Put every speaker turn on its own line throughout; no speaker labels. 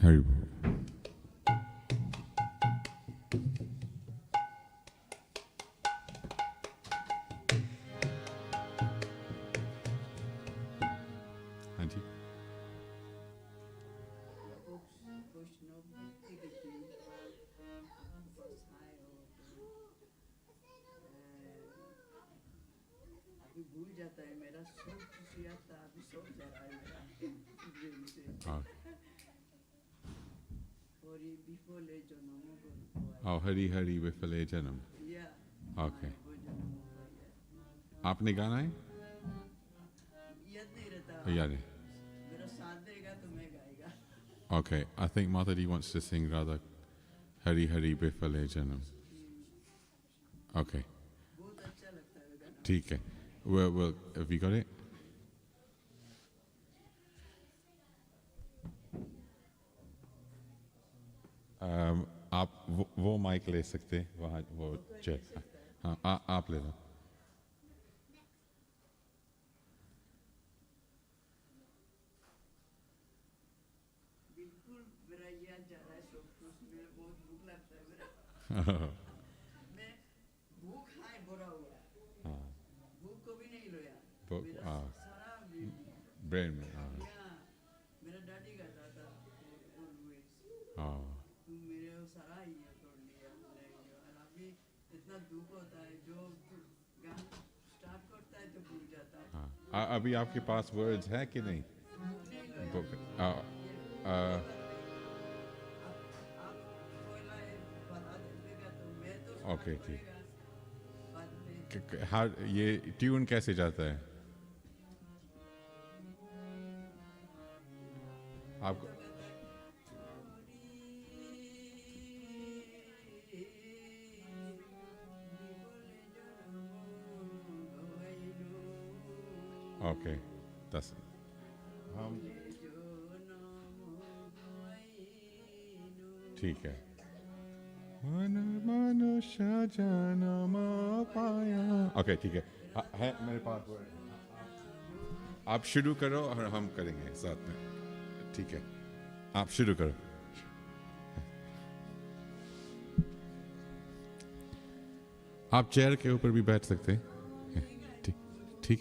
Hari Bol. Auntie?
भूल जाता है मेरा सब खुशी आता अभी सब जा रहा है मेरा हरि विफले जन्म
Oh, Hari Hari Vifale Janam.
या
Okay. आपने गाना है?
याद नहीं रहता
याद है.
मेरा साथ देगा तो मैं गाएगा
Okay, I think Mataji wants to sing Radha Hari Hari Vifale Janam. Okay,
बहुत अच्छा लगता है गाना
ठीक है. Well, have you got it? आप वो माइक ले सकते हैं वहाँ वो चेक. हाँ आप ले लो.
बिल्कुल मेरा याद जा रहा है सब कुछ मेरा बहुत भूख लगता है मेरा मैं भूख है बोरा हुआ
हाँ
भूख को भी नहीं लोया
भूख,
मेरा
हाँ।
सारा
ब्रेन में.
यहाँ मेरा डैडी कहता था ऑलवेज
हाँ
तू मेरे सारा ही तोड़ लिया और अभी इतना दुख होता है जो गाना स्टार्ट करता है तो भूल जाता है
हाँ. अभी आपके पास वर्ड्स है कि नहीं? Book.
आप पहला बता दीजिएगा तो मैं तो
Okay, ठीक.
बाद में
हाँ ये ट्यून कैसे जाता है? आपको Okay, that's ठीक है. मन मनुष्य जन्म पाया. Okay, ठीक है. है मेरे पास word. आप शुरू करो और हम करेंगे साथ में. ठीक है. आप शुरू करो. आप चेयर के ऊपर भी बैठ सकते हैं. ठीक ठीक.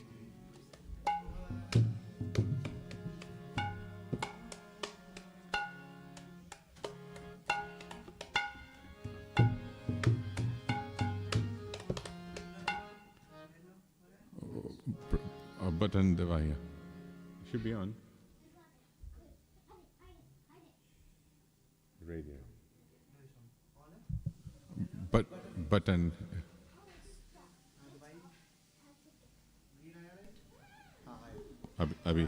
Button दबाइए. Should be on. Radio. Button. अभी.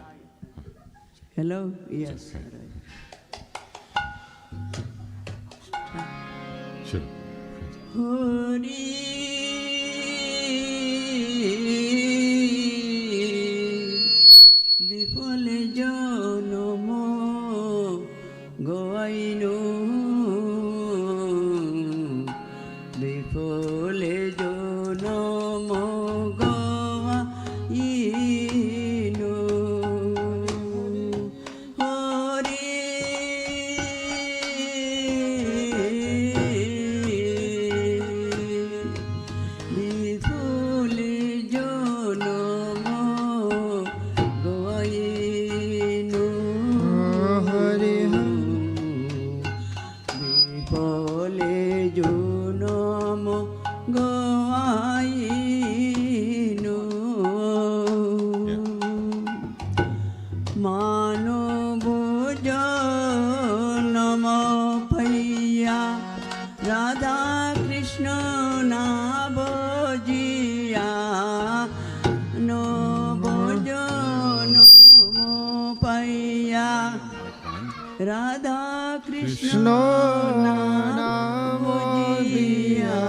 हेलो यस
शुरू.
हरि विफल जन्म गवाइनो विफल जन्म गवाइनो हरि विफल जन्म गवाइनो हरि विफल जन्म गवाइनो मानव जन्म भैया राधा कृष्ण ना बजिया नव जन्म भैया राधा कृष्ण नाम बजिया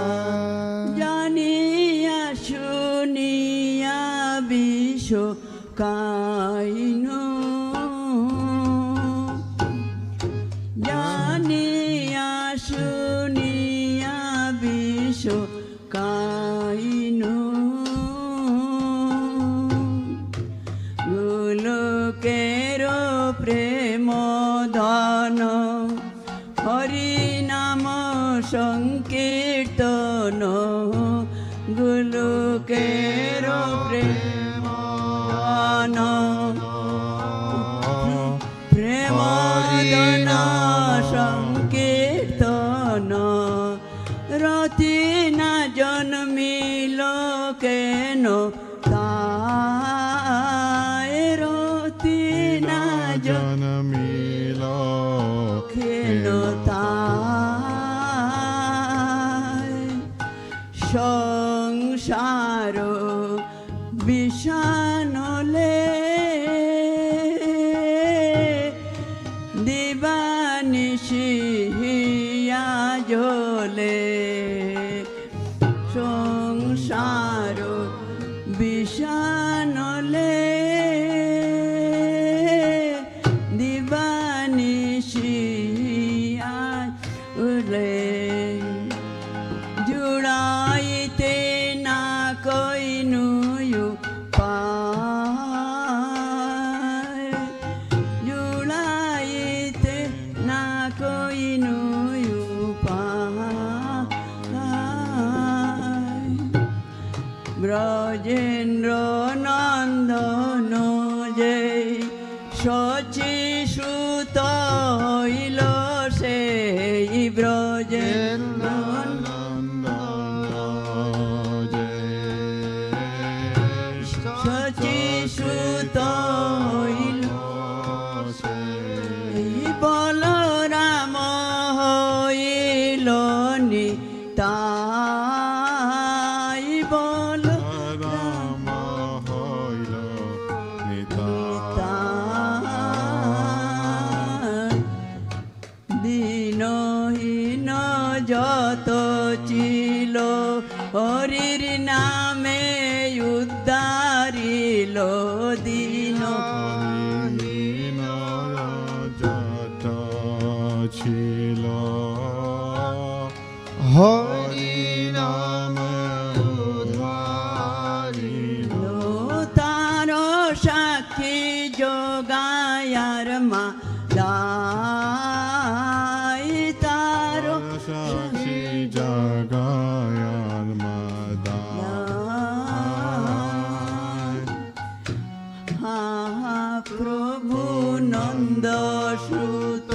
जानिया सुनिया विश्व काइनो जानिया सुनिया विश्व काइनो गोलोकेरो प्रेम धन সংকীর্তন গোলকের প্রেম প্রেমদন সংকীর্তন রতি না জন্মিল কেন তাই রতি না
জন্মিল
কেন তাই সংসার বিষানলে দিবানিশি হিয়া জ্বলে সংসার বিষানলে দিবানিশি হিয়া জ্বলে জুড়াইতে না কইনুয়ু পায় জুড়াইতে না কইনুয়ু পায় ব্রজেন্দ্র নন্দন যে শচী সুত হইল সেই ব্রজেন্দ্র শচী সুত হইল বলরাম হইল নিতাই বলরাম
হইল
নিতাই দিনহীন যত ছিল হরির নামে উদ্ধারিল দিনহীন
যত ছিল
হরি নামে উদ্ধারিল
তার সাক্ষী যোগায়ার মা দাই তার
সাক্ষী জাগায়ার মাদায়
প্রভু নন্দ সুত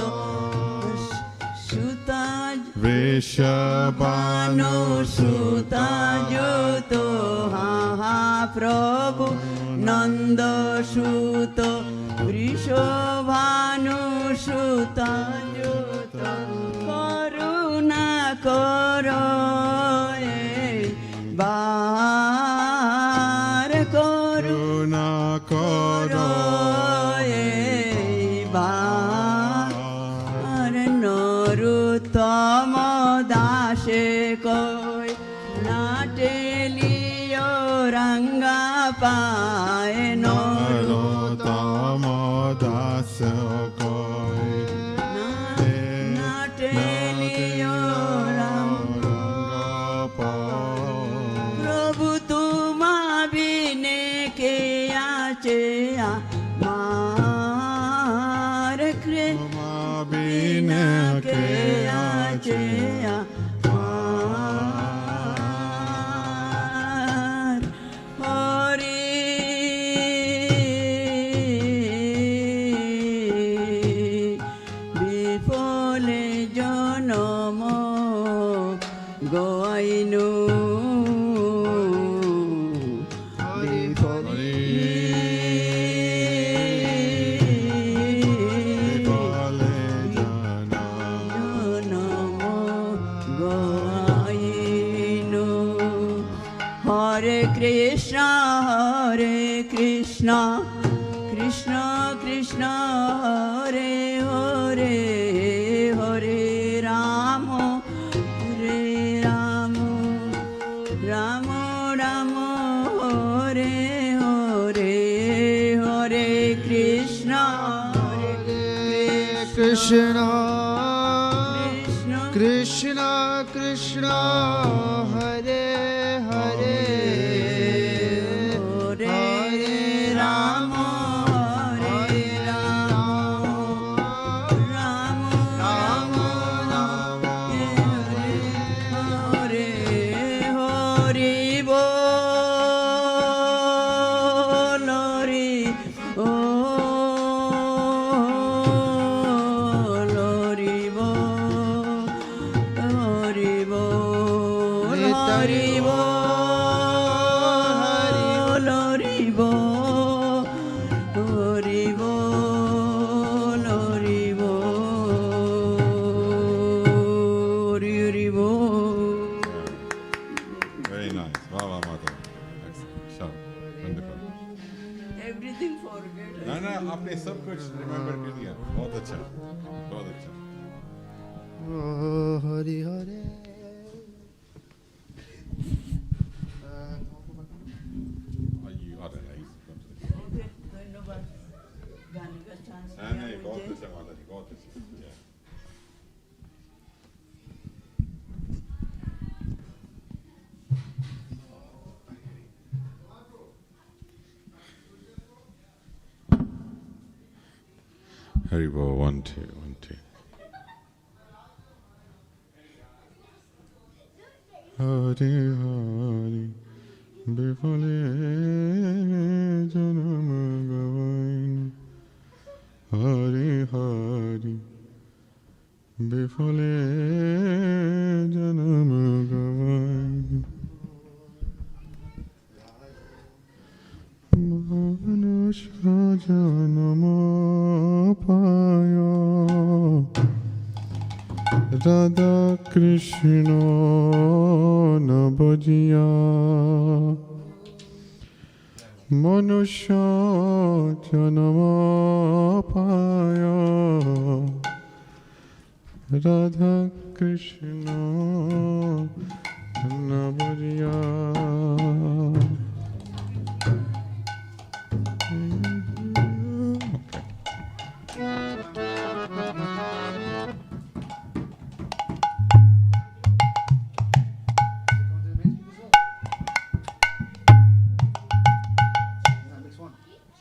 সুতা
বৃষভানু
সুতা যুত প্রভু নন্দ সুত বৃষভানু সুতা যুত করুণা কর বার
করুণা কর
বার নরুত্তম দাসে কই নাটেলিও রঙ্গা পায়
নরোত্তম দাস কই
নাটেলিও
রঙ্গা পায়
প্রভু তোমা বিনে কে আছে আমার
তোমা বিনে কে আছে
আমার হরি বিফলে জনম গোয়াইনু Hare Krishna, Krishna Krishna, Hare Hare, Hare Rama, Rama Rama, Hare Hare, Hare Krishna,
Krishna Krishna Krishna, Hare Hare, Hare Rama, Hare Rama, Rama Rama, Hare
Very nice. वाह वाह माता. Excellent. Sure. Wonderful.
Everything forget.
ना ना आपने सब कुछ remember कर लिया. बहुत अच्छा. बहुत अच्छा.
Hare Hare.
You are right.
Okay, धन्यवाद. गाने का चांस
नहीं नहीं
दिया
बहुत
मुझे.
अच्छा माता जी बहुत अच्छा. Yeah. Haribo, 1 2 1 2. Hari Hari Bifale Janam Gavain Hari Hari Bifale Janam Gavain Manusha Janama Paya Radha Krishna Nabhajiya Manusha Janama Paya Radha Krishna Nabhajiya.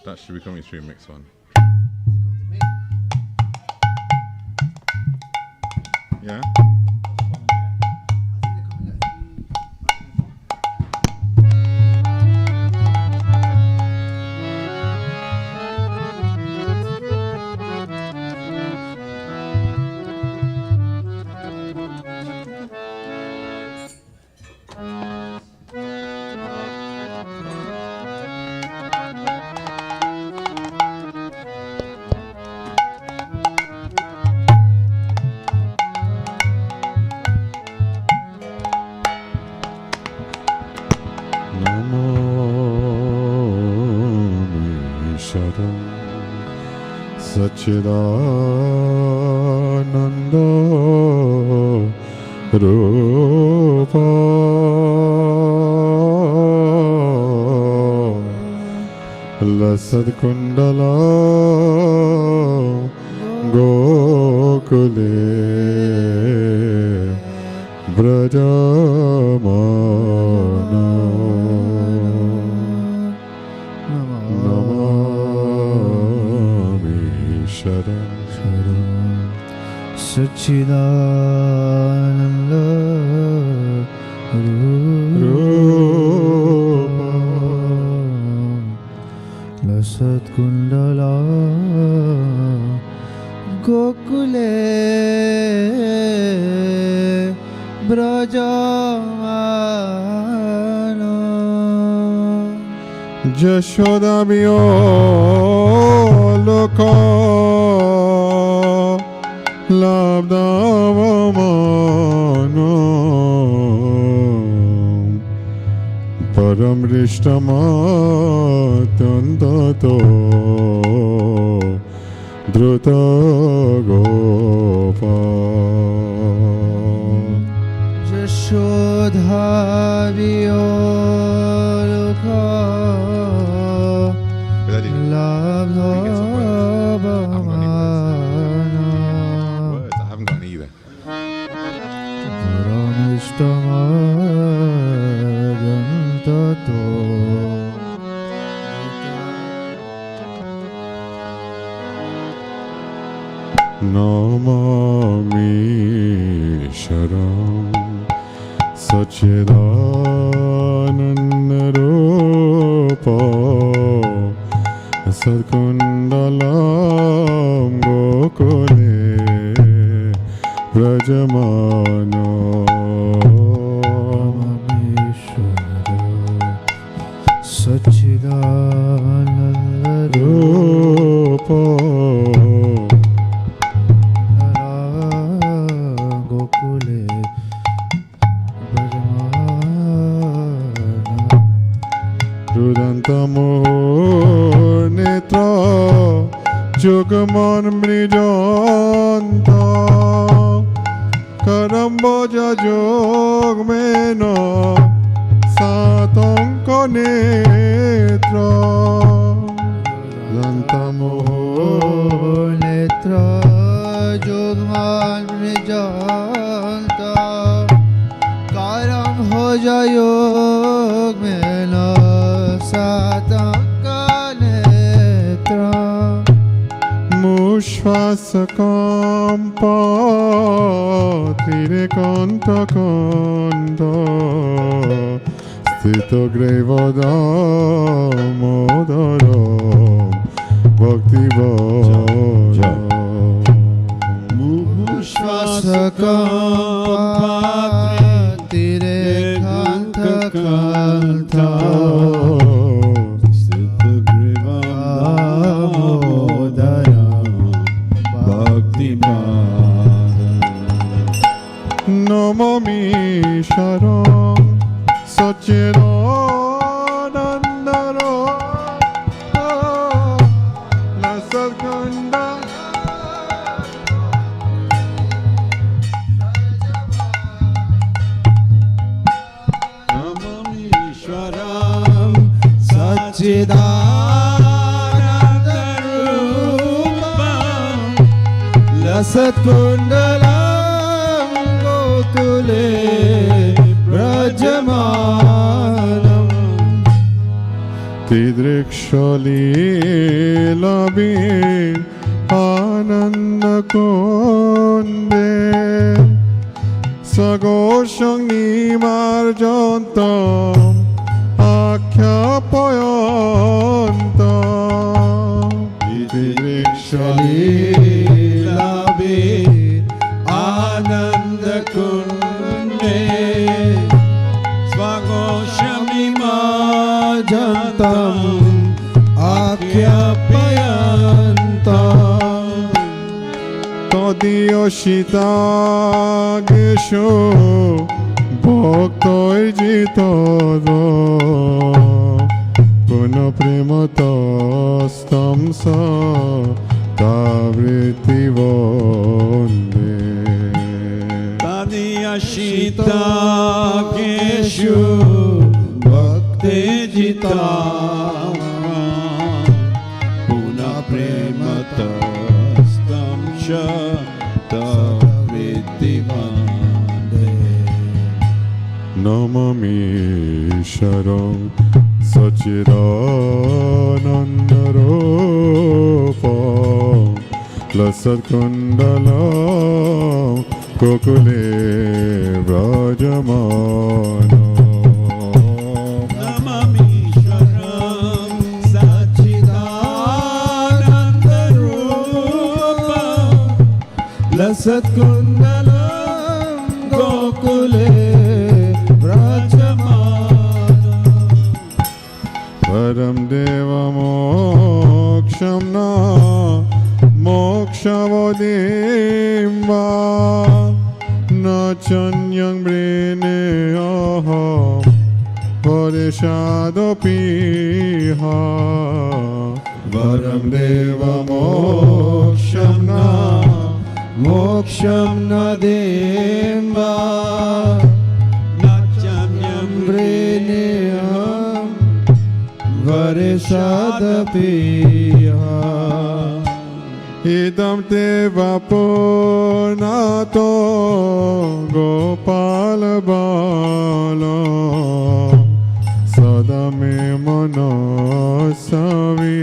That should be coming through mix one. Yeah? Sachidananda Rupa Lasad Kundala Gokule Brajamana
Sachidananda Rupa Lasat Kundala Gokule Brajamana
Jashoda Bioloka Labdavamana Param Rishtamatantato Druta Gopa
Jashodha Violoka Labdhavamana
Words, I haven't got any either.
Paramishtamadhantato
Namami Sharam Sachidananda लसत्कुण्डलं गोकुले व्रजमानो
सच्चिदानन्दरूपो गोकुले रुदन्तमुहुर्नेत्र जुगमन् मृजन्त करम्बोजयोगमेन सातङ्क नेत्र दन्तमुहुर्नेत्र जुगमन् मृजन्त करम्बोजयोगमेन सातङ्क नेत्र
मुश्वासकम्प त्रिरेकण्ठकण्ठ स्थितग्रैवदामोदर भक्तिवद
मुश्वासकम्प त्रिरेकण्ठकण्ठ
नमामि शरणं सच्चिदानन्दरो लसत्कुण्डं
नमामि ईश्वरं सच्चिदानन्दरूपं
लसत्कुण्डलं गोकुले व्रजमानं
तीदृक्षलीलबी आनन्दकुन्दे सघोषं निमार्जन्तम् आख्यापयन्तम्
तीदृक्षलीलबी आनन्दकुन्दे स्वघोषमिमाजन्तम् आख्यापयन्तम्
तदीयशितागेषु भक्तैर्जितद पुनः प्रेमतस्तं स तावृत्तिवन्दे
तदीयशितागेषु भक्तिर्जिता पुनः प्रेमतस्तं च तावृत्तिवन्दे
नमामि शरणं सच्चिदानन्दरूपं लसत्कुण्डलं गोकुले व्रजमानो
नमामि ईश्वरं सच्चिदानन्दरूपं लसत्कुण्डलं गोकुले
परं देवमोक्षं न मोक्षवदें वा न चन्यं वृणेऽहं परेशादपीह
वरं देवमोक्षं न मोक्षं न देवा न चान्यं वृणेऽहं वरेशादपीह
इदं ते वपुर्नातो गोपालबाल सदा मे मनसवि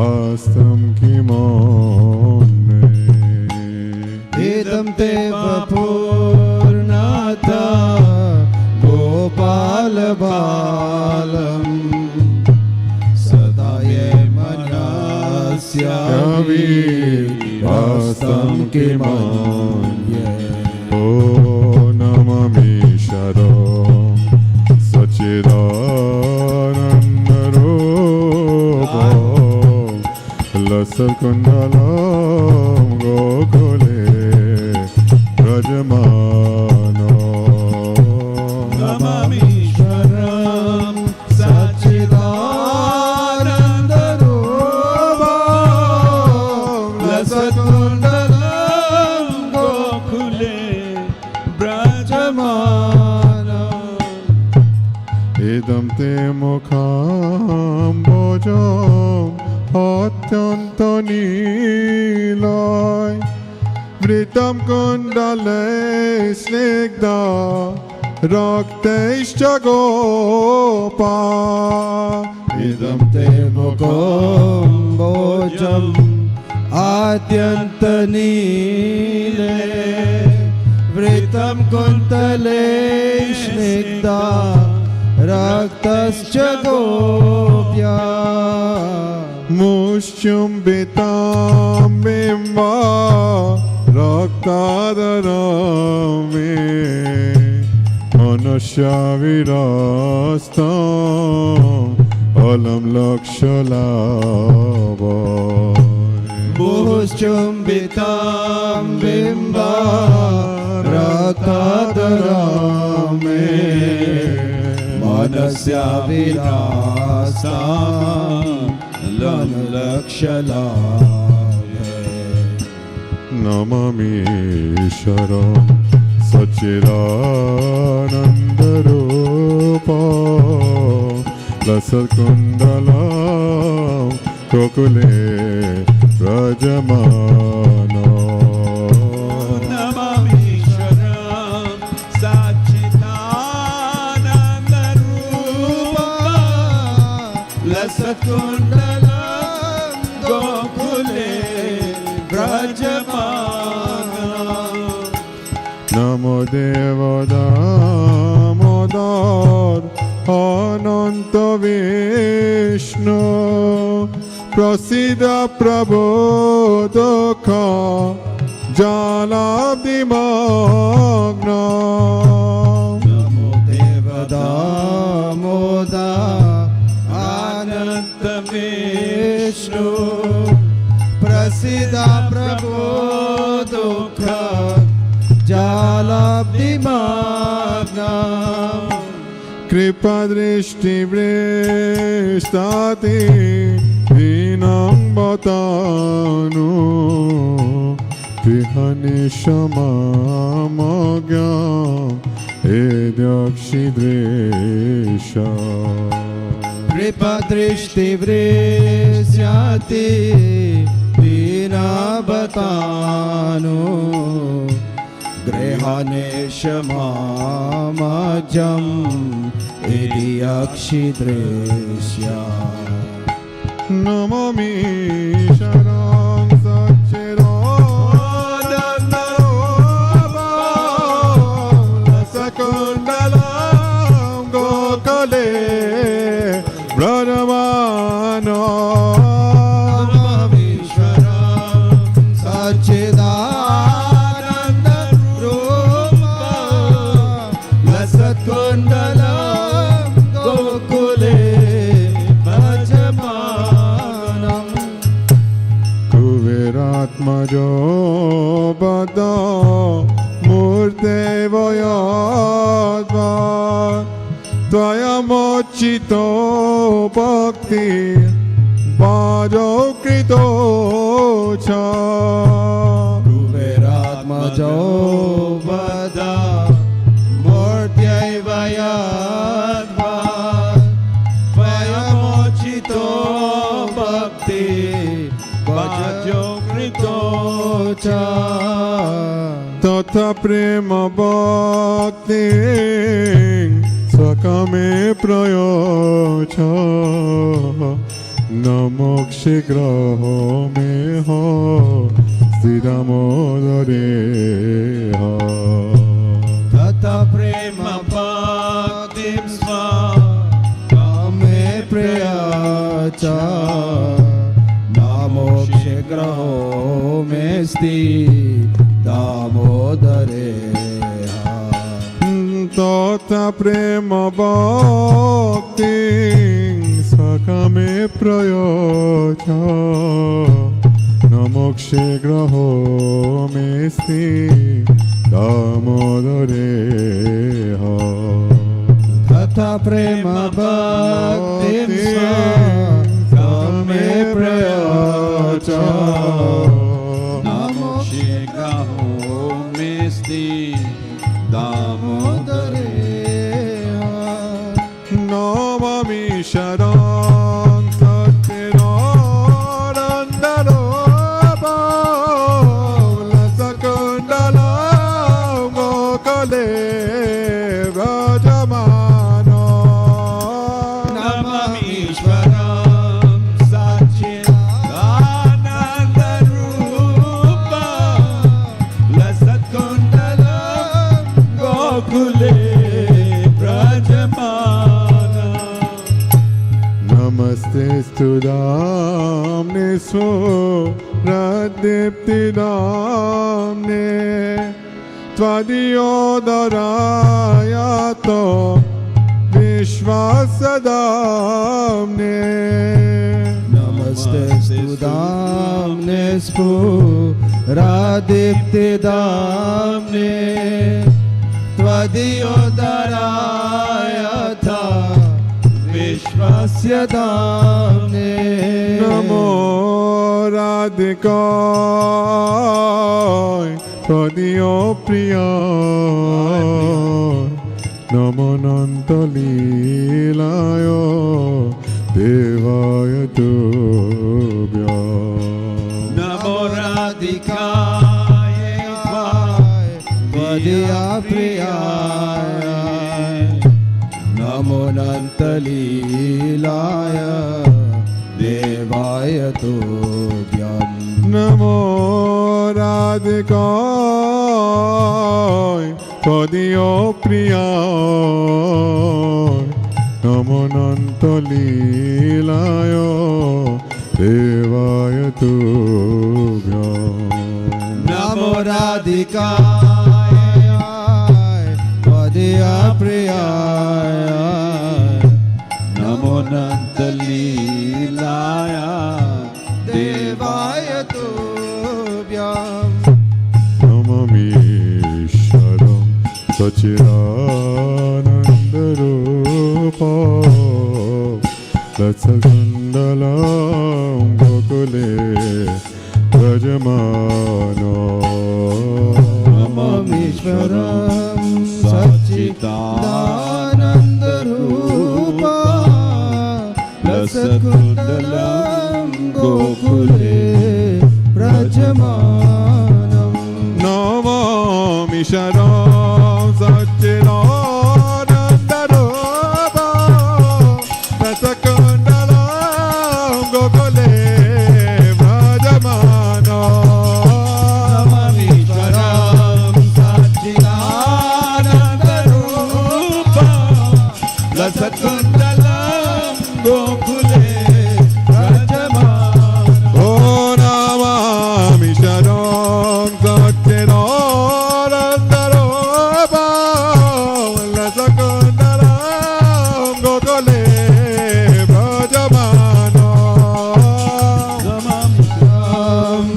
अस्तं किमन्ये
इदं ते वपुर्नाथा गोपालबालं सदा ये मन किमन्ये
ओ नममीश्वरं सच्चिदानन्दरूपं लसत्कुण्डलं गोकुले व्रजमानो
नमामीश्वरं सच्चिदानन्दरूपं लसत्कुण्डलं गोकुले व्रजमानम्
इदं ते मुखाम्बोजम् अत्यन्तनीलय वृतं कुण्डले स्निग्धा रक्तैश्च गोपा
इदं ते मुखम्बोजम् आद्यन्तनीले वृतं कुन्तले स्निग्धा रक्तश्च गोप्या
मुश्चुम्बितां बिम्बा रक्तादरं मे मनुष्यविरस्तम् अलं लक्षलाभ
मुश्चुम्बितां बिम्बा रक्तादरं मे मनस्या विरास्तां लक्षलाभे
नमामीश्वरं सच्चिदानन्दरूपं लसत्कुण्डलं गोकुले व्रजमानो
नमामीश्वरं सच्चिदानन्दरूपं लसत्कुण्डलं गोकुले व्रजमानम्
नमो देव दामोदर अनंत विष्णु प्रसीद प्रभो दुःख जलाब्धिमग्न
नमो देव दामोदर अनंत विष्णु प्रसीद प्रभो दुःख जलाब्धिमग्न
कृपा दृष्टि वृष्टाति दीनं बतानु विहनिशमामज्ञां एद्यक्षिदृश
कृपा दृष्टि वृष्याति दीनवतानु गृहानेशमामजम् इति अक्षिदृश्या
नमामीश्वरं सच्चिदानन्दरूपं लसत्कुण्डलं गोकुले व्रजमानो
नमामीश्वरं सच्चिदानन्दरूपं लसत्कुण्डलं गोकुले व्रजमानम्
कुबेरात्मजो बद मूर्तेवयद्वा त्वयमोचितो भक्ति बाजो कृतो च
कुबेरात्मजो वद मूर्त्यैव यद्वा त्वयमोचितो भक्ति वाजो कृतो च
तथा प्रेम भक्ति स्वकमे प्रयोच न मोक्षग्रहो मे हो स्थिरमोदरे
तथा प्रेम भक्तिं स्वकमे प्रयोच न मोक्षग्रहो मे मेस्ति दामोदरे
तोता प्रेम भक्ति सकमे प्रयोज न मोक्षे ग्रहो मेस्ति दामोदरे
तथा प्रेम भक्ति सकमे प्रयोज न मोक्षे ग्रहो मेस्ति दामोदरे
नमामि शरणं सच्चिदानन्दरूपं लसकुण्डलं गोकुले व्रजमानं
नमामीश्वरं सच्चिदानन्दरूपं लसत्कुण्डलं गोकुले
नमस्ते स्तुदाम्ने स्वरदीप्तिदाम्ने त्वदीयोदरायतो विश्वासदाम्ने
नमस्ते स्तुदाम्ने स्फुरदीप्तिदाम्ने त्वदीयोदरायतो विश्वस्य दाम्ने
नमो राधिकाय त्वदीयो प्रियाय नमो अनन्तलीलाय देवाय तुभ्यं
नमो राधिकाय त्वदीया प्रियाय नमो अनन्तलीलाय देवाय तुभ्यं
नमो राधिकाय त्वदीयो प्रियाय नमो अनन्तलीलाय देवाय तुभ्यं
नमो राधिकाय त्वदीया प्रियाय नमो अनन्तलीलाय देवाय तुभ्यं
नमामीश्वरं सच्चिदानन्दरूपं लसकुण्डलं गोकुले व्रजमानं
नमामीश्वरं सच्चिदानन्दरूपं लसत्कुण्डलं गोकुले व्रजमानं
नमामि शरणं सच्चिदानन्दरूपं लसकुण्डलं गोकुले व्रजमानं
नमामीश्वरं सच्चिदानन्दरूपं लसत्कुण्डलं गोकुले व्रजमानं
ओ नमामि शरणं सच्चिदानन्दरूपं लसकुण्डलं गोकुले व्रजमानं
नमामीश्वरं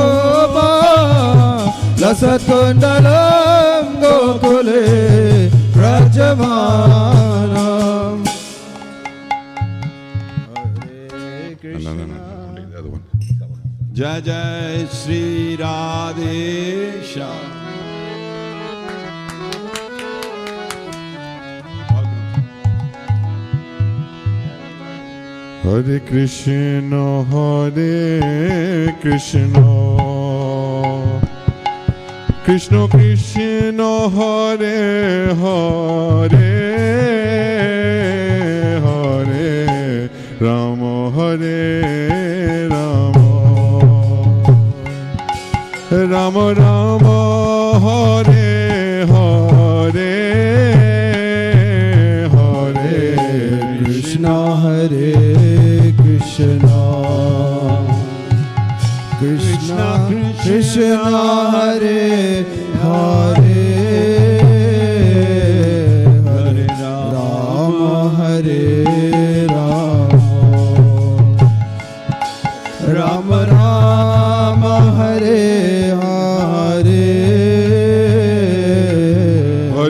सच्चिदानन्दरूपं लसत्कुण्डलं गोकुले व्रजमानं
No, the other one.
जय जय Shri Radheshyam
Hare Krishna, Krishna Krishna, Hare Hare, Hare Rama, Hare Rama, Rama Rama, Hare Hare, Hare
Krishna Hare Krishna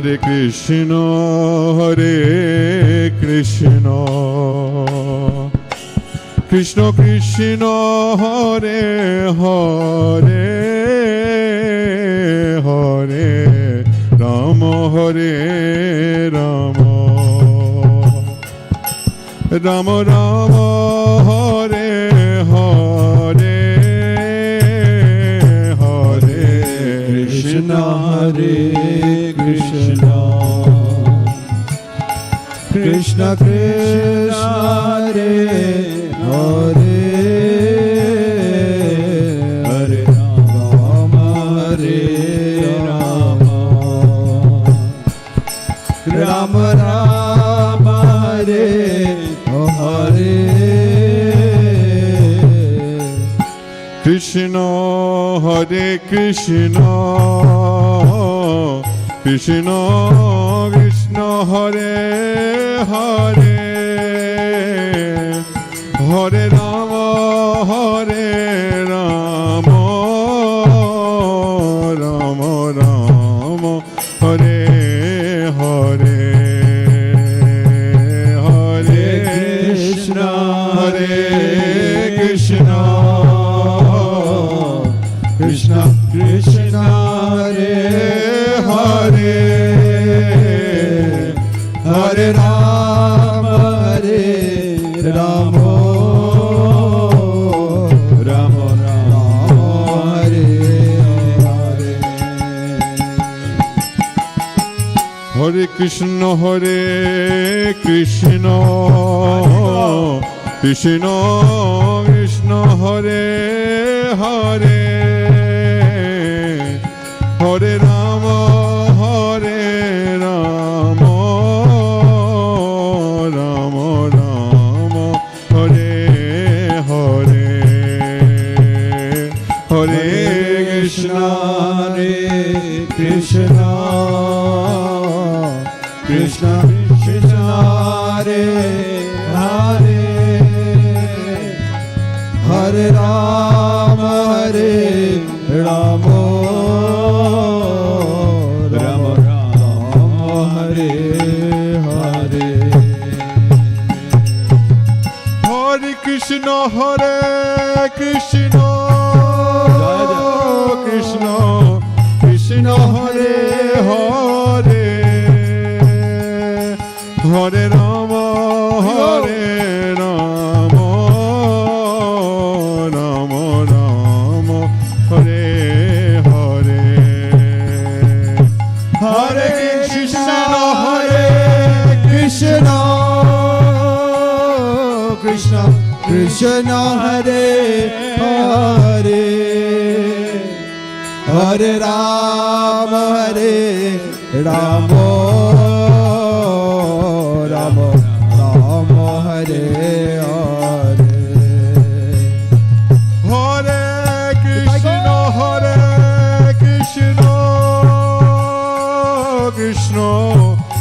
Hare Krishna, Hare Krishna, Krishna Krishna, Hare Hare, Hare Rama, Hare Rama, Rama Rama, Hare Hare, Hare
Krishna, Hare Krishna, Krishna Krishna, Hare Hare, Hare Rama, Hare Rama, Rama Rama, Hare Hare,
Krishna Hare Krishna, Krishna Krishna, Hare Hare, Hare Rama, Hare Rama, Rama Rama, Hare Hare, Hare
Krishna,
Hare Krishna,
Krishna Krishna, Hare
Hare,
Hare Rama, Hare Rama, Rama Rama, Hare Hare,
Hare Krishna, Hare Krishna, Krishna Krishna, Hare Hare, Hare Rama, Hare Rama, Rama Rama, Hare Hare, Hare Krishna,
Hare Krishna, Krishna Krishna, Hare Hare, Hare Rama, Hare Rama, Rama Rama, Hare Hare,
Hare Krishna, Hare Krishna, Krishna Krishna, Hare Hare, Hare Rama, Hare Rama, Rama Rama, Hare Hare, Hare Krishna, Hare
Krishna, Krishna Krishna, Hare Hare, Hare Rama, Hare Rama, Rama Rama, Hare Hare,
Hare Krishna, Hare Krishna, Krishna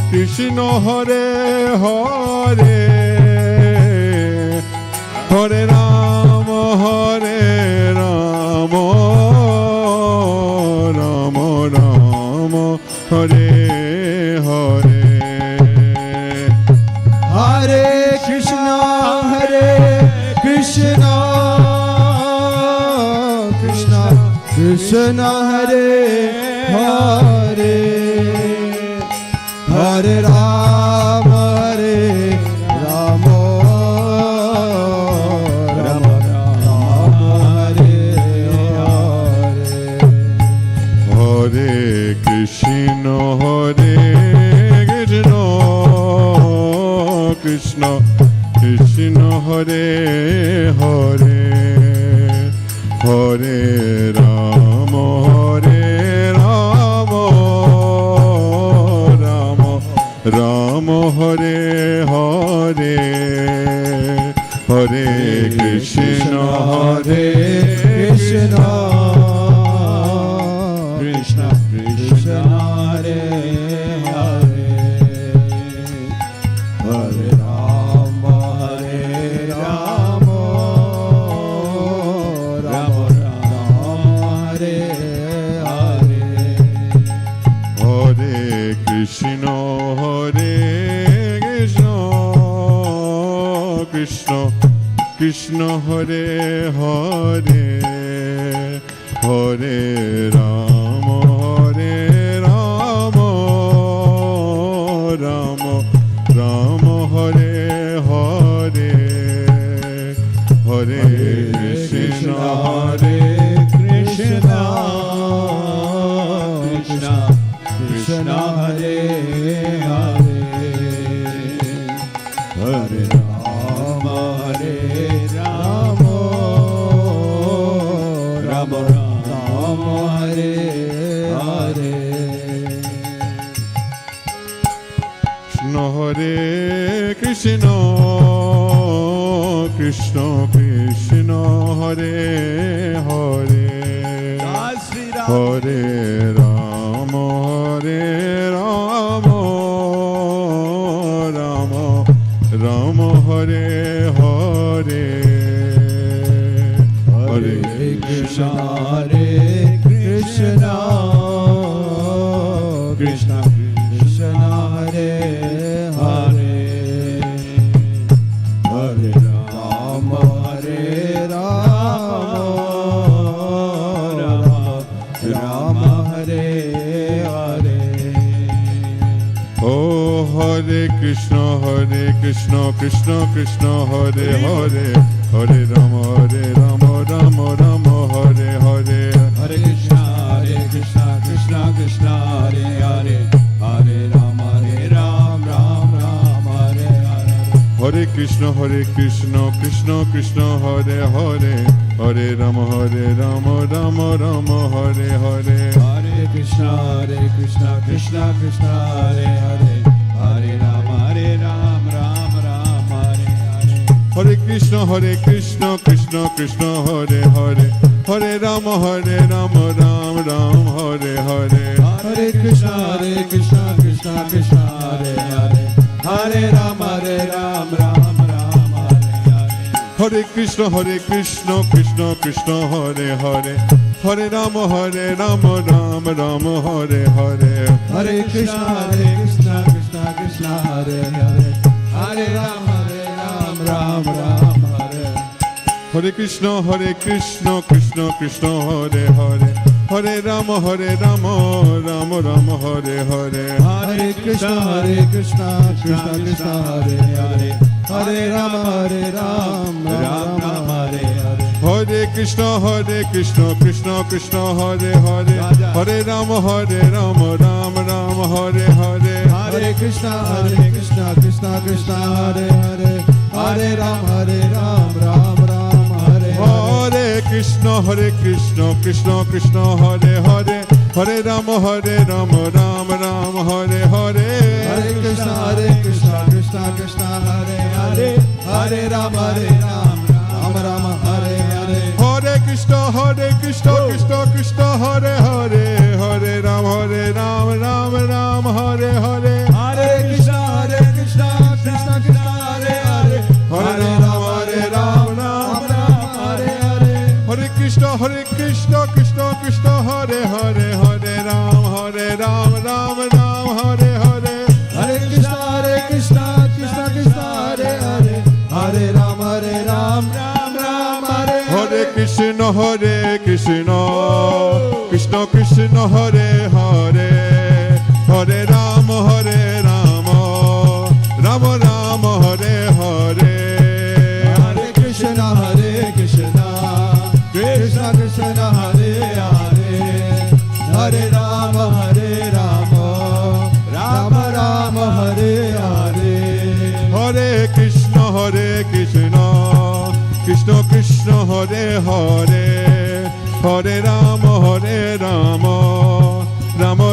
Krishna, Hare Hare, Hare Rama, Hare Rama, Rama Rama, Hare Hare,
Hare Krishna, Hare Krishna, Krishna Krishna, Hare Hare, Hare Rama, Hare Rama, Rama Rama, Hare Hare,
Hare Krishna, Hare Krishna, Krishna Krishna, Hare Hare, Hare Rama, Hare Rama, Rama Rama, Hare Hare, Hare Krishna, Hare
Krishna, Krishna Krishna, Hare Hare, Hare Rama, Hare Rama, Rama Rama, Hare Hare,
Hare Krishna Hare Krishna Krishna Krishna Hare Hare Hare Rama Hare Rama Rama Rama Hare Hare Hare Krishna
Hare Krishna Krishna Krishna Hare Hare Hare Rama Hare Rama Rama Rama Hare Hare
Krishna Hare Krishna Krishna Krishna Hare Hare Hare Rama Hare Rama Rama Rama Hare Hare Hare
Krishna Hare Krishna Krishna Krishna Hare Hare Hare Rama Hare Rama Rama Hare Hare
Oh Hare Krishna Krishna Krishna Hare Hare Hare Rama Rama Rama Hare Hare
Hare Krishna Krishna Krishna Hare Hare Hare Rama Ram Ram Hare Hare
Hare Krishna Krishna Krishna Hare Hare Hare Rama Rama Rama Hare Hare
Hare Krishna Krishna Krishna Hare Hare Hare Rama Ram Ram Hare Hare
Hare Krishna Krishna Krishna Hare Hare Hare Rama Rama Ram Hare Hare
Hare Krishna Krishna Krishna Hare Hare Hare Rama Ram Ram Hare Hare
Hare Krishna Krishna Krishna Hare Hare Hare Rama Rama Ram Hare Hare
Hare Krishna Krishna Krishna Hare Hare Hare Rama Ram Hare
Hare Krishna Krishna Krishna Hare Hare Hare Rama Rama Ram Hare Hare
Hare Krishna Krishna Krishna Hare Hare Hare Rama Ram Hare Hare
Hare Krishna Krishna Krishna Hare Hare Hare Rama Ram Hare Hare
Hare Krishna Krishna Krishna Hare Hare Hare Rama Ram Hare
Hare Krishna Krishna Krishna Hare Hare Hare Rama Ram Hare Hare
Hare Krishna Krishna Krishna Hare Hare Hare Rama Ram Hare Hare
Hare Krishna Krishna Krishna Hare Hare Hare Rama Ram Hare Hare
Hare Krishna Krishna Krishna Hare Hare Hare Rama Ram Hare Hare
Hare Krishna Krishna Krishna Hare Hare Hare Ram Hare Hare
Hare Krishna Krishna Krishna Hare Hare Hare Ram Hare
Hare Krishna Krishna Krishna Hare Hare Hare Ram Ram Hare Hare
Hare Krishna Krishna Krishna Hare Hare Hare Ram Ram Hare Hare
Hare Krishna Krishna Krishna Hare Hare Hare Ram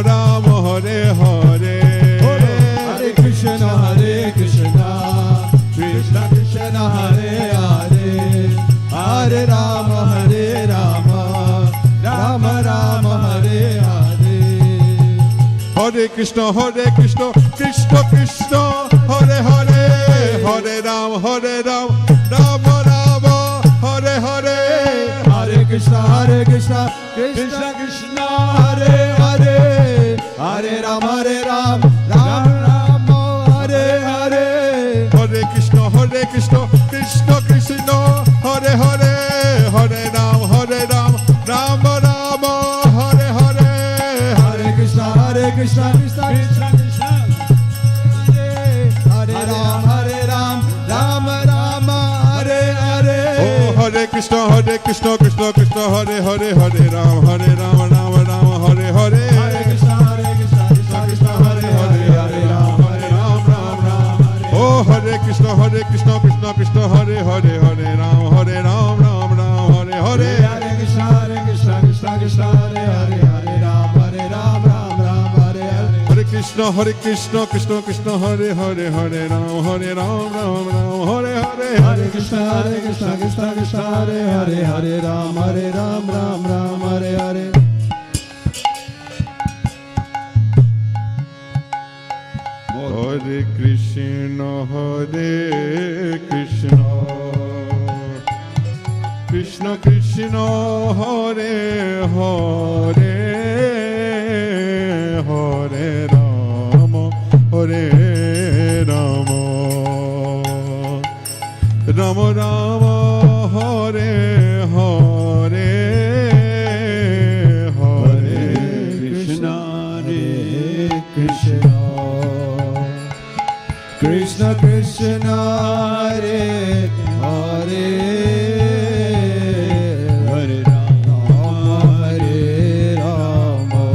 Ram Hare Hare
Hare Krishna Krishna Krishna Hare Hare Hare Ram Ram Hare Hare
Hare Krishna Krishna Krishna Hare Hare Hare Ram Ram Hare Hare
Hare Krishna Krishna Krishna Hare Hare Hare Hare Ram, Hare Ram, Ram Ram, Hare Hare.
Hare Krishna, Krishna Krishna, Hare Hare, Hare Ram, Ram Rama, Hare Hare.
Hare Krishna, Krishna Krishna, Hare Ram, Ram Rama, Hare Hare.
Oh, Hare Krishna, Krishna Krishna, Hare Hare, Hare Ram, Ram Ram, Hare Hare.
Hare Krishna, Krishna Krishna, Hare Hare, Hare Ram, Ram Ram.
Oh, Hare Krishna, Krishna Krishna, Hare Hare, Hare Ram, Ram Ram, Hare Hare.
Hare Krishna, Krishna Krishna, Hare Hare, Hare Ram, Ram Ram, Hare Hare.
Hare Krishna, Krishna Krishna, Hare Hare, Hare Ram, Ram Ram, Hare Hare.
Hare Krishna, Krishna Krishna, Hare Hare, Hare Ram, Ram Ram, Hare Hare.
Hare Krishna, Krishna Krishna, Hare Hare, Hare Rama, Rama Rama, Hare Hare, Hare
Krishna, Hare Krishna, Krishna Krishna, Hare Hare, Hare Rama, Hare Rama,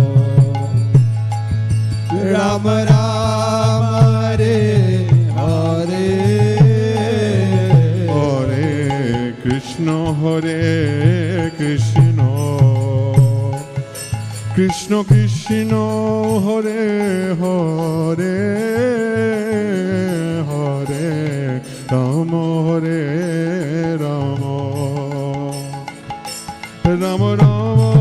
Rama Rama, Hare Hare.
Hare Krishna, Krishna Krishna, Hare Hare, Hare Rama, Rama Rama,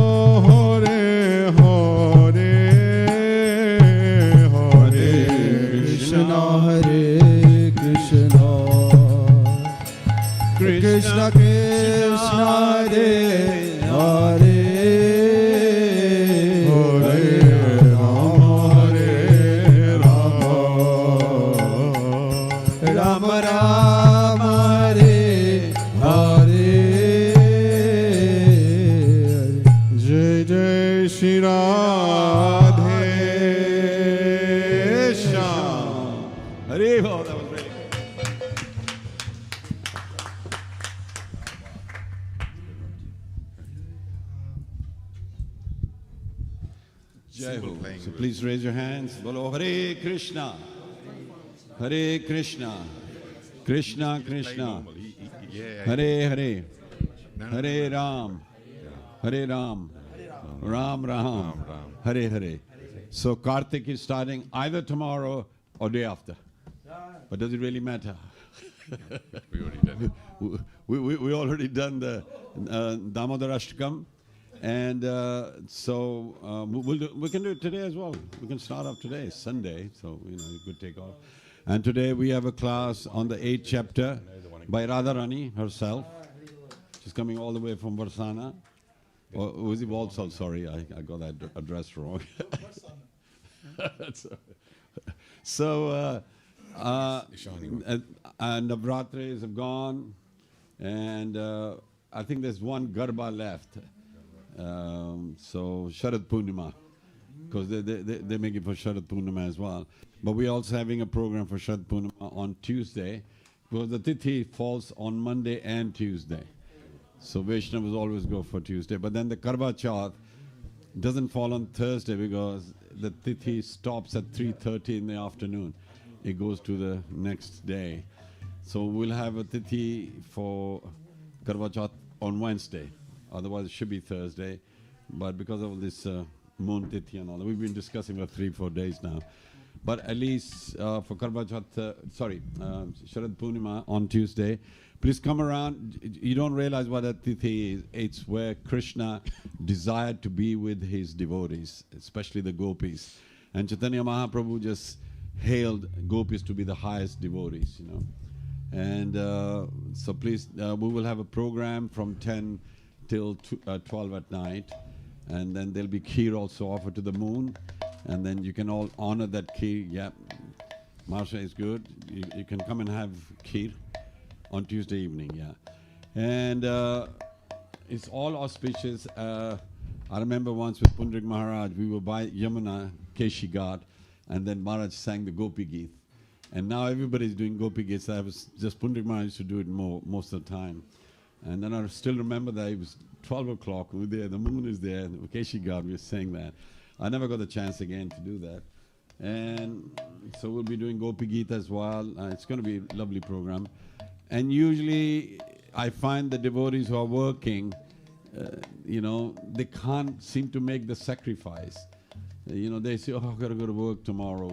Hare Hare, Hare
Krishna, Hare Krishna, Krishna Krishna, Hare Hare, Hare Rama, Hare Rama, Rama Rama, Hare Hare.
Jai Jai Shri Radhe Shyam.
Hare Bol. That was great. Jai Ho. So please raise your hands. Bolo Hare Krishna. Hare Krishna. Krishna Krishna. Hare Hare. Hare Ram. Hare Ram. Ram Ram. Hare Hare. So Kartik is starting either tomorrow or day after. But does it really matter?
We already done it.
We already done the Damodarashtakam, and we can do it today as well. We can start off today, Sunday, so you could take off. And today we have a class on the 8th chapter by Radharani herself. She's coming all the way from Varsana. Or was it Walsall? Sorry, I got that address wrong. So, and Navratris have gone, and I think there's one Garba left. So Sharad Purnima, because they make it for Sharad Purnima as well. But we're also having a program for Sharad Purnima on Tuesday, because the Tithi falls on Monday and Tuesday. So Vaishnavas always go for Tuesday. But then the Karva Chauth doesn't fall on Thursday because the Tithi stops at 3:30 in the afternoon. It goes to the next day. So we'll have a Tithi for Karva Chauth on Wednesday. Otherwise it should be Thursday. But because of this moon Tithi and all that, we've been discussing for 3-4 days now. But at least for Karva Chauth, Sharad Purnima on Tuesday, please come around. You don't realize what a Tithi is. It's where Krishna desired to be with his devotees, especially the gopis. And Chaitanya Mahaprabhu just hailed gopis to be the highest devotees, And so please, we will have a program from 10 till 12 at night. And then there'll be kheer also offered to the moon. and then you can all honor that kheer. Yeah, Marsha is good. You can come and have kheer on Tuesday evening. Yeah, and it's all auspicious. I remember once with Pundrik Maharaj, we were by Yamuna, Keshi Ghat, and then Maharaj sang the Gopi Geet. And now everybody's doing Gopi Geets. I was just Pundrik Maharaj used to do it most of the time. And then I still remember that it was 12 o'clock, we were there, the moon is there, and Keshi Ghat, we were saying that. I never got the chance again to do that. And so we'll be doing Gopi Geet as well. It's going to be a lovely program. And usually I find the devotees who are working, they can't seem to make the sacrifice. They say, oh, I've got to go to work tomorrow,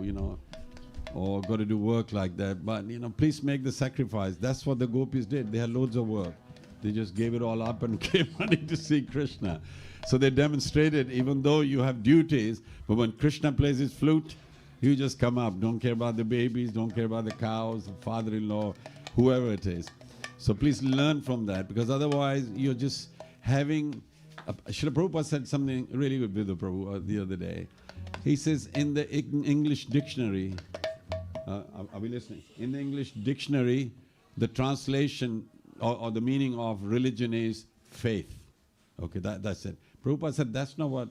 or got to do work like that. But, please make the sacrifice. That's what the gopis did. They had loads of work. They just gave it all up and came running to see Krishna. So they demonstrated, even though you have duties, but when Krishna plays his flute, you just come up. Don't care about the babies, don't care about the cows, the father-in-law, whoever it is. So please learn from that, because otherwise you're just having... Srila Prabhupada said something really good with the Prabhu the other day. He says in the English dictionary, are we listening? In the English dictionary, the translation or the meaning of religion is faith. Okay, that's it. Prabhupada said that's not what...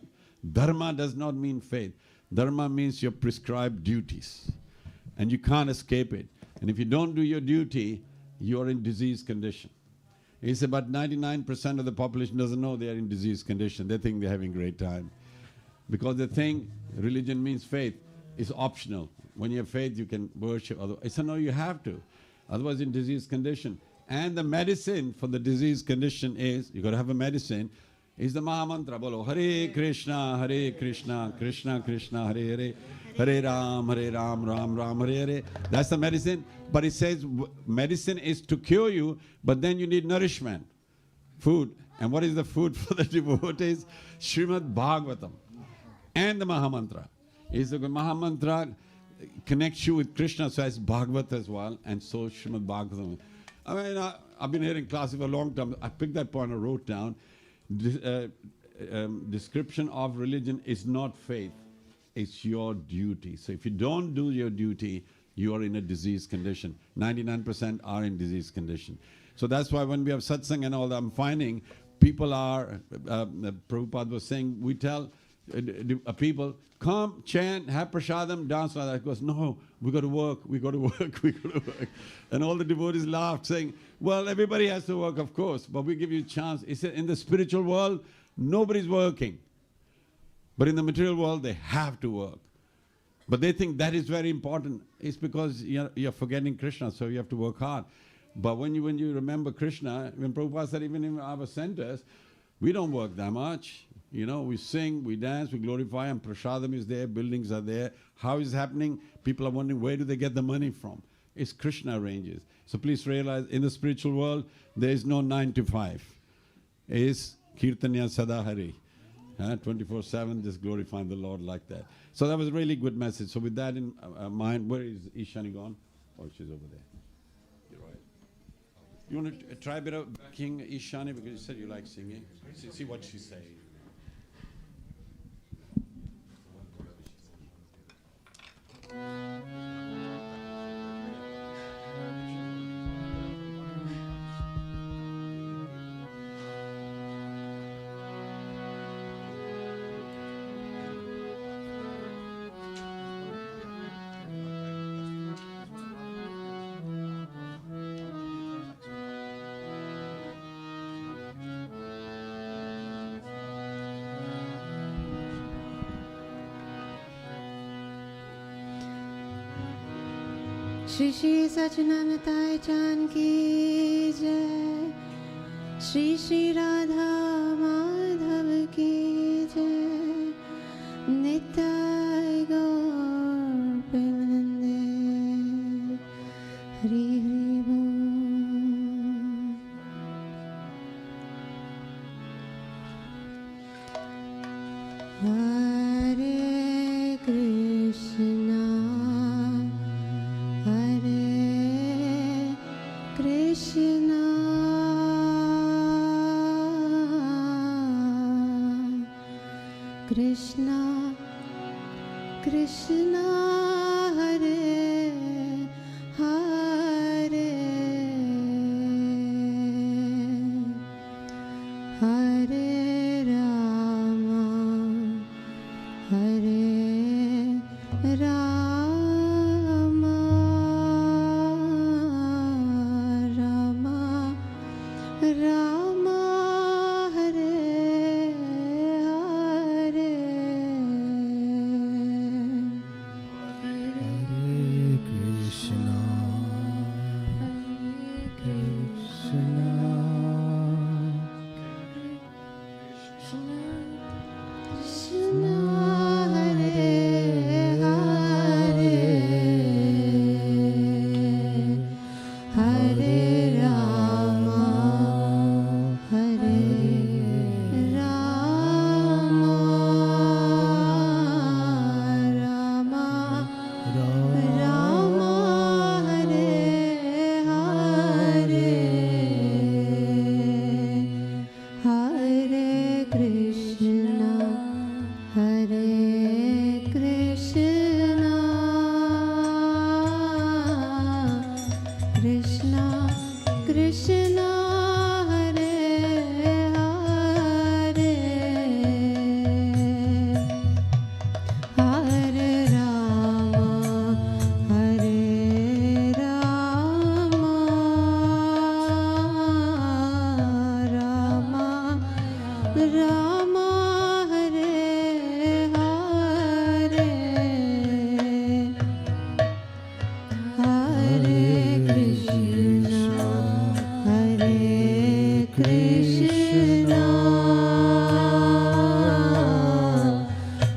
Dharma does not mean faith. Dharma means your prescribed duties. And you can't escape it. And if you don't do your duty, you're in disease condition. He said about 99% of the population doesn't know they are in disease condition. They think they're having a great time. Because they think religion means faith. It's optional. When you have faith, you can worship. I said, no, you have to. Otherwise, in disease condition. And the medicine for the disease condition is, you got to have a medicine, is the Mahamantra. Bolo, Hare Krishna, Krishna Krishna, Hare Hare, Hare Ram, Ram Ram, Hare Hare. That's the medicine. But it says medicine is to cure you, but then you need nourishment, food. And what is the food for the devotees? Srimad Bhagavatam and the Mahamantra. Is the Mahamantra connects you with Krishna, so as Bhagavat as well, and so Srimad Bhagavatam. I mean, I've been hearing classes for a long time. I picked that point and wrote down. Description of religion is not faith. It's your duty. So if you don't do your duty, you are in a disease condition. 99% are in disease condition. So that's why when we have satsang and all that, I'm finding people are, Prabhupada was saying, we tell people, come, chant, have prasadam, dance like that. He goes, no, we got to work, we got to work, we got to work. And all the devotees laughed, saying, well, everybody has to work, of course, but we give you a chance. He said, in the spiritual world, nobody's working. But in the material world, they have to work. But they think that is very important. It's because you're forgetting Krishna, so you have to work hard. But when you remember Krishna, when Prabhupada said even in our centers, we don't work that much. We sing, we dance, we glorify, and prasadam is there, buildings are there. How is it happening? People are wondering, where do they get the money from? It's Krishna arranges. So please realize, in the spiritual world, there is no 9 to 5. It's Kirtanya Sada Hari. 24/7, just glorifying the Lord like that. So that was a really good message. So with that in mind, where is Ishani gone? Oh, she's over there. You're right. You want to try a bit of backing Ishani, because you said you like singing? See what she's saying.
Shri Shri Sachinanatai Chan ki jai, Shri Shri Radha Madhav ki jai, Nitai Gaur Premanande, Hari Hari Bol. Hare Krishna, Hare Krishna, Krishna Krishna Hare Hare Hare Rama Hare Rama Rama Rama Hare Hare Krishna Hare Hare Hare Rama Hare Rama Rama Rama Hare Hare Hare Krishna Hare Krishna Krishna Krishna Hare Hare Hare Rama Hare Rama Rama Rama Hare Hare Hare Krishna Hare Krishna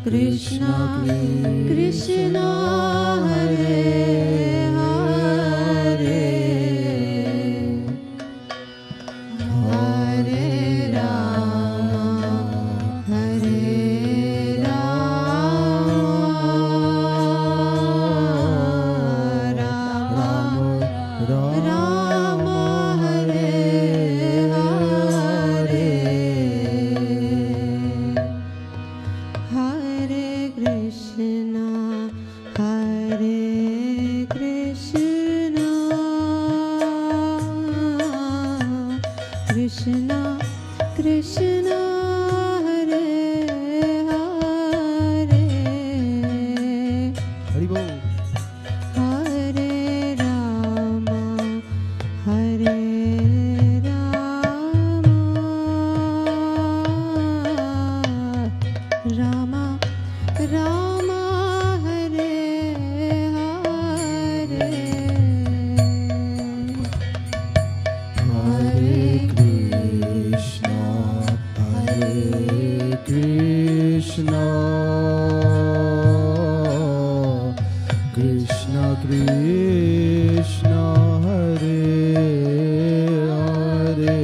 Krishna Krishna Hare Hare Hare Rama Hare Rama Rama Hare Hare Hare Krishna Hare Krishna Krishna Krishna Hare Hare Hare Rama Hare Rama Rama Hare Hare Hare Krishna Krishna Krishna Krishna Hare Hare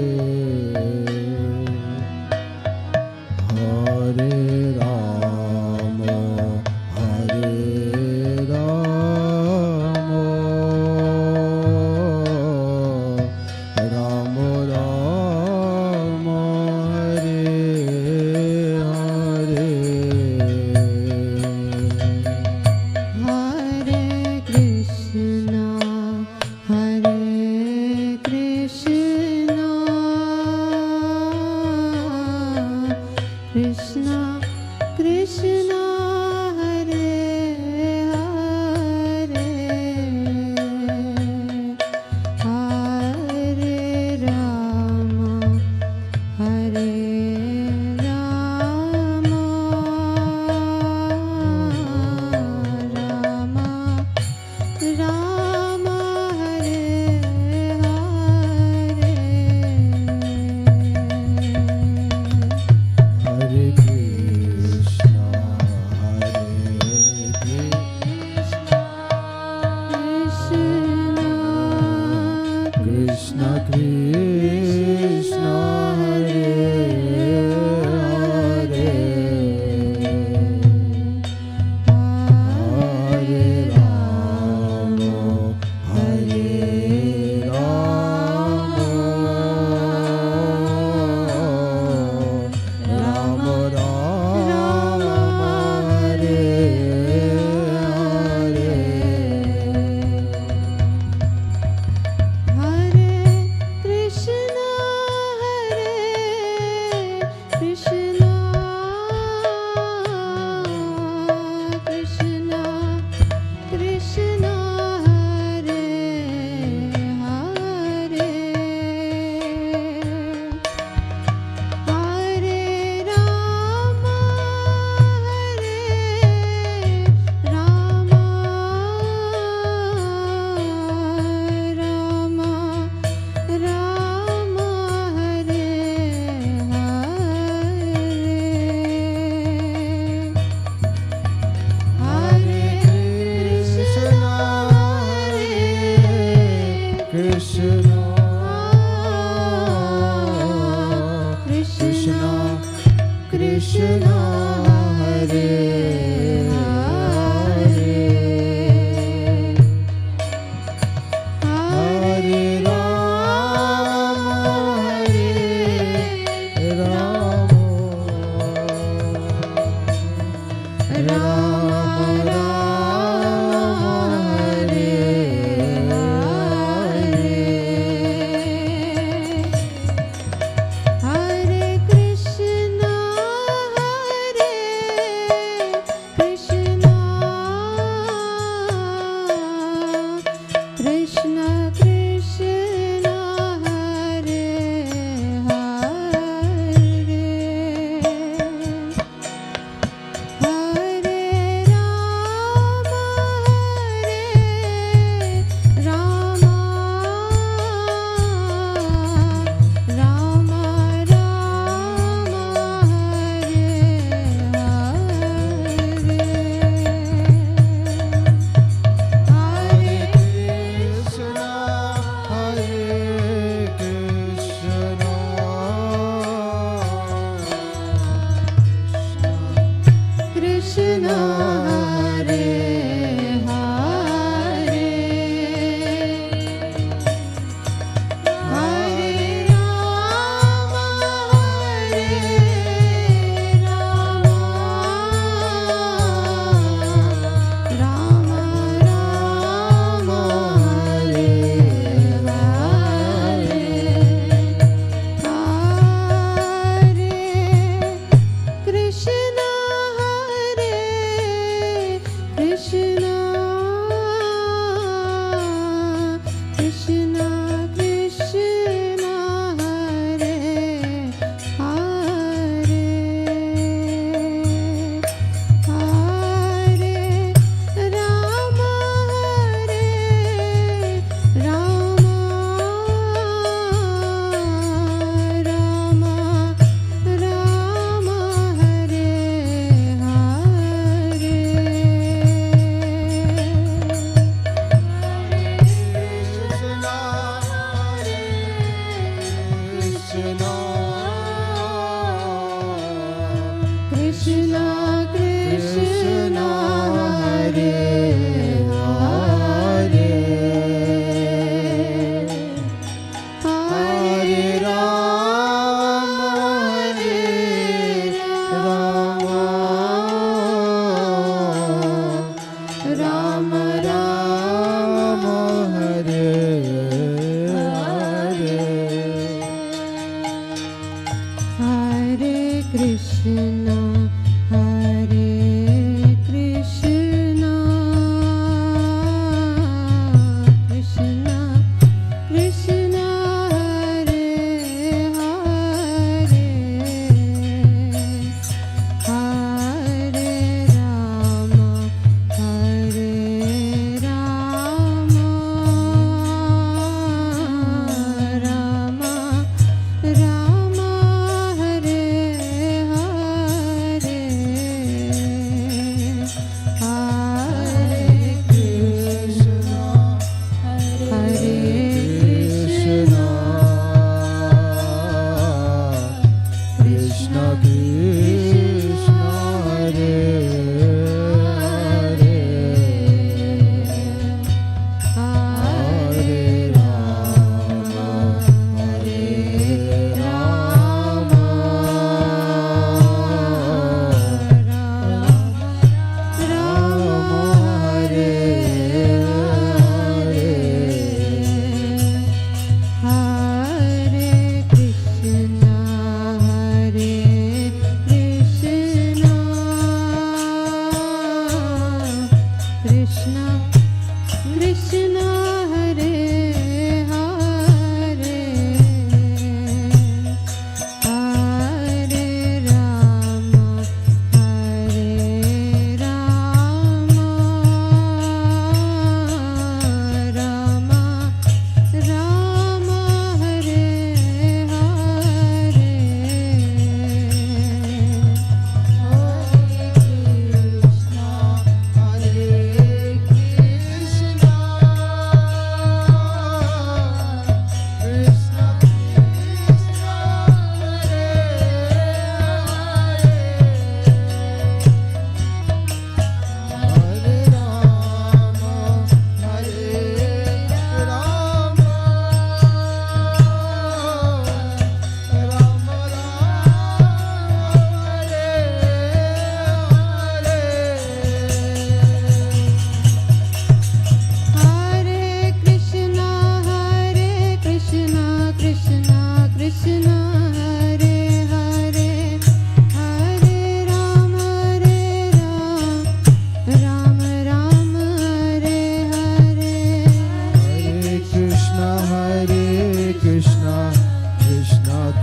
Hare Rama Hare Rama Rama Rama Hare Hare Hare Krishna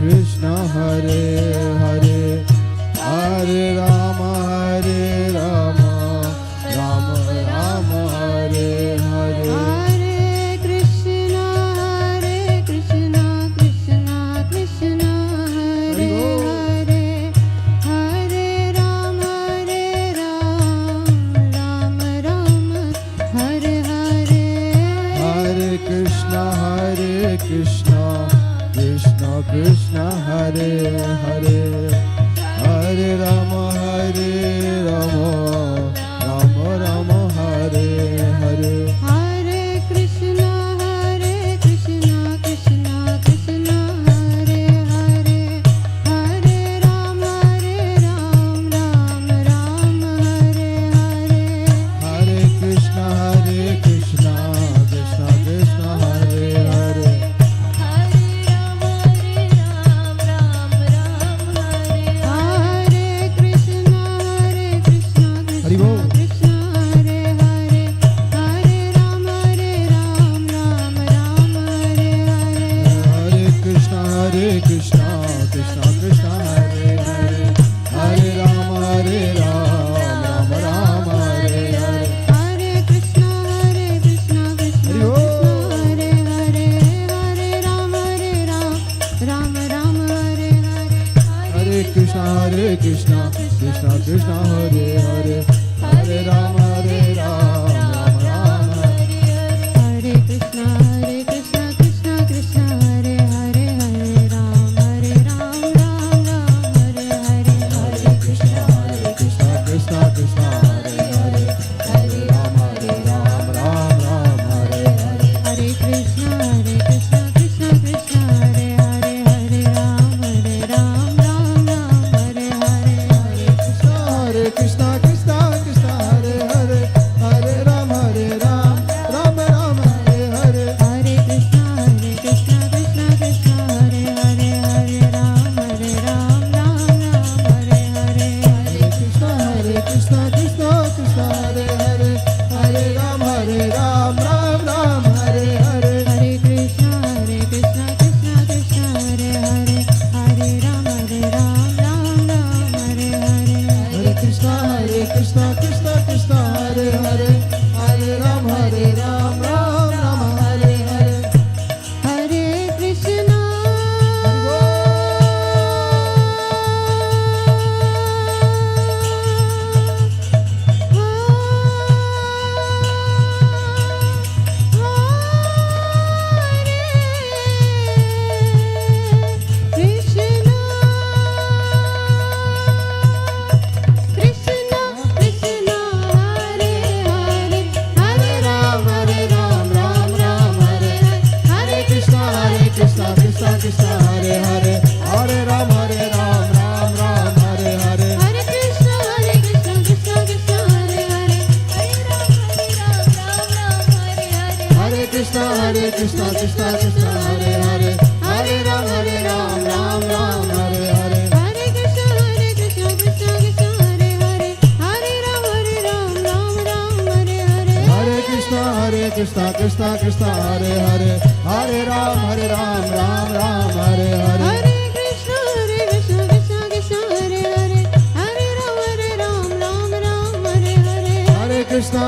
Krishna Hare Hare Hare Rama Hare Rama Rama Rama Hare Hare
Krishna Hare Hare Hare Rama Hare Rama Rama Rama Hare Hare
Hare Krishna Krishna Krishna Hare Hare Hare Rama Rama Rama Hare Hare
Hare Krishna Krishna Krishna Hare Hare Hare Rama Rama Rama Hare Hare
Hare Krishna Krishna Krishna Hare Hare Hare Rama Rama Rama Hare Hare
Hare Krishna Krishna Krishna Hare Hare Krishna Krishna Krishna Hare Hare Hare Rama Rama Rama
Hare Krishna Krishna Krishna Hare Hare Hare Rama Rama Hare Hare Hare
Krishna Krishna Krishna Hare Hare Hare Rama Rama Hare Hare
Hare Krishna Krishna Krishna Hare Hare Hare Rama Rama Hare Hare
Hare Krishna Krishna Krishna Hare Hare Hare Rama Rama Hare Hare
Hare Krishna Krishna Krishna Hare Hare Hare Rama Hare Hare
Krishna Krishna Krishna Hare Hare Hare Rama Rama Hare Hare
Hare Krishna Krishna Krishna Hare Hare Hare Rama Rama Hare Hare
Hare Krishna Krishna Krishna Hare Hare Hare Rama Rama Hare Hare
Hare Krishna
Krishna Hare Hare Hare Rama Rama Hare Hare
Hare Krishna Krishna Krishna Hare Hare Hare Rama Rama Hare Hare
Hare Krishna Krishna Krishna Hare Hare Hare Rama Rama Hare Hare
Hare Krishna Krishna Krishna Hare Hare Hare Rama Rama Hare Hare
Hare Krishna Hare Krishna, Krishna Krishna, Hare Hare, Hare Ram, Ram Ram, Hare Hare.
Hare Krishna, Krishna Krishna, Hare Hare, Hare Ram, Ram Ram, Hare Hare.
Hare Krishna,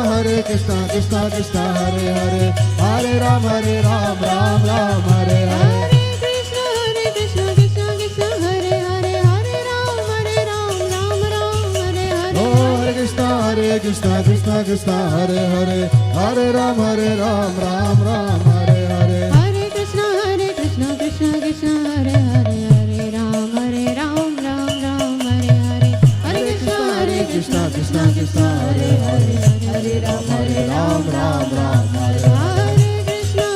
Krishna Krishna, Hare Hare, Hare Ram, Ram Ram, Hare Hare.
Hare Krishna, Krishna Krishna, Hare Hare, Hare Ram, Ram Ram, Hare Hare.
Oh, Hare Krishna, Krishna Krishna, Hare Hare, Hare Ram, Ram Ram, Hare Hare.
Hare Krishna, Krishna Krishna, Hare Hare, Hare Ram, Ram Ram, Hare Hare. Hare Krishna,
Krishna Krishna, Hare Hare, Hare Ram, Ram Ram, Hare Hare.
Hare Krishna, Krishna Krishna, Hare Hare, Hare Ram, Ram Ram, Hare Hare. Hare Krishna,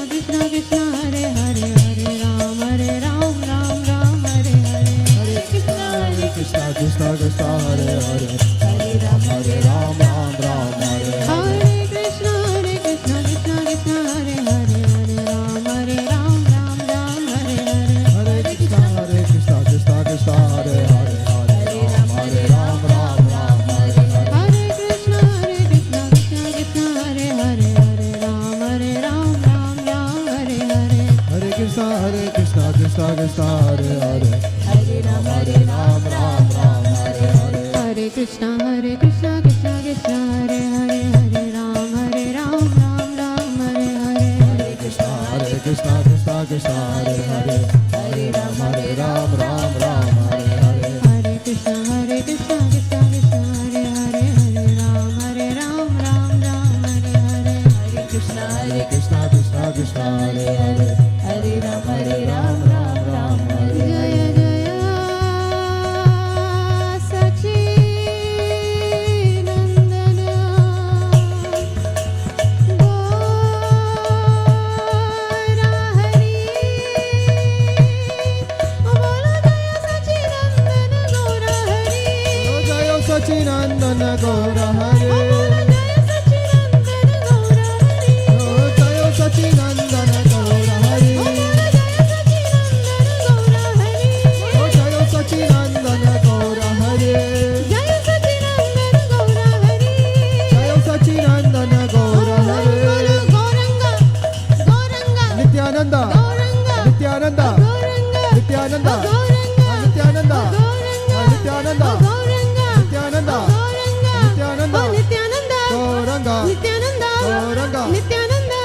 Krishna Krishna, Hare Hare, Hare Ram, Ram Ram, Hare Hare.
Hare Krishna, Krishna Krishna, Hare Hare, Hare Ram, Ram Ram, Hare Hare.
Hare Krishna, Krishna Krishna, Hare Hare, Hare Ram, Ram Ram, Hare Hare.
Hare Krishna, Krishna Krishna, Hare Hare, Hare Ram, Ram Hare Hare.
Hare Krishna, Krishna Krishna, Hare Hare, Hare Ram, Ram Hare Hare.
Hare Krishna, Krishna Krishna, Hare Hare, Hare Ram, Ram Hare Hare.
Hare Krishna, Krishna Krishna, Hare Hare, Hare Ram, Ram Hare Hare.
Hare Krishna, Krishna Krishna, Hare Hare, Hare Ram, Ram Hare Hare.
Hare Krishna, Krishna Krishna, Hare Hare, Hare Ram, Ram Hare Hare.
Jaya Jaya Sachinandana Gaura Hari. Bola Jaya Sachinandana Gaura Hari.
Jaya Sachinandana Gaura Hare.
Bola Jaya Sachinandana Gaura Hari.
Jaya Sachinandana Gaura Hare.
Bola Jaya Sachinandana Gaura Hari.
Jaya Sachinandana Gaura Hare.
Jaya Sachinandana Gaura Hari.
Jaya Sachinandana Gaura Hare.
Gauranga, Gauranga,
Nityananda,
Gauranga,
Nityananda,
Gauranga,
Nityananda,
Gauranga,
Nityananda,
Gauranga,
Nityananda,
Gauranga,
Nityananda,
Gauranga,
Nityananda,
Nityananda,
Gauranga,
Nityananda,
Gauranga,
Nityananda,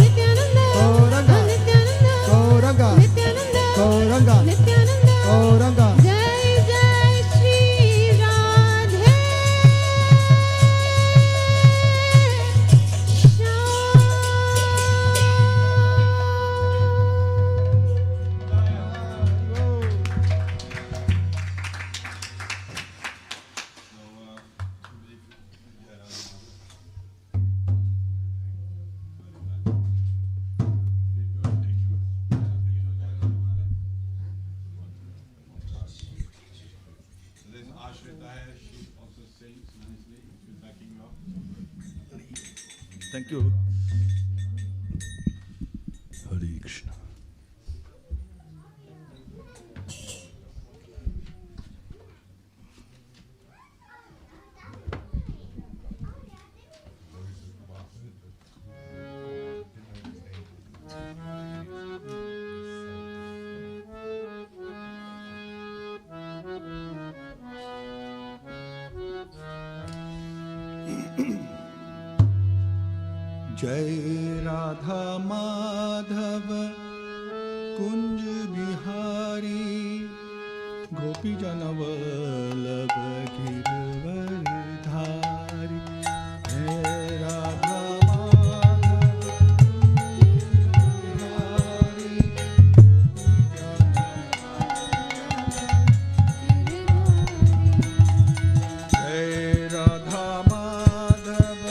Gauranga,
Nityananda,
Gauranga,
Nityananda,
Gauranga,
Nityananda,
Gauranga,
Nityananda,
Gauranga.
Jai Jai Shri Radhe
Thank you. Hare Krishna.
जय राधा माधव कुंज बिहारी गोपी जनवल्लभ गिरवरधारी। जय राधा माधव बिहारी जय राधा माधव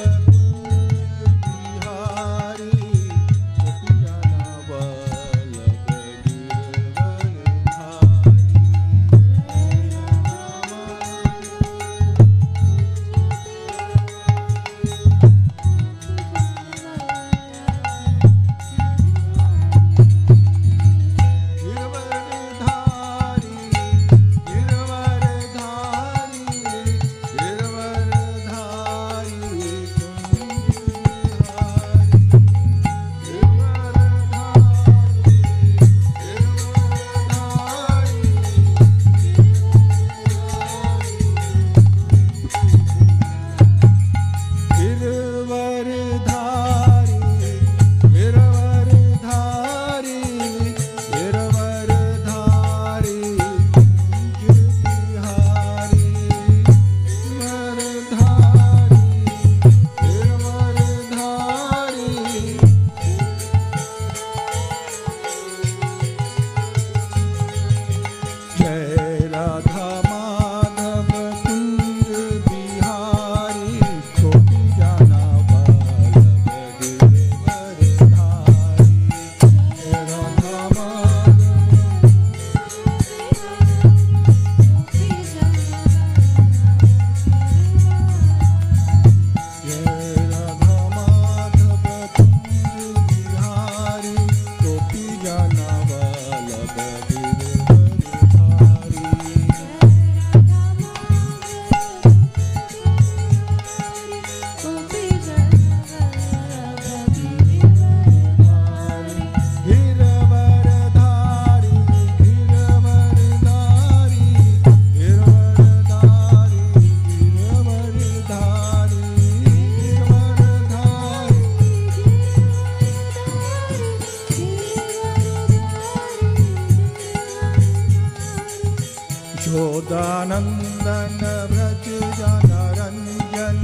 यशोदानंदन व्रज जन रंजन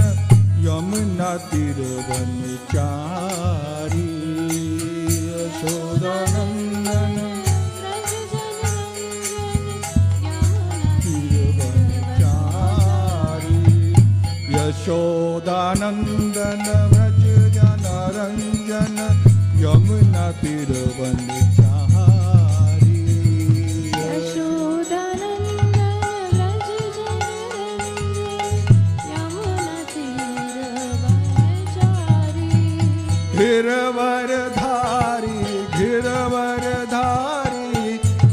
यमुना तीर वनचारी यशोदानंदन यशोदानंदन व्रज जन रंजन यमुना तीर वनचारी
यशोदानंदन व्रज जन यमुना तीर वनचारी
गिरवरधारी गिरवरधारी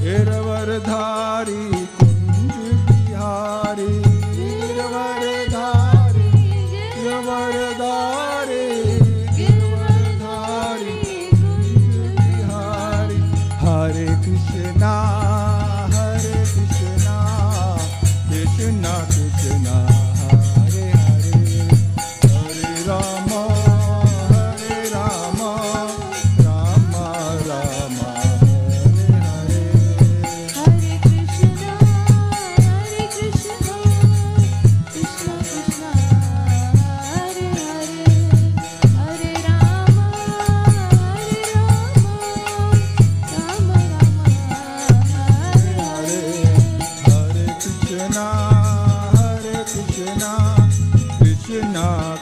गिरवरधारी कुंज बिहारी गिरवरधारी गिरवरधारी गिरवरधारी कुंज बिहारी हरे कृष्णा कृष्णा कृष्णा कृष्णा हरे हरे हरे राम राम राम राम हरे हरे
हरे कृष्णा कृष्णा कृष्णा हरे हरे हरे राम राम राम हरे हरे
हरे कृष्णा कृष्णा कृष्णा कृष्णा हरे हरे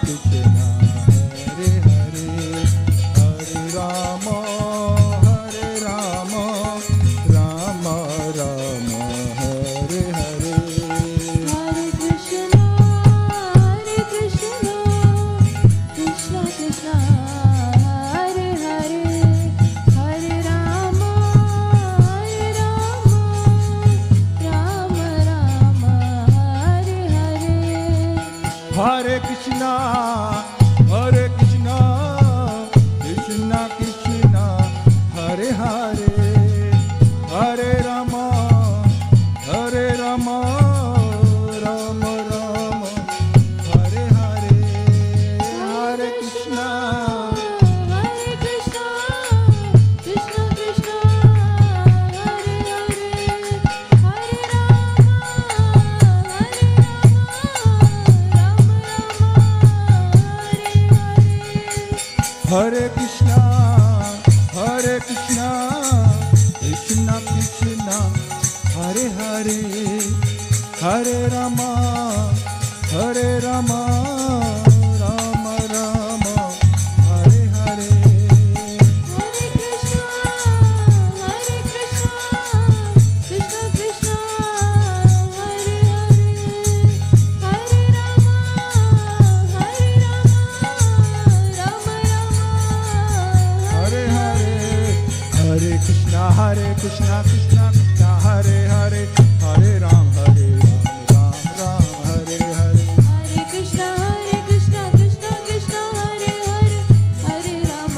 हरे राम राम राम राम हरे हरे
हरे कृष्णा कृष्णा कृष्णा हरे हरे हरे राम राम राम हरे हरे
हरे कृष्णा कृष्णा कृष्णा कृष्णा हरे हरे हरे राम राम राम हरे हरे हरे कृष्णा
कृष्णा कृष्णा कृष्णा हरे हरे हरे राम राम हरे हरे
हरे कृष्णा कृष्णा कृष्णा कृष्णा हरे हरे हरे राम राम राम हरे हरे
हरे कृष्णा कृष्णा कृष्णा हरे हरे हरे राम राम
हरे हरे हरे कृष्णा कृष्णा कृष्णा हरे हरे हरे राम राम राम हरे हरे
हरे कृष्णा कृष्णा कृष्णा हरे हरे हरे राम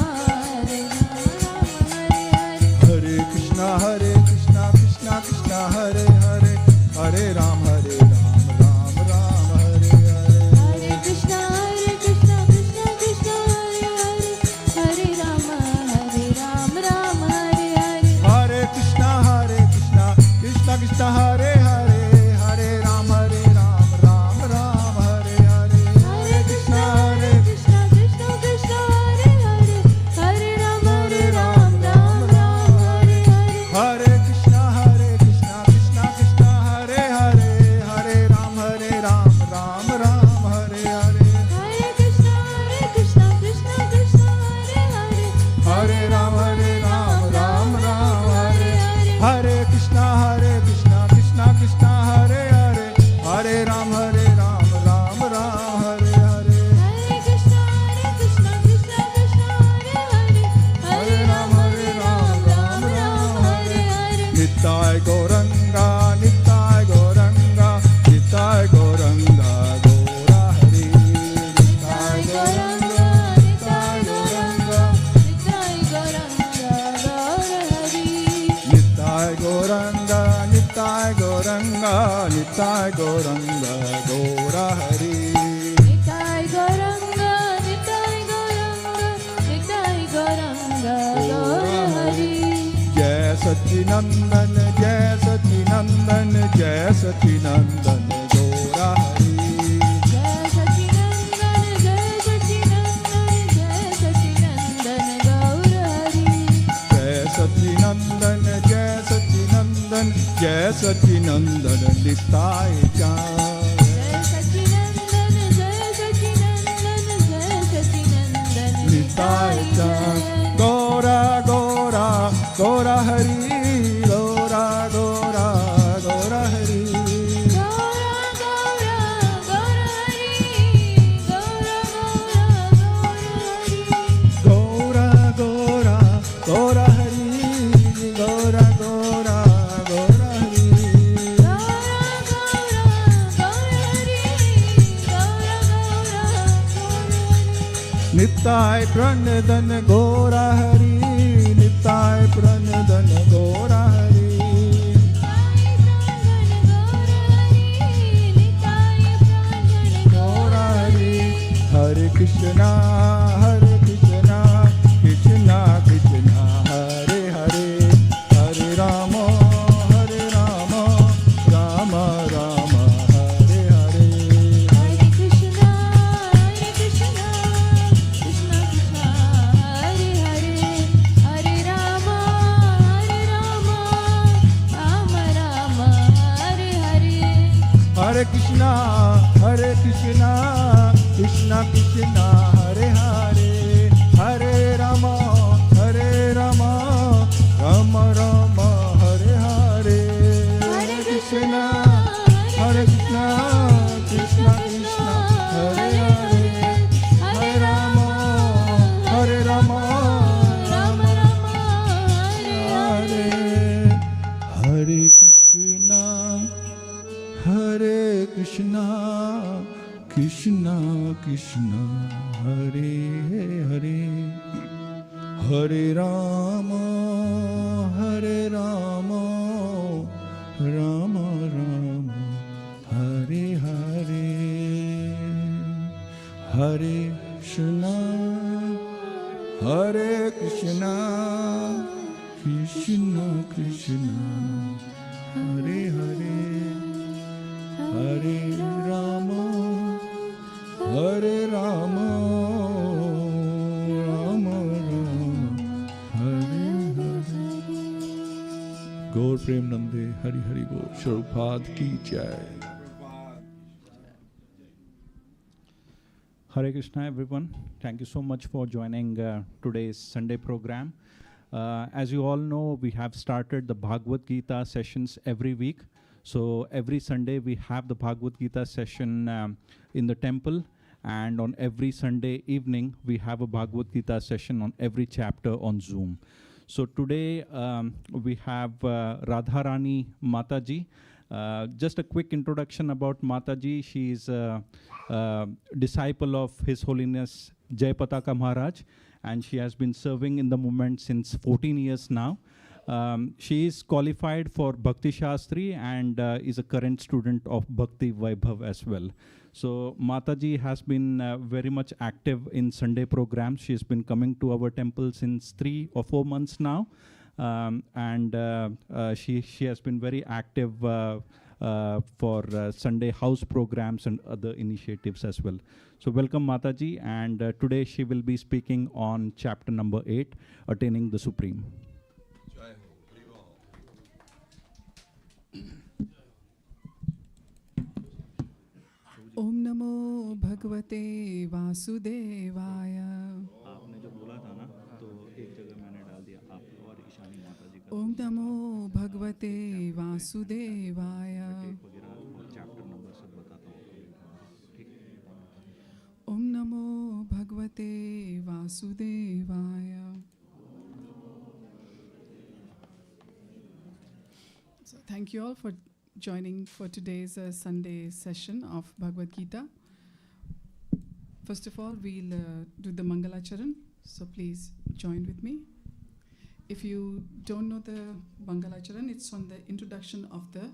हरे हरे
हरे कृष्णा कृष्णा कृष्णा हरे हरे हरे राम राम राम हरे हरे
हरे कृष्णा कृष्णा कृष्णा हरे हरे हरे राम राम हरे हरे
हरे कृष्णा कृष्णा कृष्णा हरे हरे हरे राम राम राम हरे हरे
हरे कृष्णा कृष्णा कृष्णा हरे हरे हरे राम राम हरे हरे
हरे कृष्णा कृष्णा कृष्णा हरे हरे हरे राम राम राम हरे हरे
हरे कृष्णा कृष्णा कृष्णा हरे हरे
हरे राम राम हरे
हरे
हरे कृष्णा कृष्णा कृष्णा हरे हरे हरे राम राम हरे हरे
हरे कृष्णा कृष्णा कृष्णा हरे हरे हरे राम राम हरे हरे
निताय गौरंगा निताय गौरंगा निताय गौरंगा गौरा हरि निताय गौरंगा निताय गौरंगा
निताय गौरंगा गौर हरि
निताय गौरंगा निताय गौरंगा निताय गौरंगा गौरा हरि
निताय गौरंगा निताय गौरंगा गौर हरि
जय सच्चिनंदन जय सचिनंदन गौरा हरि
जय सचिनंदन जय सचिनंदन जय सचिनंदन गौर हरि
जय सचिनंदन जय सचिनंदन जय सचिनंदन निताय चाँद
जय सचिनंदन जय सचिनंदन जय सचिनंदन
निताय चाँद गौरा गौरा गौरा हरि गौरा गौरा गौरा हरि
गौरा गौरा गौर हरि गौरा गौरा गौर हरि
गौरा गौरा गौरा हरि गौरा गौरा गौरा हरि
गौरा गौरा गौर हरि गौरा गौरा गौर हरि
निताय प्रणदन गौरा हरि निताय प्रणदन गौरा हरि गौरा हरि हरे कृष्णा कृष्णा कृष्णा हरे हरे हरे राम राम राम हरे हरे
हरे कृष्णा कृष्णा कृष्णा हरे हरे हरे राम राम राम हरे हरे
हरे कृष्णा कृष्णा कृष्णा कृष्णा हरे हरे हरे राम राम राम हरे हरे
हरे
कृष्णा कृष्णा कृष्णा हरे हरे हरे राम राम
राम राम हरे
हरे हरे कृष्णा कृष्णा कृष्णा हरे हरे हरे राम राम राम हरे हरे हरे कृष्णा कृष्णा कृष्णा हरे हरे हरे राम राम राम हरे हरे गौर प्रेम नंदे हरि हरि बोल स्वरूपाद की जय
Hare Krishna, everyone. Thank you so much for joining today's Sunday program. As you all know, we have started the Bhagavad Gita sessions every week. So every Sunday we have the Bhagavad Gita session in the temple, and on every Sunday evening we have a Bhagavad Gita session on every chapter on Zoom. So today we have Radharani Mataji. Just a quick introduction about Mataji. She is a disciple of His Holiness Jayapataka Maharaj, and she has been serving in the movement since 14 years now. She is qualified for Bhakti Shastri and is a current student of Bhakti Vaibhav as well. So Mataji has been very much active in Sunday programs. She has been coming to our temple since 3 or 4 months now. She has been very active for Sunday house programs and other initiatives as well. So welcome Mataji, and today she will be speaking on chapter number 8, Attaining the Supreme.
ओम नमो भगवते वासुदेवाय।
आपने जो बोला था ना, तो एक जगह मैंने डाल दिया आप और ईशानी माताजी का।
ओम नमो भगवते वासुदेवाय।
चैप्टर नंबर सब बताता हूँ, ठीक?
ओम नमो भगवते वासुदेवाय। So thank you all for joining for today's Sunday session of Bhagavad Gita. First of all, we'll do the Mangalacharan, so please join with me. If you don't know the Mangalacharan, it's on the introduction of the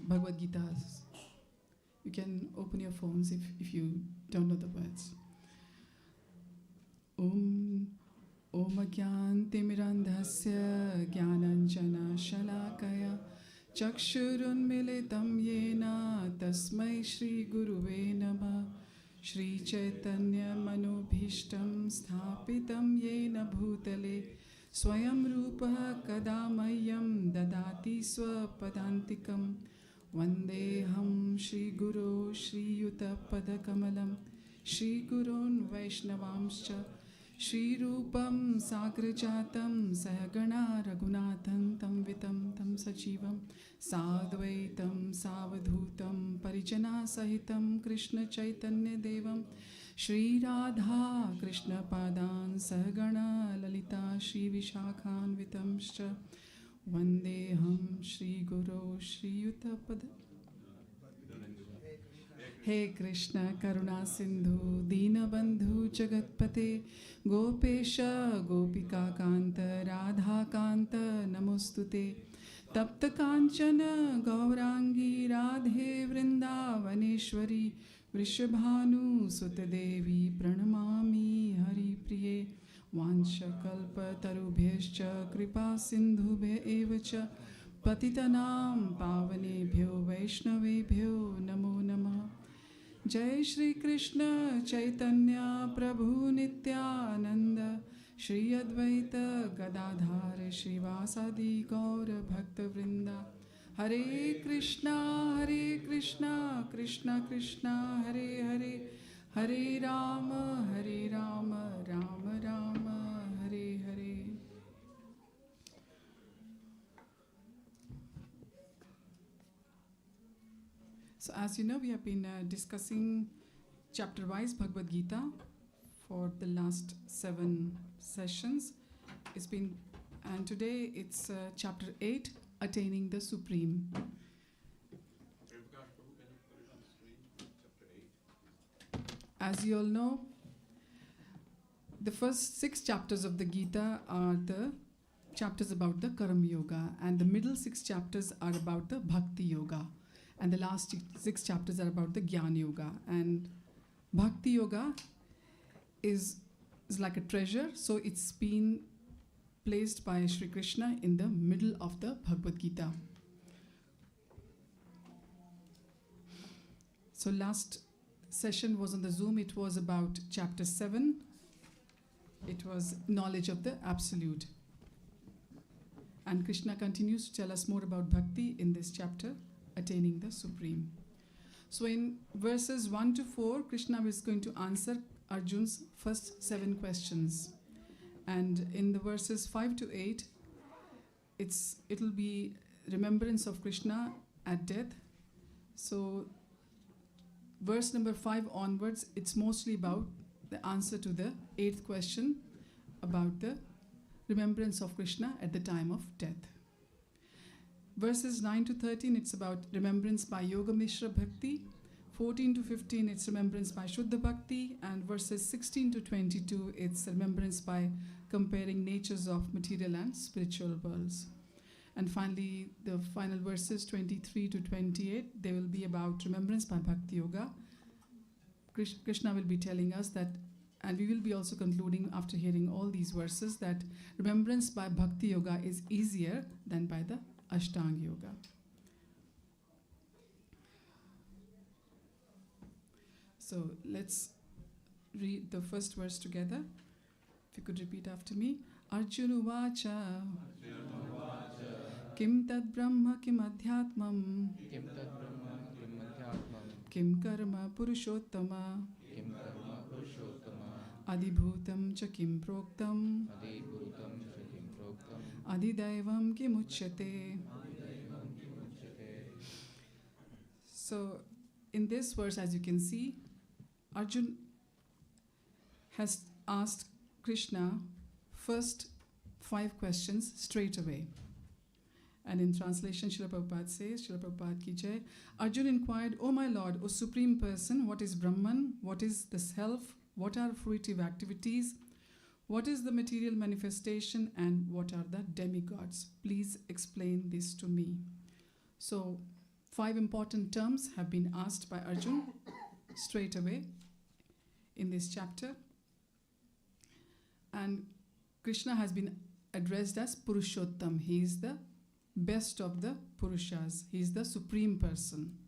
Bhagavad Gita. You can open your phones if you don't know the words. Om Om Gyantimirandhasya Gyananjana Shalakaya चक्षुरुन्मिलितं येन तस्मै श्रीगुरुवे नमः श्रीचैतन्यमनोभीष्टं स्थापितं येन भूतले स्वयं रूपः कदा मह्यं ददाति स्वपदान्तिकं वन्देऽहं श्रीगुरो श्रीयुतपदकमलं श्रीगुरोन् वैष्णवांश्च श्रीरूपं साग्रजातं सहगणा रघुनाथं तं वितं तं सजीवं साद्वैतं सावधूतं परिजनासहितं कृष्णचैतन्यदेवं श्रीराधा कृष्णपादान् सहगणा ललिता श्रीविशाखान्वितंश्च वन्देऽहं श्रीगुरो श्रीयुतपद हे कृष्ण करुणा सिंधु दीनबंधु जगतपते गोपेश गोपिका कांत राधा कांत नमोस्तुते तप्त कांचन गौरांगी राधे वृंदावनेश्वरी वृषभानुसुतदेवी प्रणमामि हरिप्रिये वाञ्छकल्पतरुभ्यश्च कृपा सिन्धुभ्य एव च पतितनां पावनेभ्यो वैष्णवेभ्यो नमो नमः। जय श्री कृष्ण चैतन्य प्रभु नित्यानंद श्री अद्वैत गदाधार श्रीवासादि गौर भक्तवृंदा हरे Krishna Krishna Krishna Hare Hare Hare Ram Ram Ram Hare Hare. So as you know, we have been discussing chapter-wise Bhagavad Gita for the last 7 sessions. And today it's chapter 8, Attaining the Supreme. As you all know, the first 6 chapters of the Gita are the chapters about the Karma Yoga, and the middle 6 chapters are about the Bhakti Yoga. And the last 6 chapters are about the Jnana Yoga. And Bhakti Yoga is like a treasure, so it's been placed by Sri Krishna in the middle of the Bhagavad Gita. So last session was on the Zoom, it was about chapter 7. It was knowledge of the Absolute. And Krishna continues to tell us more about Bhakti in this chapter, Attaining the Supreme. So in verses 1 to 4, Krishna is going to answer Arjun's first 7 questions. And in the verses 5 to 8, it'll be remembrance of Krishna at death. So verse number 5 onwards, it's mostly about the answer to the 8th question about the remembrance of Krishna at the time of death. Verses 9 to 13, it's about remembrance by Yoga Mishra Bhakti. 14 to 15, it's remembrance by Shuddha Bhakti. And verses 16 to 22, it's remembrance by comparing natures of material and spiritual worlds. And finally, the final verses 23 to 28, they will be about remembrance by Bhakti Yoga. Krishna will be telling us that, and we will be also concluding after hearing all these verses, that remembrance by Bhakti Yoga is easier than by the Ashtanga Yoga. So let's read the first verse together. If you could repeat after me. Arjuna Vacha Kim Tad Brahma Kim Adhyatmam Kim Karma Purushottama Adibhutam Cha Kim Proktam Adidaivam Kimuchyate. So in this verse, as you can see, Arjun has asked Krishna first 5 questions straight away. And in translation, Srila Prabhupada says, Srila Prabhupada ki jai, Arjun inquired, O my Lord, O Supreme Person, what is Brahman? What is the Self? What are fruitive activities? What is the material manifestation? And what are the demigods? Please explain this to me. So 5 important terms have been asked by Arjun straight away in this chapter. And Krishna has been addressed as Purushottam. He is the best of the Purushas. He is the supreme person.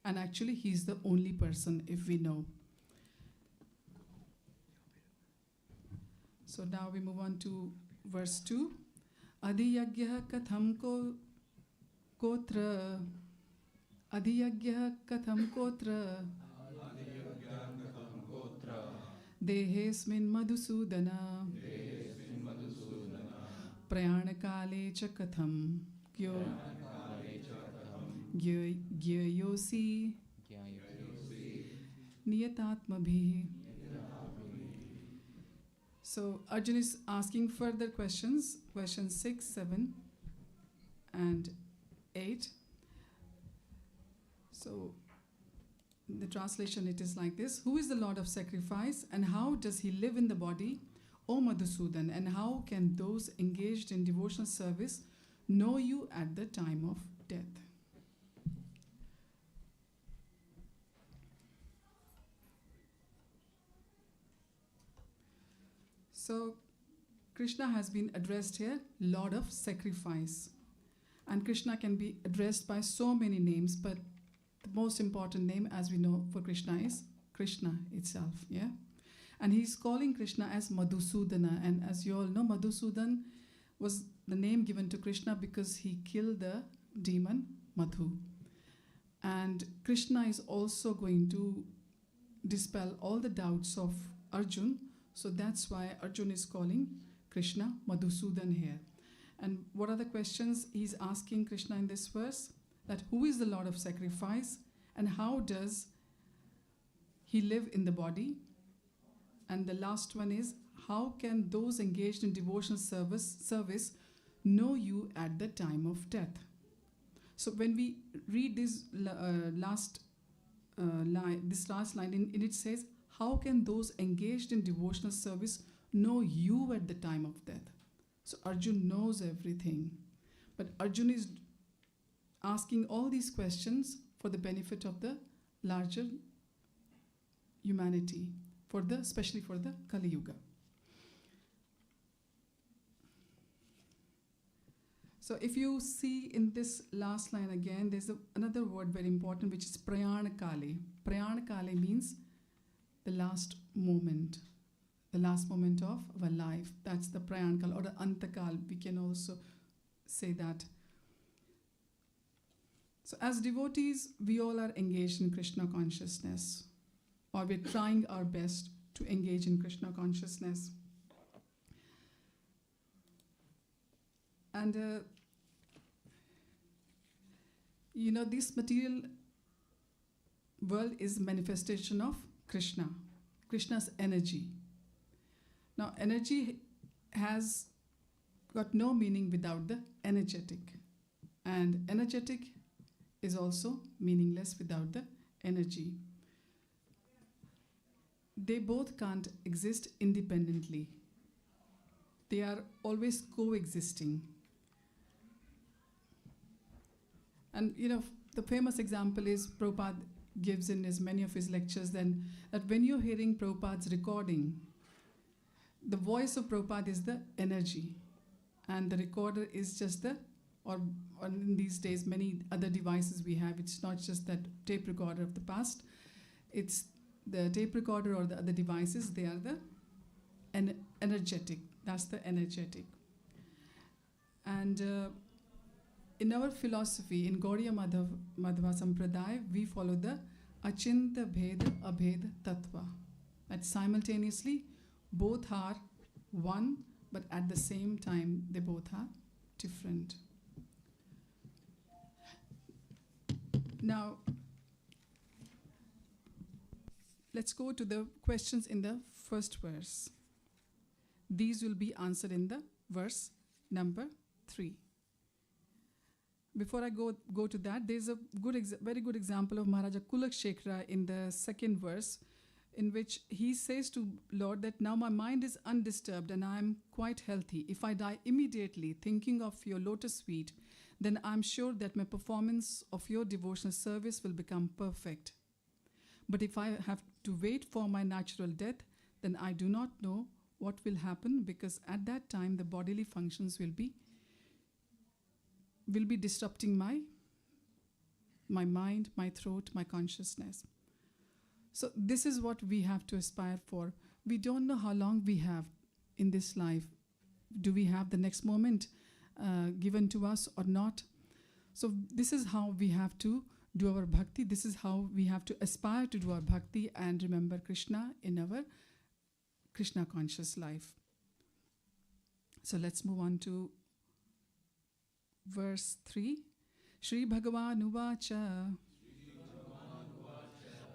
And actually, he is the only person, if we know. So now we move on to verse 2. Adhiyagyah katham kotra. Adhiyagyah katham kotra. Dehesmin madhusudana. Prayanakale cha katham. Gyayosi Niyatatmabhi. So Arjuna is asking further questions, questions 6, 7 and 8. So in the translation it is like this. Who is the Lord of sacrifice and how does he live in the body, O Madhusudan, and how can those engaged in devotional service know you at the time of death? So Krishna has been addressed here, Lord of sacrifice. And Krishna can be addressed by so many names, but the most important name, as we know, for Krishna is Krishna itself, yeah? And he's calling Krishna as Madhusudana. And as you all know, Madhusudan was the name given to Krishna because he killed the demon Madhu. And Krishna is also going to dispel all the doubts of Arjun. So that's why Arjun is calling Krishna Madhusudan here. And what are the questions he's asking Krishna in this verse? That who is the Lord of sacrifice and how does he live in the body? And the last one is, how can those engaged in devotional service know you at the time of death? So when we read this last line, in it says, how can those engaged in devotional service know you at the time of death? So Arjun knows everything. But Arjun is asking all these questions for the benefit of the larger humanity, especially for the Kali Yuga. So if you see in this last line again, there's another word very important, which is Prayanakale. Prayanakale means the last moment of our life. That's the Prayanakal or the Antakal. We can also say that. So as devotees, we all are engaged in Krishna consciousness, or we're trying our best to engage in Krishna consciousness. And this material world is manifestation of Krishna, Krishna's energy. Now, energy has got no meaning without the energetic. And energetic is also meaningless without the energy. They both can't exist independently. They are always coexisting. And the famous example is Prabhupada gives in many of his lectures then that when you're hearing Prabhupada's recording, the voice of Prabhupada is the energy, and the recorder is just or in these days many other devices we have. It's not just that tape recorder of the past. It's the tape recorder or the other devices. They are the energetic. That's the energetic. And in our philosophy, in Gaudiya Madhva Sampradaya, we follow the Achinta Bheda Abheda Tattva. That simultaneously, both are one, but at the same time, they both are different. Now, let's go to the questions in the first verse. These will be answered in the verse number 3. Before I go to that, there's a very good example of Maharaja Kulakshekara in the second verse, in which he says to Lord that now my mind is undisturbed and I am quite healthy. If I die immediately thinking of your lotus feet, then I'm sure that my performance of your devotional service will become perfect. But if I have to wait for my natural death, then I do not know what will happen, because at that time the bodily functions will be will be disrupting my mind, my throat, my consciousness. So this is what we have to aspire for. We don't know how long we have in this life. Do we have the next moment given to us or not? So this is how we have to do our bhakti. This is how we have to aspire to do our bhakti and remember Krishna in our Krishna conscious life. So let's move on to verse 3. Shri Bhagavan Uvacha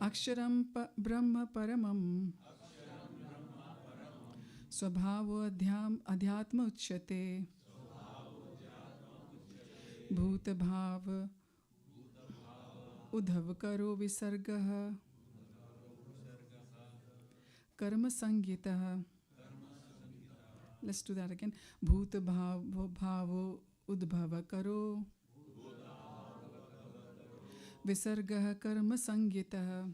Aksharam Brahma Paramam Swabhavo Adhyatma Uchyate Bhuta Bhav Udhav Karo Visargah Karma Sangita. Let's do that again. Bhuta Bhavo Udbhava Karo Visargah Karma Sangita.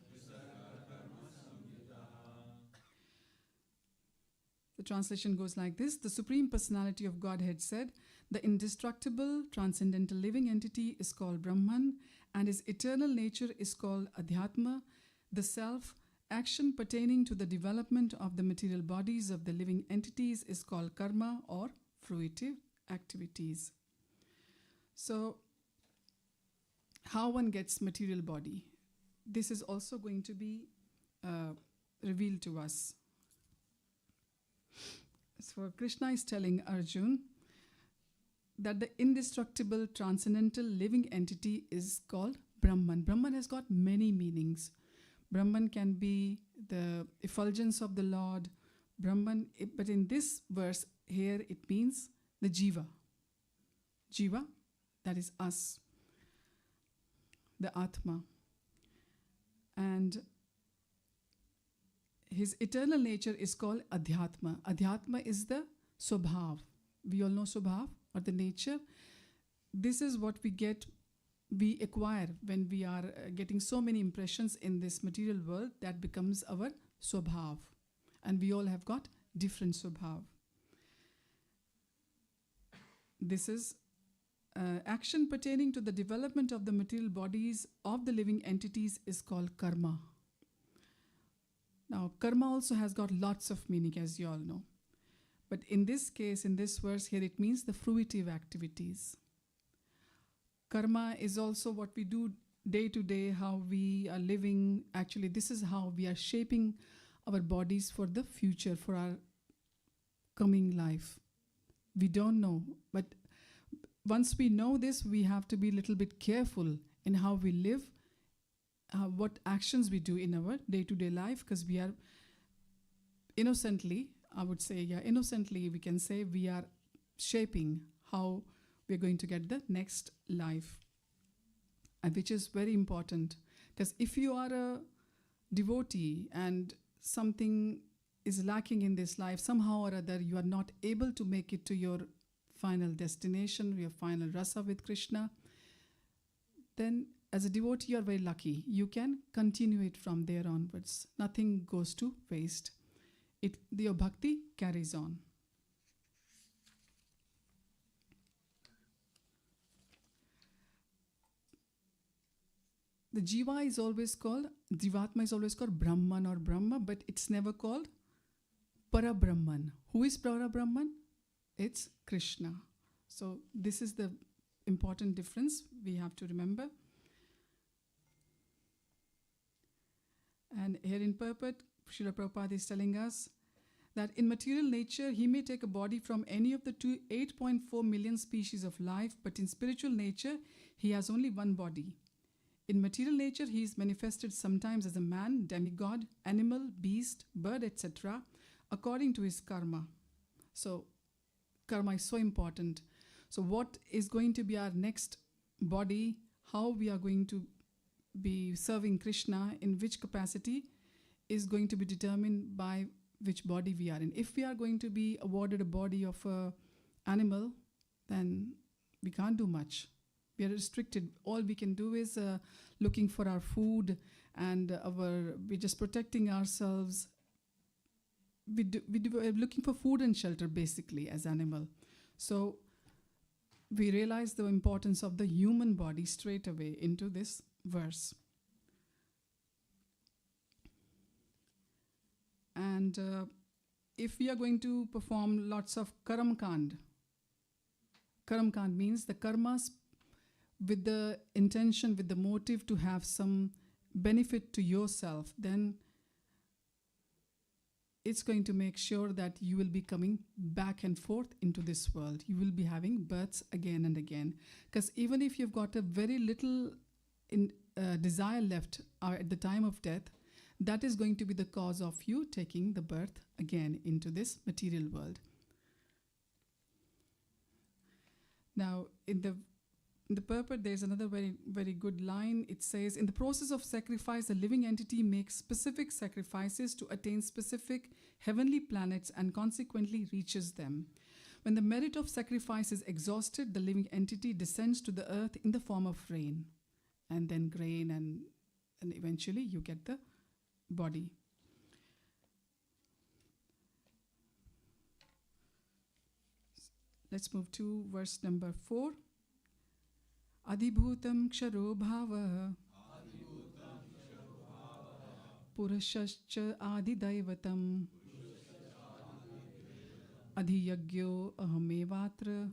The translation goes like this. The Supreme Personality of Godhead said, the indestructible, transcendental living entity is called Brahman, and his eternal nature is called Adhyatma, the self. Action pertaining to the development of the material bodies of the living entities is called karma or fruitive activities. So, how one gets material body? This is also going to be revealed to us. So Krishna is telling Arjun that the indestructible, transcendental, living entity is called Brahman. Brahman has got many meanings. Brahman can be the effulgence of the Lord. Brahman, but in this verse here, it means the Jiva. Jiva, that is us, the Atma. And his eternal nature is called Adhyatma. Adhyatma is the Swabhav. We all know Swabhav, or the nature. This is what we acquire when we are getting so many impressions in this material world. That becomes our Swabhav. And we all have got different Swabhav. This is action pertaining to the development of the material bodies of the living entities is called karma. Now, karma also has got lots of meaning, as you all know. But in this case, in this verse here, it means the fruitive activities. Karma is also what we do day to day, how we are living. Actually, this is how we are shaping our bodies for the future, for our coming life. We don't know, but once we know this, we have to be a little bit careful in how we live, what actions we do in our day-to-day life, because we are innocently, I would say, innocently we can say we are shaping how we're going to get the next life, and which is very important. Because if you are a devotee and something is lacking in this life, somehow or other you are not able to make it to your final destination, your final rasa with Krishna, then as a devotee you are very lucky. You can continue it from there onwards. Nothing goes to waste. Your bhakti carries on. The Jiva is always called, Jivatma is always called Brahman or Brahma, but it's never called Para-Brahman. Who is Para-Brahman? It's Krishna. So this is the important difference we have to remember. And here in purport, Srila Prabhupada is telling us that in material nature, he may take a body from any of the 8.4 million species of life, but in spiritual nature, he has only one body. In material nature, he is manifested sometimes as a man, demigod, animal, beast, bird, etc., according to his karma. So, karma is so important. So, what is going to be our next body, how we are going to be serving Krishna, in which capacity, is going to be determined by which body we are in. If we are going to be awarded a body of an animal, then we can't do much. We are restricted. All we can do is looking for our food, and we're just protecting ourselves. We're looking for food and shelter, basically, as animal. So we realize the importance of the human body straight away into this verse. And if we are going to perform lots of karam kand means the karmas with the intention, with the motive to have some benefit to yourself, then it's going to make sure that you will be coming back and forth into this world. You will be having births again and again. Because even if you've got a very little desire left at the time of death, that is going to be the cause of you taking the birth again into this material world. Now, in the purport, there's another very, very good line. It says, in the process of sacrifice, a living entity makes specific sacrifices to attain specific heavenly planets and consequently reaches them. When the merit of sacrifice is exhausted, the living entity descends to the earth in the form of rain, and then grain, and eventually you get the body. Let's move to verse number 4. Adhibhutam ksharo bhava purushascha adidaivatam adhiyagyo ahamevatra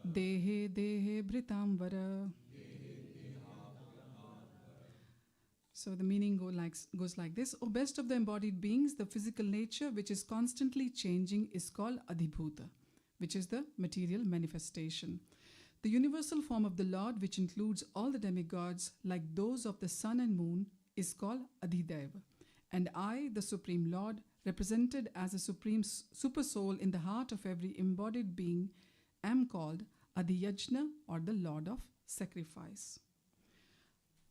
dehe dehe bhritamvara. So the meaning goes like this. O best of the embodied beings, the physical nature which is constantly changing is called Adhibhuta, which is the material manifestation. The universal form of the Lord, which includes all the demigods like those of the sun and moon, is called Adhideva. And I, the Supreme Lord, represented as a supreme super soul in the heart of every embodied being, am called Adhiyajna, or the Lord of Sacrifice.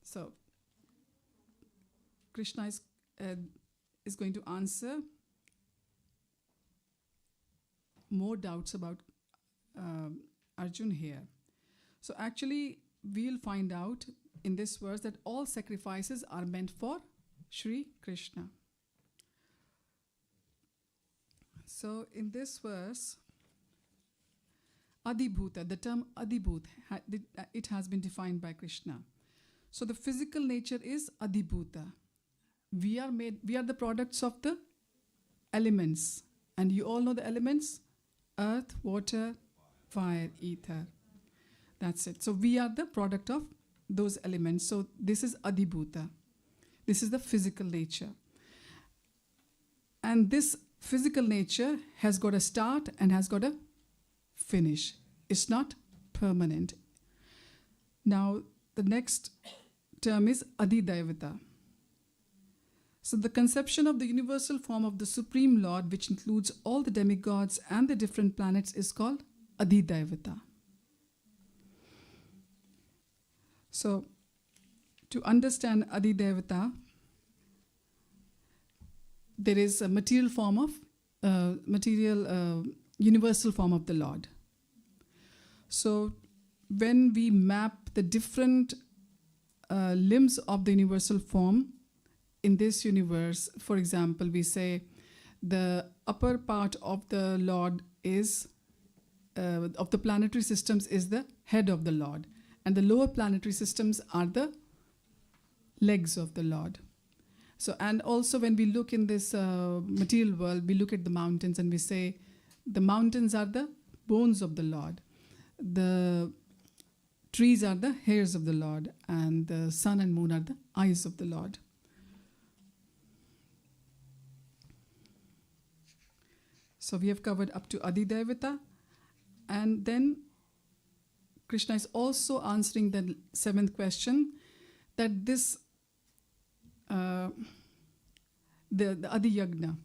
So Krishna is going to answer more doubts about Arjun here. So actually, we'll find out in this verse that all sacrifices are meant for Sri Krishna. So in this verse, Adhibhuta, the term Adhibhut, it has been defined by Krishna. So the physical nature is Adhibhuta. We are the products of the elements. And you all know the elements: earth, water, fire, ether. That's it. So we are the product of those elements. So this is Adhibhuta. This is the physical nature. And this physical nature has got a start and has got a finish. It's not permanent. Now, the next term is Adhidevata. So the conception of the universal form of the Supreme Lord, which includes all the demigods and the different planets, is called Adhidevata. So, to understand Adhidevata, there is a material form of universal form of the Lord. So, when we map the different limbs of the universal form in this universe, for example, we say the upper part of the Lord is, of the planetary systems, is the head of the Lord. And the lower planetary systems are the legs of the Lord. So, and also when we look in this material world, we look at the mountains and we say the mountains are the bones of the Lord. The trees are the hairs of the Lord, and the sun and moon are the eyes of the Lord. So we have covered up to Adhidevata, and then Krishna is also answering the 7th question, that this, the Adhiyagna,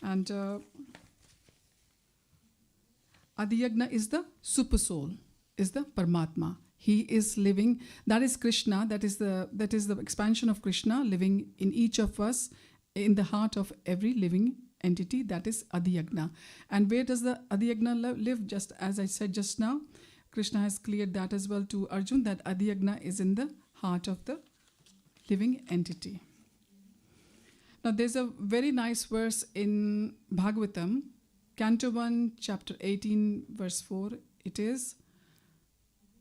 and Adhiyagna is the super soul, is the Paramatma. He is living, that is Krishna, that is the expansion of Krishna living in each of us, in the heart of every living entity. That is Adhiyagna. And where does the Adhiyagna live? Just as I said just now, Krishna has cleared that as well to Arjun, that Adhiyagna is in the heart of the living entity. Now there's a very nice verse in Bhagavatam, Canto 1, chapter 18, verse 4. It is,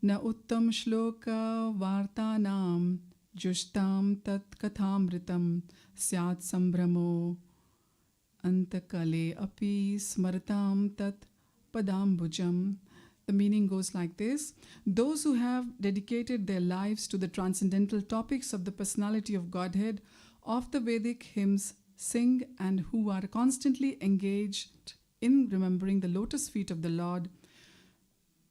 Na uttam shloka vartanam jushtam tat kathamritam syat sambhramo antakale api smartam tat padambujam. The meaning goes like this. Those who have dedicated their lives to the transcendental topics of the personality of Godhead of the Vedic hymns sing, and who are constantly engaged in remembering the lotus feet of the Lord,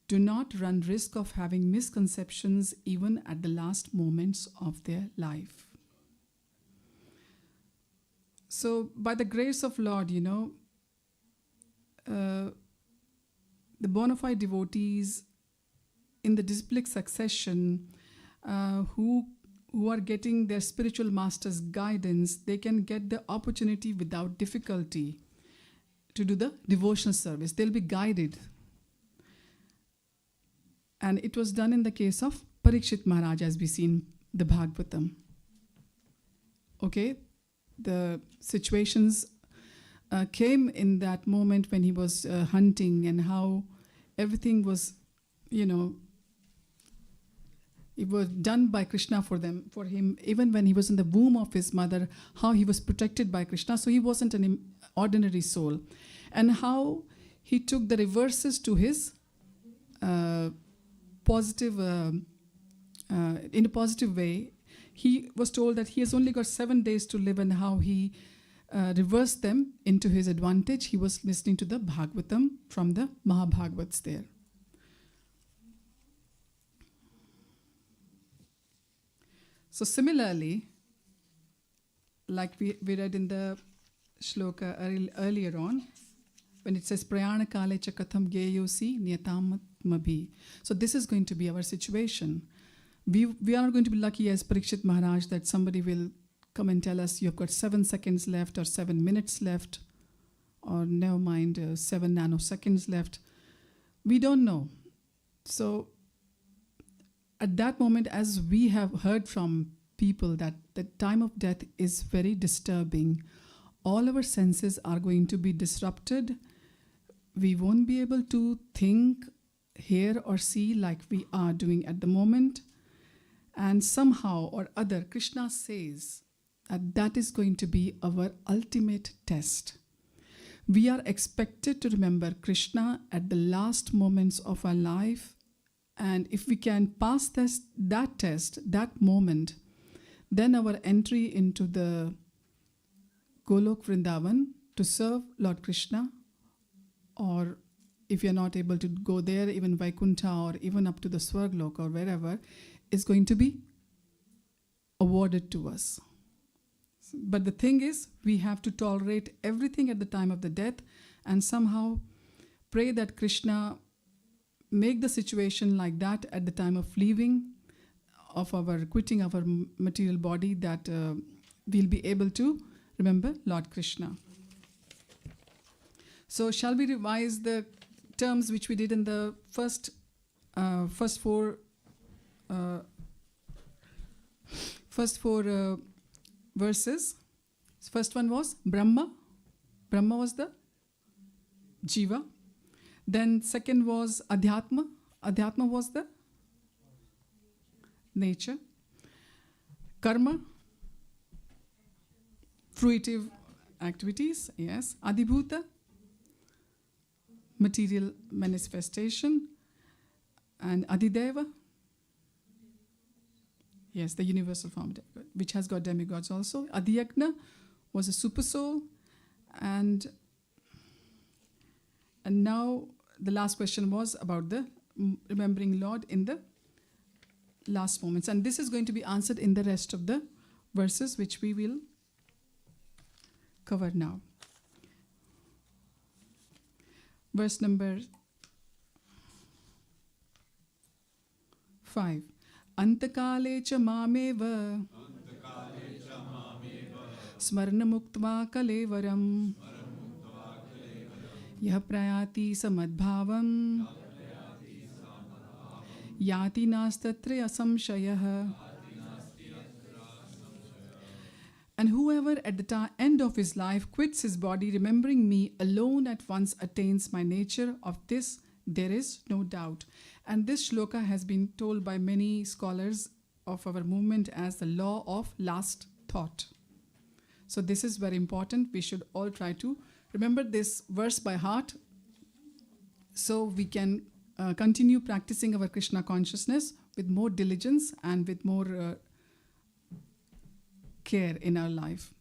do not run risk of having misconceptions even at the last moments of their life. So by the grace of Lord, the bona fide devotees in the disciplic succession who are getting their spiritual master's guidance, they can get the opportunity without difficulty to do the devotional service. They'll be guided. And it was done in the case of Parikshit Maharaj, as we see in the Bhagavatam. Okay, the situations came in that moment when he was hunting, and how everything was, it was done by Krishna for him, even when he was in the womb of his mother, how he was protected by Krishna. So he wasn't an ordinary soul. And how he took the reverses to his positive, in a positive way. He was told that he has only got 7 days to live, and how he reversed them into his advantage. He was listening to the Bhagavatam from the Mahabhagavats there. So similarly, like we read in the shloka earlier on, when it says prayana kale cha katham geyosi niyatam mabhi. So this is going to be our situation. We are not going to be lucky as Parikshit Maharaj that somebody will come and tell us you've got 7 seconds left or 7 minutes left, or never mind 7 nanoseconds left. We don't know. So at that moment, as we have heard from people, that the time of death is very disturbing. All our senses are going to be disrupted. We won't be able to think, hear or see like we are doing at the moment. And somehow or other, Krishna says that is going to be our ultimate test. We are expected to remember Krishna at the last moments of our life. And if we can pass that test, that moment, then our entry into the Golok Vrindavan to serve Lord Krishna, or if you're not able to go there, even Vaikuntha or even up to the Swarglok or wherever, is going to be awarded to us. But the thing is, we have to tolerate everything at the time of the death and somehow pray that Krishna make the situation like that at the time of leaving, of our quitting our material body, that we'll be able to remember Lord Krishna. So shall we revise the terms which we did in the first four verses? First one was Brahma. Brahma was the Jiva. Then second was Adhyatma. Adhyatma was the nature. Karma, fruitive activities, yes. Adhibhuta, material manifestation. And Adideva, yes, the universal form, which has got demigods also. Adhyagna was a super soul. And now the last question was about the remembering Lord in the last moments. And this is going to be answered in the rest of the verses, which we will cover now. Verse number 5. Antakale cha mameva smarna muktva kalevaram yah prayati samadbhavam yati nastatre asamshayah. And whoever at the end of his life quits his body, remembering me alone at once attains my nature. Of this there is no doubt. And this shloka has been told by many scholars of our movement as the law of last thought. So this is very important. We should all try to remember this verse by heart so we can continue practicing our Krishna consciousness with more diligence and with more care in our life.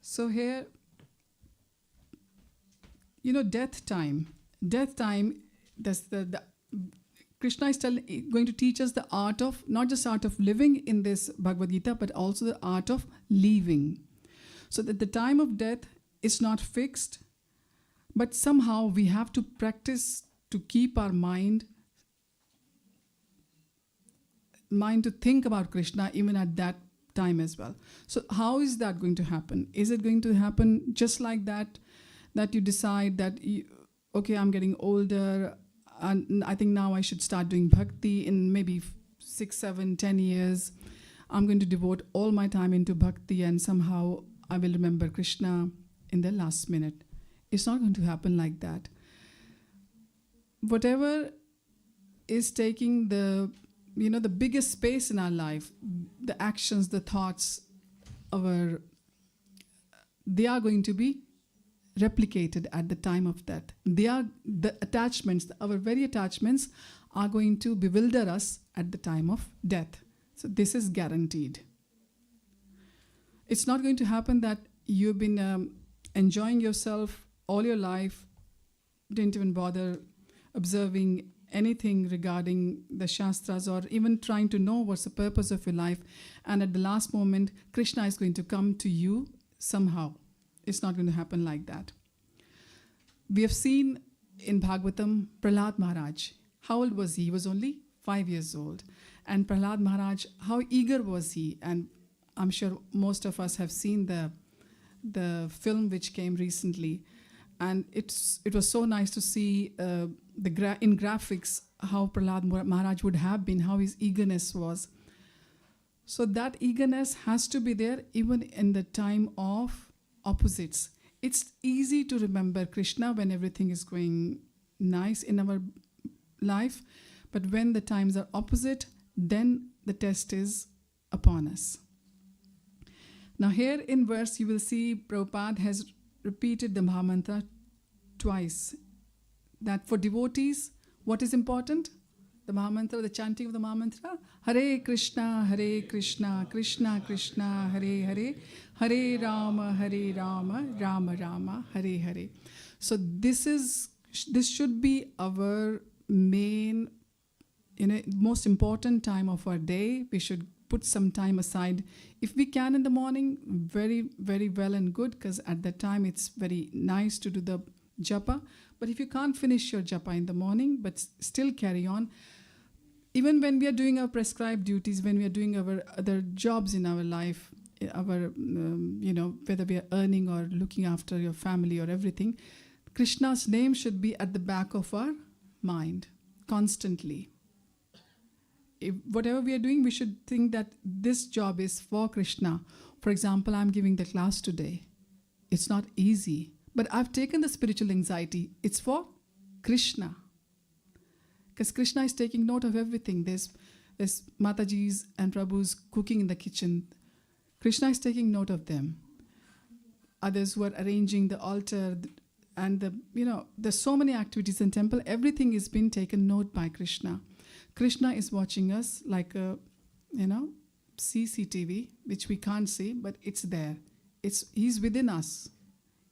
So here, death time, the Krishna is going to teach us the art of, not just art of living in this Bhagavad Gita, but also the art of leaving. So that the time of death is not fixed, but somehow we have to practice to keep our mind to think about Krishna even at that time as well. So how is that going to happen? Is it going to happen just like that you decide that, okay, I'm getting older, and I think now I should start doing bhakti in maybe 6, 7, 10 years. I'm going to devote all my time into bhakti and somehow I will remember Krishna in the last minute. It's not going to happen like that. Whatever is taking the biggest space in our life, the actions, the thoughts, they are going to be replicated at the time of death. The attachments, our very attachments are going to bewilder us at the time of death. So this is guaranteed. It's not going to happen that you've been enjoying yourself all your life, didn't even bother observing anything regarding the Shastras or even trying to know what's the purpose of your life, and at the last moment, Krishna is going to come to you somehow. It's not going to happen like that. We have seen in Bhagavatam, Prahlad Maharaj. How old was he? He was only 5 years old. And Prahlad Maharaj, how eager was he? And I'm sure most of us have seen the film which came recently. And it was so nice to see in graphics how Prahlad Maharaj would have been, how his eagerness was. So that eagerness has to be there even in the time of opposites. It's easy to remember Krishna when everything is going nice in our life, but when the times are opposite, then the test is upon us. Now here in verse you will see Prabhupada has repeated the Mahamantra twice. That for devotees, what is important? The Mahamantra, the chanting of the Mahamantra. Hare Krishna, Krishna Krishna, Hare Hare, Hare Rama, Rama Rama, Hare Hare. So this should be our main, most important time of our day. We should put some time aside. If we can in the morning, very, very well and good, because at that time it's very nice to do the japa. But if you can't finish your japa in the morning, but still carry on, even when we are doing our prescribed duties, when we are doing our other jobs in our life, whether we are earning or looking after your family or everything, Krishna's name should be at the back of our mind constantly. Whatever we are doing, we should think that this job is for Krishna. For example, I'm giving the class today. It's not easy, but I've taken the spiritual anxiety. It's for Krishna. Because Krishna is taking note of everything. There's Mataji's and Prabhu's cooking in the kitchen. Krishna is taking note of them. Others who are arranging the altar and there's so many activities in temple. Everything is being taken note by Krishna. Krishna is watching us like a, CCTV, which we can't see, but it's there. He's within us.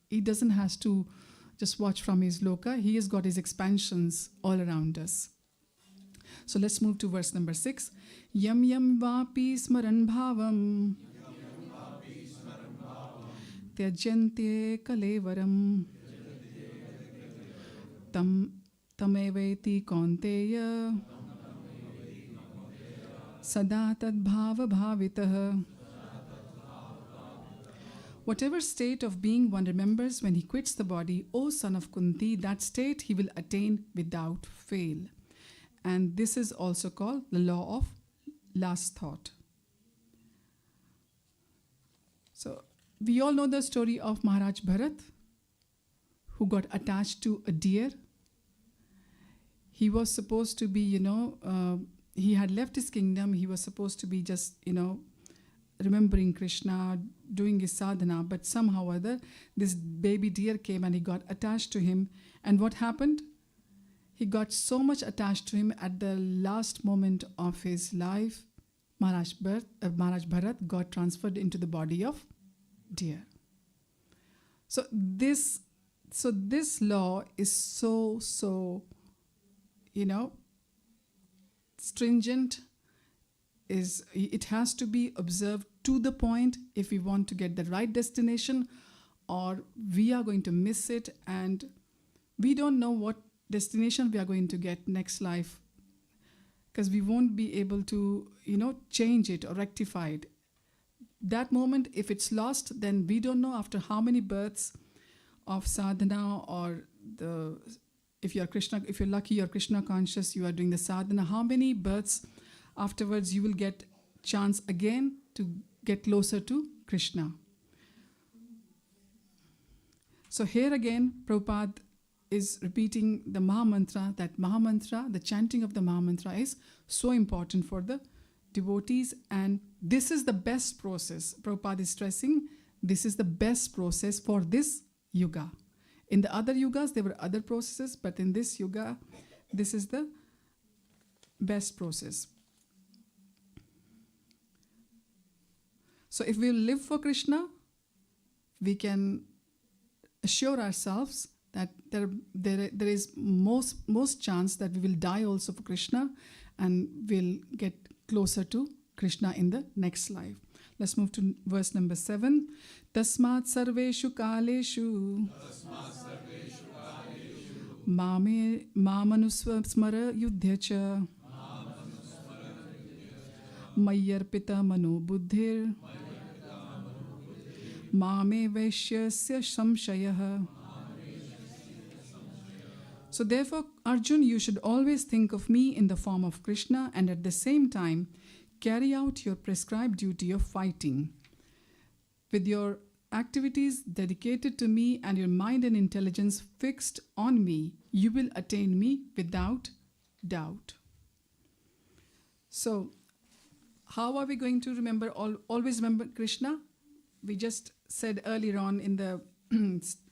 He doesn't have to just watch from his loka. He has got his expansions all around us. So let's move to verse number 6. Yam yam vapi smaran bhavam tyajante kalevaram tameveti kaunteya sada tad bhava bhavitah. Whatever state of being one remembers when he quits the body, O son of Kunti, that state he will attain without fail. And this is also called the law of last thought. So we all know the story of Maharaj Bharat, who got attached to a deer. He was supposed to be, he had left his kingdom. He was supposed to be just, remembering Krishna, doing his sadhana. But somehow or other, this baby deer came and he got attached to him. And what happened? He got so much attached to him at the last moment of his life. Maharaj Bharat got transferred into the body of deer. So this law is so stringent. It has to be observed to the point if we want to get the right destination, or we are going to miss it and we don't know what destination we are going to get next life, because we won't be able to change it or rectify it. That moment, if it's lost, then we don't know after how many births of sadhana, or if you're lucky, you're Krishna conscious, you are doing the sadhana, how many births afterwards you will get chance again to get closer to Krishna. So here again, Prabhupada is repeating the Mahamantra. That Mahamantra, the chanting of the Mahamantra, is so important for the devotees, and this is the best process. Prabhupada is stressing this is the best process for this yuga. In the other yugas, there were other processes, but in this yuga, this is the best process. So if we live for Krishna, we can assure ourselves that there is most chance that we will die also for Krishna and will get closer to Krishna in the next life. Let's move to verse number 7. Tasmat sarveshu kaleshu mamanusvamara yudhyacha mayyarpita mano buddhir mame vaishyasya samshayah. So therefore, Arjun, you should always think of me in the form of Krishna, and at the same time carry out your prescribed duty of fighting. With your activities dedicated to me and your mind and intelligence fixed on me, you will attain me without doubt. So, how are we going to remember, always remember Krishna? We just said earlier on in the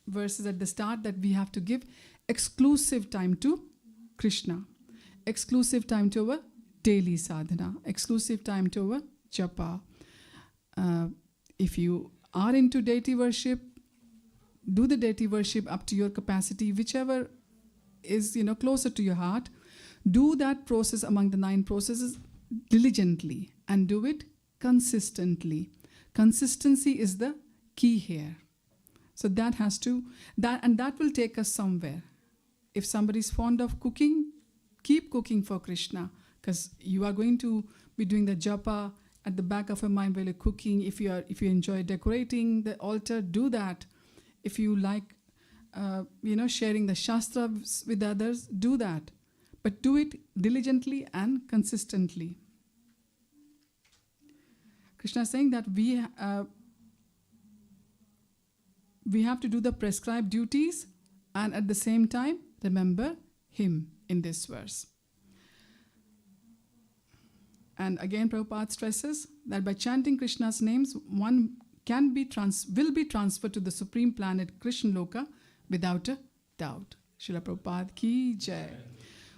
verses at the start that we have to give exclusive time to Krishna, exclusive time to our daily sadhana, exclusive time to our japa. If you are into deity worship, do the deity worship up to your capacity, whichever is closer to your heart. Do that process among the 9 processes diligently and do it consistently. Consistency is the key here. So that will take us somewhere. If somebody is fond of cooking, keep cooking for Krishna, because you are going to be doing the japa at the back of your mind while you're cooking. If you enjoy decorating the altar, do that. If you like, sharing the shastras with others, do that. But do it diligently and consistently. Krishna is saying that we have to do the prescribed duties and at the same time remember him in this verse. And again, Prabhupada stresses that by chanting Krishna's names, one will be transferred to the supreme planet Krishna Loka without a doubt. Srila Prabhupada ki jai.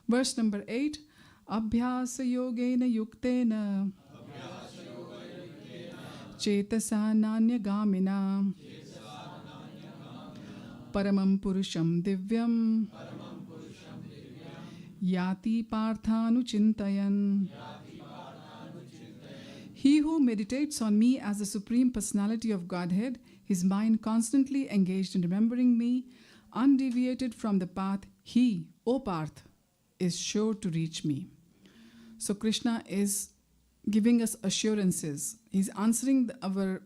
Verse number 8. Abhyasa yogena yuktena chetasa nanya gamina paramam purusham divyam yati parthanu chintayan. He who meditates on me as the Supreme Personality of Godhead, his mind constantly engaged in remembering me, undeviated from the path, he, O Parth, is sure to reach me. So Krishna is giving us assurances. He's answering the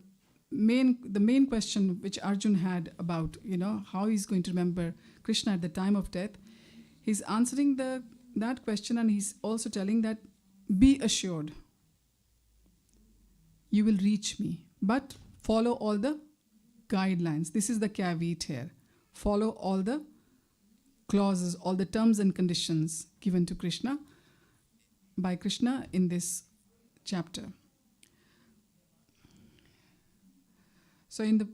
main question which Arjun had about, how he's going to remember Krishna at the time of death. He's answering that question, and he's also telling that, be assured, you will reach me. But follow all the guidelines. This is the caveat here. Follow all the clauses, all the terms and conditions given to Krishna, by Krishna in this chapter. So in the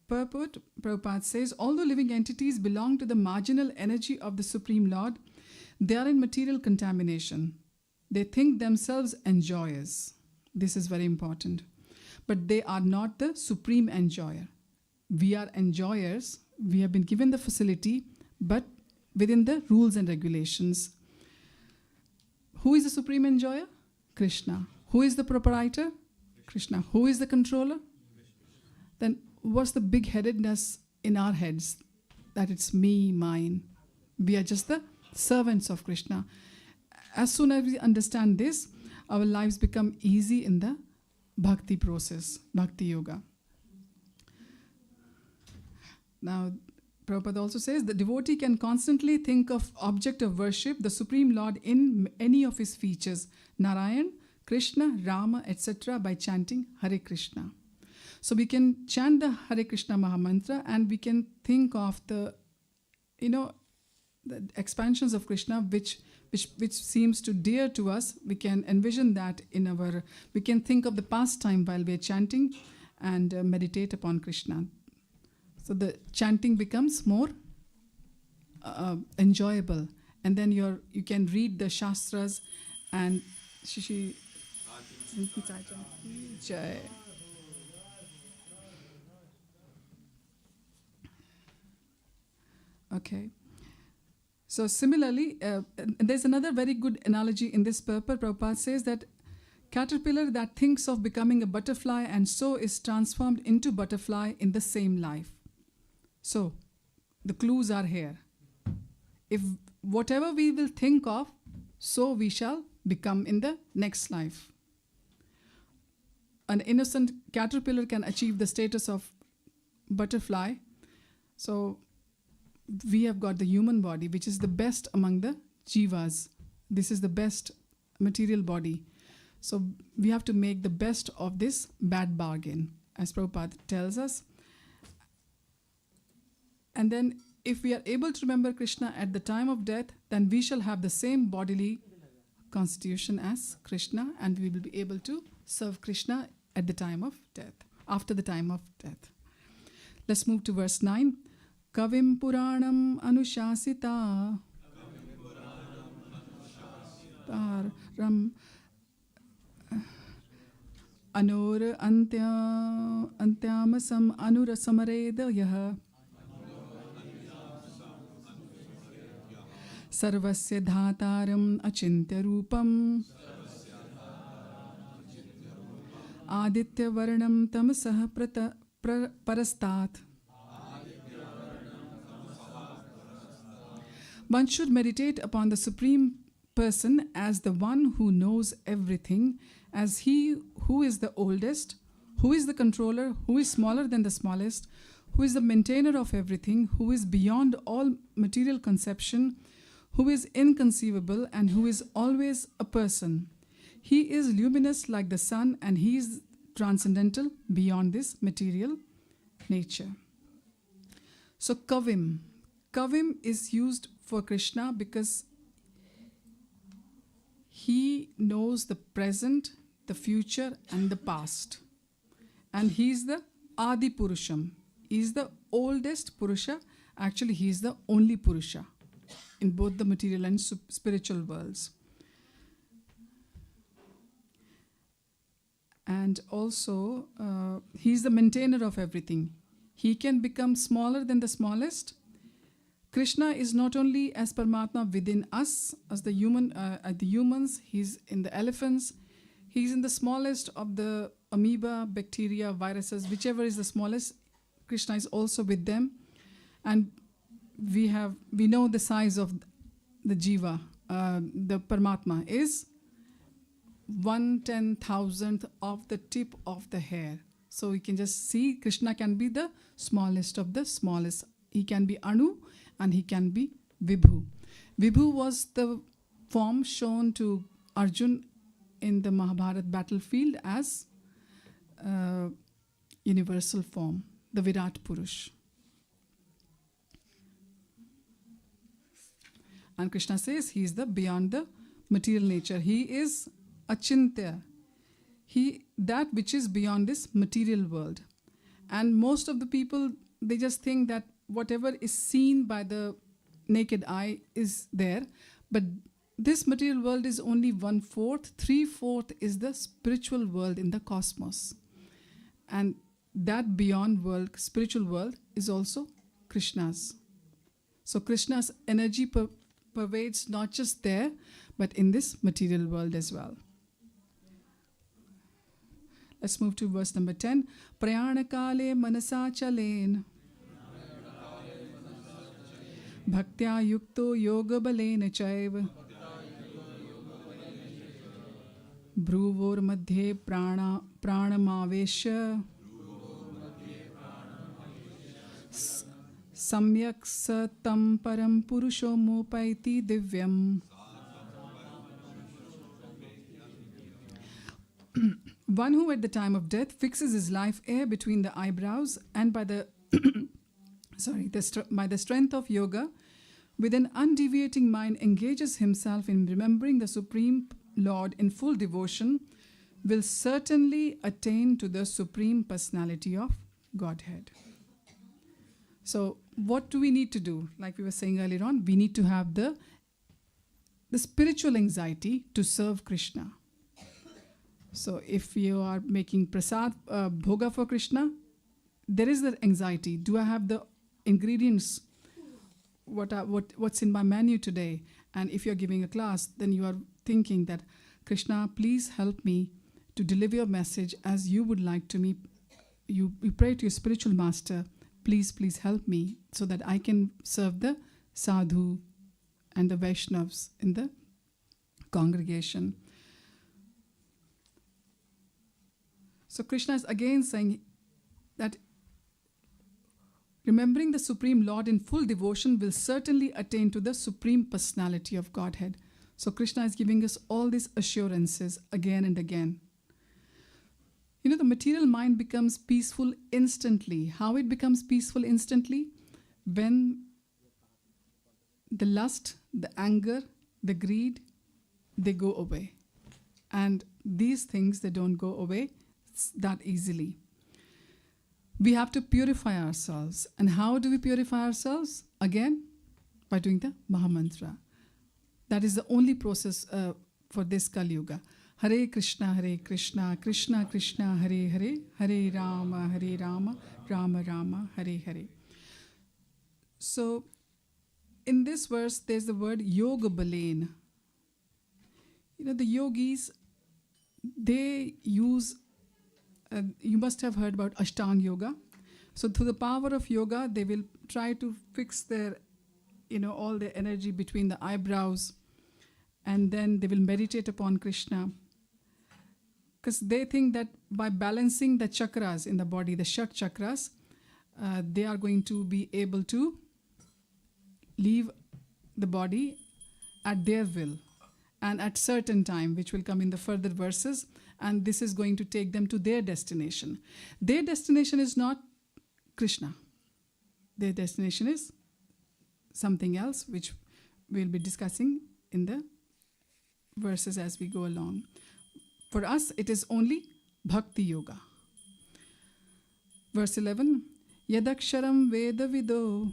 purport, Prabhupada says, although living entities belong to the marginal energy of the Supreme Lord, they are in material contamination. They think themselves enjoyers. This is very important. But they are not the supreme enjoyer. We are enjoyers. We have been given the facility, but within the rules and regulations. Who is the supreme enjoyer? Krishna. Who is the proprietor? Krishna. Who is the controller? Then what's the big-headedness in our heads? That it's me, mine. We are just the servants of Krishna. As soon as we understand this, our lives become easy in the bhakti process, bhakti yoga. Now, Prabhupada also says, the devotee can constantly think of object of worship, the Supreme Lord, in any of his features, Narayan, Krishna, Rama, etc., by chanting Hare Krishna. So we can chant the Hare Krishna Mahamantra and we can think of the expansions of Krishna which seems to dear to us. We can envision that we can think of the pastime while we are chanting and meditate upon Krishna. So the chanting becomes more enjoyable. And then you can read the Shastras and Shishi Jai. Okay. So similarly, there's another very good analogy in this purport. Prabhupada says that caterpillar that thinks of becoming a butterfly and so is transformed into butterfly in the same life. So the clues are here. If whatever we will think of, so we shall become in the next life. An innocent caterpillar can achieve the status of butterfly. So we have got the human body, which is the best among the jivas. This is the best material body. So we have to make the best of this bad bargain, as Prabhupada tells us. And then if we are able to remember Krishna at the time of death, then we shall have the same bodily constitution as Krishna, and we will be able to serve Krishna at the time of death, after the time of death. Let's move to verse 9. Kavim Puranam Anushasita Ram Anur Antyamasam Anurasamaredayah Sarvasya Dhataram Achintya Rupam Aditya Varnam Tamasah Parastat. One should meditate upon the Supreme Person as the one who knows everything, as he who is the oldest, who is the controller, who is smaller than the smallest, who is the maintainer of everything, who is beyond all material conception, who is inconceivable, and who is always a person. He is luminous like the sun, and he is transcendental beyond this material nature. So Kavim is used for Krishna because he knows the present, the future, and the past. And he is the Adi Purusham. He is the oldest Purusha. Actually, he is the only Purusha in both the material and spiritual worlds. And also, he is the maintainer of everything. He can become smaller than the smallest. Krishna is not only as Paramatma within us, as the humans, he's in the elephants, he's in the smallest of the amoeba, bacteria, viruses, whichever is the smallest, Krishna is also with them. And we know the size of the jiva, the Paramatma is 1/10,000th of the tip of the hair. So we can just see Krishna can be the smallest of the smallest. He can be Anu and he can be Vibhu. Vibhu was the form shown to Arjun in the Mahabharata battlefield as, universal form, the Virat Purush. And Krishna says he is the beyond the material nature. He is achintya. That which is beyond this material world. And most of the people, they just think that whatever is seen by the naked eye is there. But this material world is only 1/4. 3/4 is the spiritual world in the cosmos. And that beyond world, spiritual world, is also Krishna's. So Krishna's energy pervades not just there, but in this material world as well. Let's move to verse number 10. Prayanakale manasa chalen bhaktya yukto yoga balena chaiva bruvor madhye pranamavesha samyak satam param purusho mopaiti divyam. One who at the time of death fixes his life air between the eyebrows and by the by the strength of yoga, with an undeviating mind engages himself in remembering the Supreme Lord in full devotion, will certainly attain to the Supreme Personality of Godhead. So what do we need to do? Like we were saying earlier on, we need to have the spiritual anxiety to serve Krishna. So if you are making prasad, bhoga for Krishna, there is that anxiety. Do I have the ingredients? What's in my menu today? And if you're giving a class, then you are thinking that, Krishna, please help me to deliver your message as you would like to me. You pray to your spiritual master, please help me so that I can serve the sadhu and the Vaishnavas in the congregation. So Krishna is again saying that remembering the Supreme Lord in full devotion will certainly attain to the Supreme Personality of Godhead. So Krishna is giving us all these assurances again and again. You know, the material mind becomes peaceful instantly. How it becomes peaceful instantly? When the lust, the anger, the greed, they go away. And these things, they don't go away that easily. We have to purify ourselves. And how do we purify ourselves? Again, by doing the Mahamantra. That is the only process for this Kali Yuga. Hare Krishna, Krishna Krishna, Hare Hare, Hare Rama, Rama Rama, Hare Hare. So, in this verse, there's the word Yoga Balain. You know, the yogis, they use, you must have heard about Ashtanga Yoga. So through the power of yoga, they will try to fix their, all their energy between the eyebrows, and then they will meditate upon Krishna. Because they think that by balancing the chakras in the body, the Shak chakras, they are going to be able to leave the body at their will and at certain time, which will come in the further verses, and this is going to take them to their destination. Their destination is not Krishna. Their destination is something else, which we'll be discussing in the verses as we go along. For us, it is only Bhakti Yoga. Verse 11, Yadaksharam Veda Vido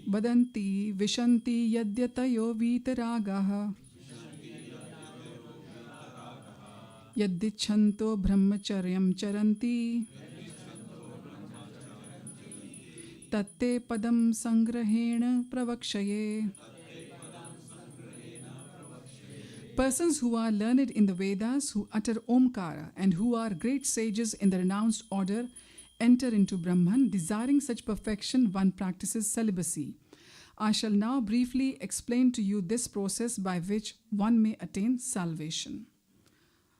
Vadanti Vishanti Yadyatayo Vitaragaha Yaddichanto Brahmacharyam Charanti Tatte Padam Sangrahena Pravakshaye. Persons who are learned in the Vedas, who utter Omkara, and who are great sages in the renounced order, enter into Brahman. Desiring such perfection, one practices celibacy. I shall now briefly explain to you this process by which one may attain salvation.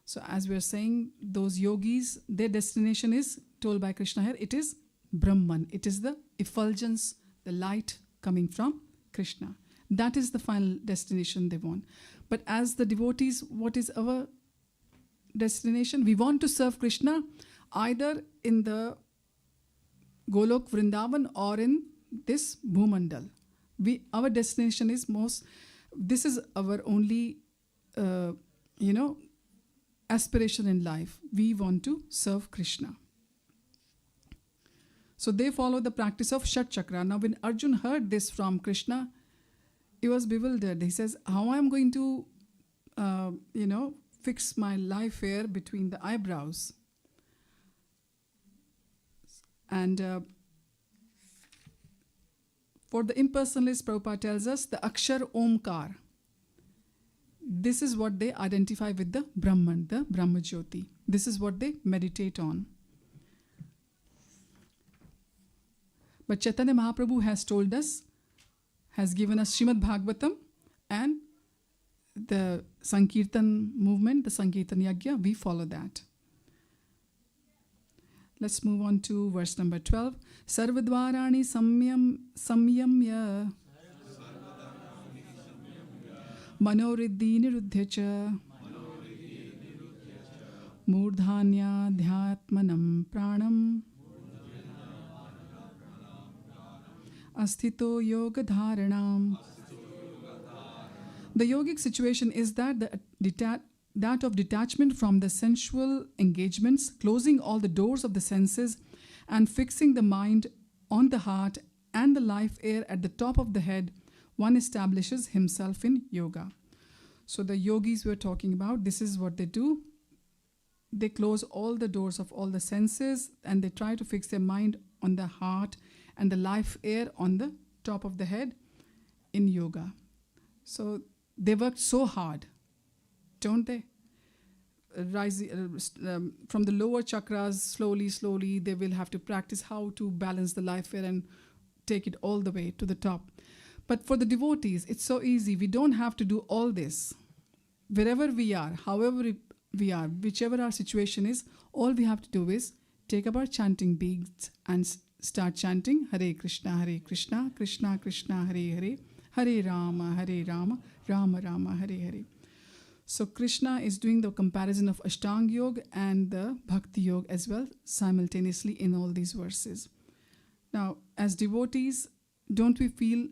So as we are saying, those yogis, their destination is, told by Krishna here, it is Brahman. It is the effulgence, the light coming from Krishna. That is the final destination they want. But as the devotees, what is our destination. We want to serve Krishna either in the Golok Vrindavan or in this Bhumandal. Our destination is this is our only, aspiration in life. We want to serve Krishna. So they follow the practice of Shat Chakra. Now when Arjun heard this from Krishna, he was bewildered. He says, how am I going to, fix my life here between the eyebrows? And for the impersonalist, Prabhupada tells us the Akshar Omkar. This is what they identify with the Brahman, the Brahma Jyoti. This is what they meditate on. But Chaitanya Mahaprabhu has told us, has given us Srimad Bhagavatam and the Sankirtan movement, the Sankirtan Yajna. We follow that. Let's move on to verse number 12. Sarvadvarani samyamya Manoriddhi niruddhya Murdhanya dhyatmanam pranam Asthito yoga dharanam. The yogic situation is that that of detachment from the sensual engagements, closing all the doors of the senses and fixing the mind on the heart and the life air at the top of the head, one establishes himself in yoga. So the yogis we're talking about, this is what they do. They close all the doors of all the senses and they try to fix their mind on the heart and the life air on the top of the head in yoga. So they work so hard, don't they? From the lower chakras, slowly, they will have to practice how to balance the life air and take it all the way to the top. But for the devotees, it's so easy. We don't have to do all this. Wherever we are, however we are, whichever our situation is, all we have to do is take up our chanting beads and start chanting Hare Krishna, Krishna Krishna, Hare Hare, Hare Rama, Rama Rama, Hare Hare. So Krishna is doing the comparison of Ashtanga Yoga and the Bhakti Yoga as well, simultaneously in all these verses. Now, as devotees, don't we feel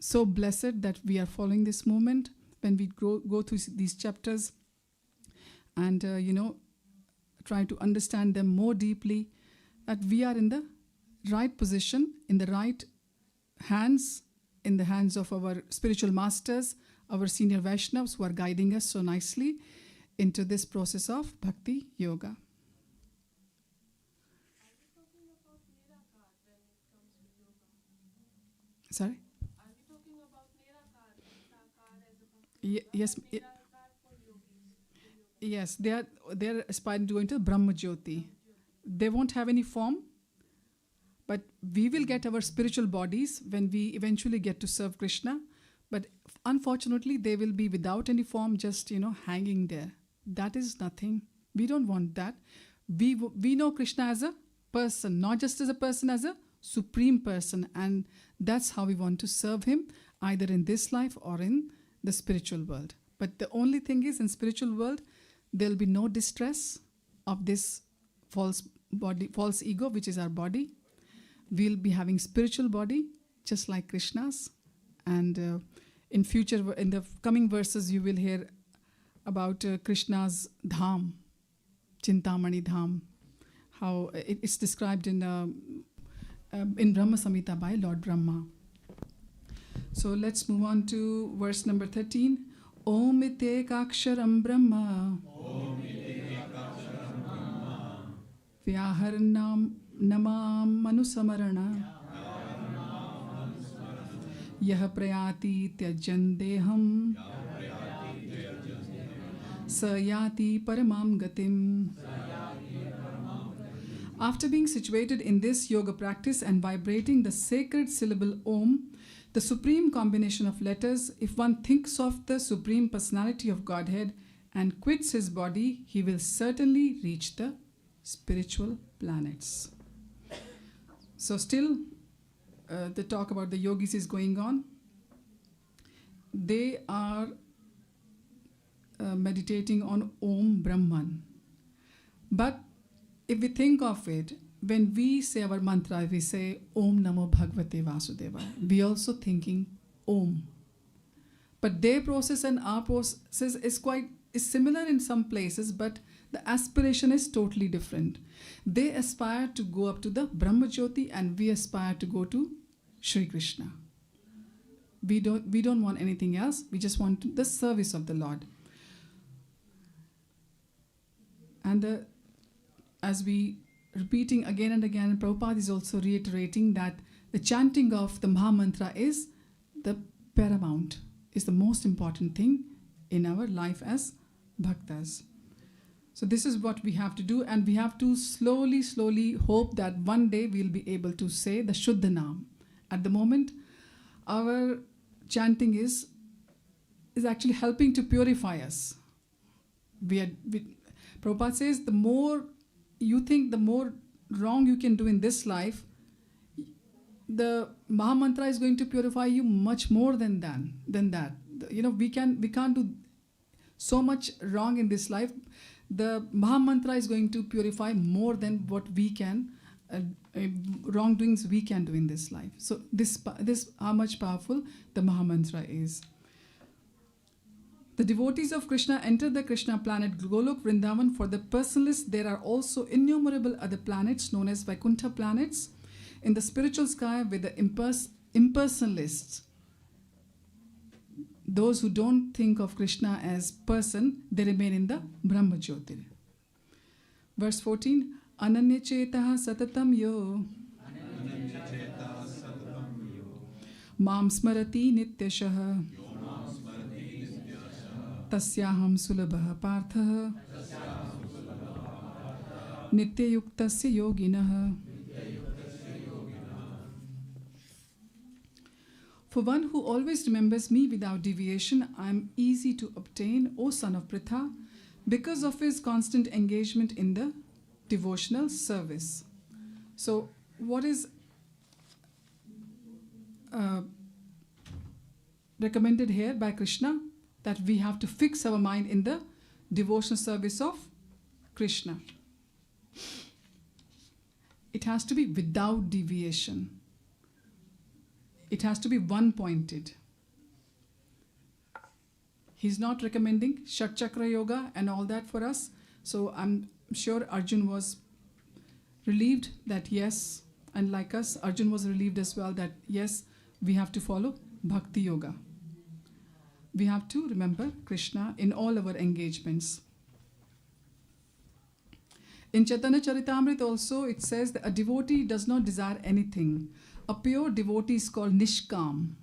so blessed that we are following this movement when we go through these chapters and, try to understand them more deeply, that we are in the right position, in the right hands, in the hands of our spiritual masters, our senior Vaishnavas who are guiding us so nicely into this process of Bhakti Yoga. Sorry?
Are we talking about Nirakar,
Yes.
Nirakar for yogis?
Yes, they are aspiring to go into Brahma Jyoti. They won't have any form, but we will get our spiritual bodies when we eventually get to serve Krishna. But unfortunately, they will be without any form, just, hanging there. That is nothing. We don't want that. We know Krishna as a person, not just as a person, as a supreme person. And that's how we want to serve him, either in this life or in the spiritual world. But the only thing is, in spiritual world, there'll be no distress of this false ego, which is our body. We'll be having spiritual body, just like Krishna's. And in the coming verses, you will hear about Krishna's dham, Chintamani dham, how it's described in Brahma Samhita by Lord Brahma. So let's move on to verse number 13. Om ite kaksharam brahma Vyaharanam namam manusamarana Yah prayati tyajan deham Sayati paramam gatim. After being situated in this yoga practice and vibrating the sacred syllable Om, the supreme combination of letters, if one thinks of the Supreme Personality of Godhead and quits his body, he will certainly reach the spiritual planets. So still, the talk about the yogis is going on. They are meditating on Om Brahman. But if we think of it, when we say our mantra, we say Om Namo Bhagavate Vasudevaya. We also thinking Om. But their process and our process is similar in some places, but the aspiration is totally different. They aspire to go up to the Brahma Jyoti, and we aspire to go to Shri Krishna. We don't want anything else. We just want the service of the Lord. And as we repeating again and again, Prabhupada is also reiterating that the chanting of the Maha Mantra is the paramount, is the most important thing in our life as bhaktas. So this is what we have to do, and we have to slowly hope that one day we'll be able to say the Shuddha Naam. At the moment, our chanting is actually helping to purify us. Prabhupada says the more you think, the more wrong you can do in this life, the Maha Mantra is going to purify you much more than that. We can't do so much wrong in this life. The Maha Mantra is going to purify more than what we can, wrongdoings we can do in this life. So this how much powerful the Maha Mantra is. The devotees of Krishna enter the Krishna planet Golok Vrindavan. For the personalists, there are also innumerable other planets known as Vaikuntha planets in the spiritual sky with the impersonalists. Those who don't think of Krishna as person, they remain in the Brahma Jyotir. Verse 14, Ananya Chetaha Satatam Yo Mam Smarati Nityashaha Tasyaham Sulabha Parthaha Nityayuktasya Yoginaha. For one who always remembers me without deviation, I am easy to obtain, O son of Pritha, because of his constant engagement in the devotional service. So, what is recommended here by Krishna? That we have to fix our mind in the devotional service of Krishna. It has to be without deviation. It has to be one-pointed. He's not recommending Shat Chakra Yoga and all that for us. So I'm sure Arjun was relieved that yes, and like us, Arjun was relieved as well that yes, we have to follow Bhakti Yoga. We have to remember Krishna in all our engagements. In Chaitanya Charitamrita also it says that a devotee does not desire anything. A pure devotee is called Nishkam.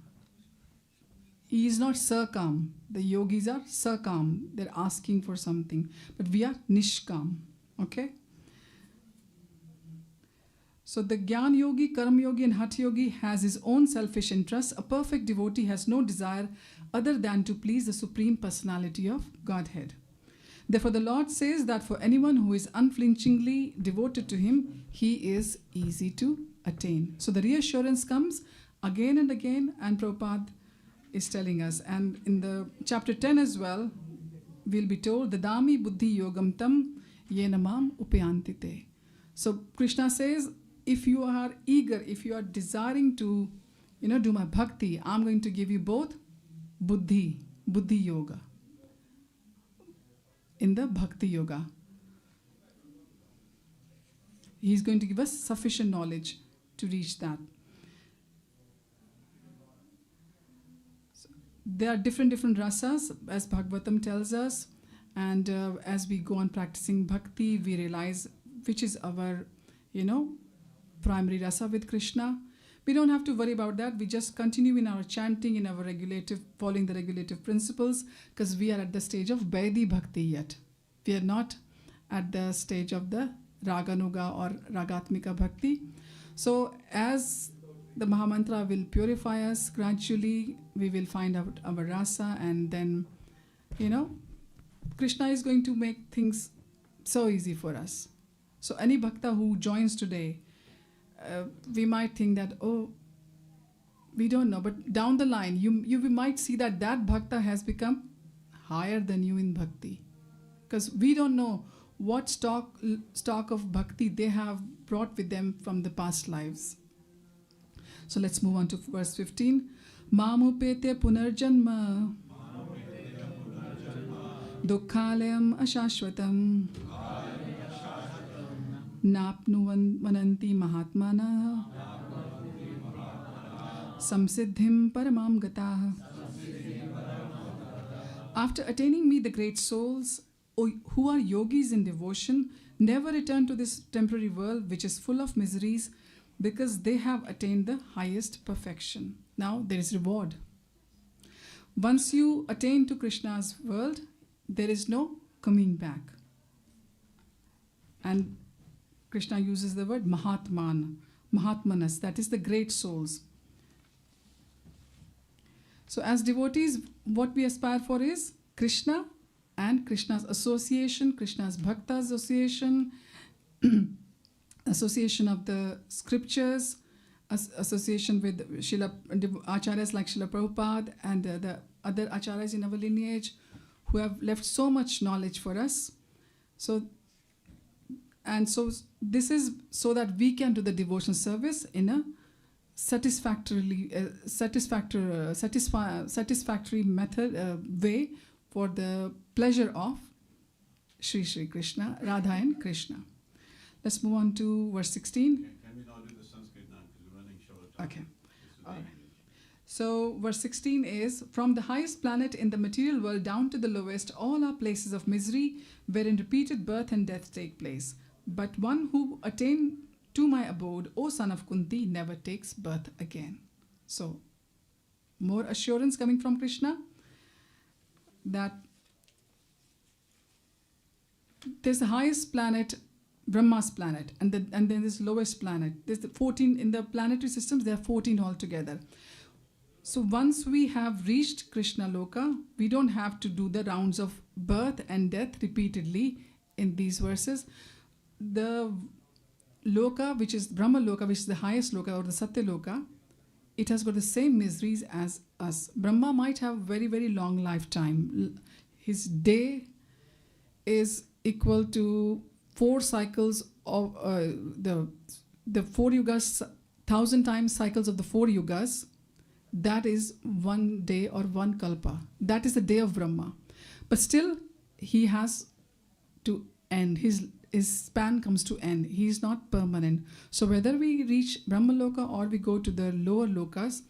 He is not Sakam. The yogis are Sakam. They're asking for something. But we are Nishkam. Okay? So the Gyan Yogi, Karma Yogi and Hatha Yogi has his own selfish interests. A perfect devotee has no desire other than to please the Supreme Personality of Godhead. Therefore the Lord says that for anyone who is unflinchingly devoted to Him, He is easy to attain. So the reassurance comes again and again, and Prabhupada is telling us. And in the chapter 10 as well, we'll be told, Dadami buddhi yogam tam yenamam upayantite. So Krishna says, if you are eager, if you are desiring to, do my bhakti, I'm going to give you both buddhi yoga. In the bhakti yoga, He's going to give us sufficient knowledge to reach that. So there are different rasas, as Bhagavatam tells us, and as we go on practicing bhakti, we realize which is our, primary rasa with Krishna. We don't have to worry about that. We just continue in our chanting, in our following the regulative principles, because we are at the stage of Vaidhi Bhakti yet. We are not at the stage of the Raganuga or Ragatmika Bhakti. So as the Mahamantra will purify us, gradually we will find out our rasa, and then, Krishna is going to make things so easy for us. So any bhakta who joins today, we might think that, we don't know, but down the line, you might see that bhakta has become higher than you in bhakti. Because we don't know what stock of bhakti they have brought with them from the past lives. So let's move on to verse 15. Mamupete punarjanma dukkhalayam ashashvatam napnuvan mananti mahatmana samsiddhim paramam gatah. After attaining me, the great souls who are yogis in devotion never return to this temporary world which is full of miseries, because they have attained the highest perfection. Now there is reward. Once you attain to Krishna's world, there is no coming back. And Krishna uses the word Mahatmanas, that is the great souls. So as devotees, what we aspire for is Krishna and Krishna's association, Krishna's Bhakta association, association of the scriptures, association with acharyas like Srila Prabhupada and the other acharyas in our lineage who have left so much knowledge for us. So this is so that we can do the devotion service in a satisfactory method way for the pleasure of Sri Krishna, Radha and Krishna. Let's move on to verse 16.
Can we now do the Sanskrit now, because we're running short of time?
Okay. All right. So verse 16 is, from the highest planet in the material world down to the lowest, all are places of misery wherein repeated birth and death take place. But one who attained to my abode, O son of Kunti, never takes birth again. So more assurance coming from Krishna that there's the highest planet, Brahma's planet, and then there's lowest planet. There's the 14 in the planetary systems. There are 14 altogether. So once we have reached Krishna Loka, we don't have to do the rounds of birth and death repeatedly in these verses. The Loka, which is Brahma Loka, which is the highest Loka, or the Satya Loka, it has got the same miseries as us. Brahma might have very, very long lifetime. His day is equal to 4 cycles of the 4 yugas, 1,000 times cycles of the 4 yugas. That is 1 day or 1 kalpa. That is the day of Brahma. But still, he has to end. His span comes to end. He is not permanent. So whether we reach Brahma Loka or we go to the lower lokas,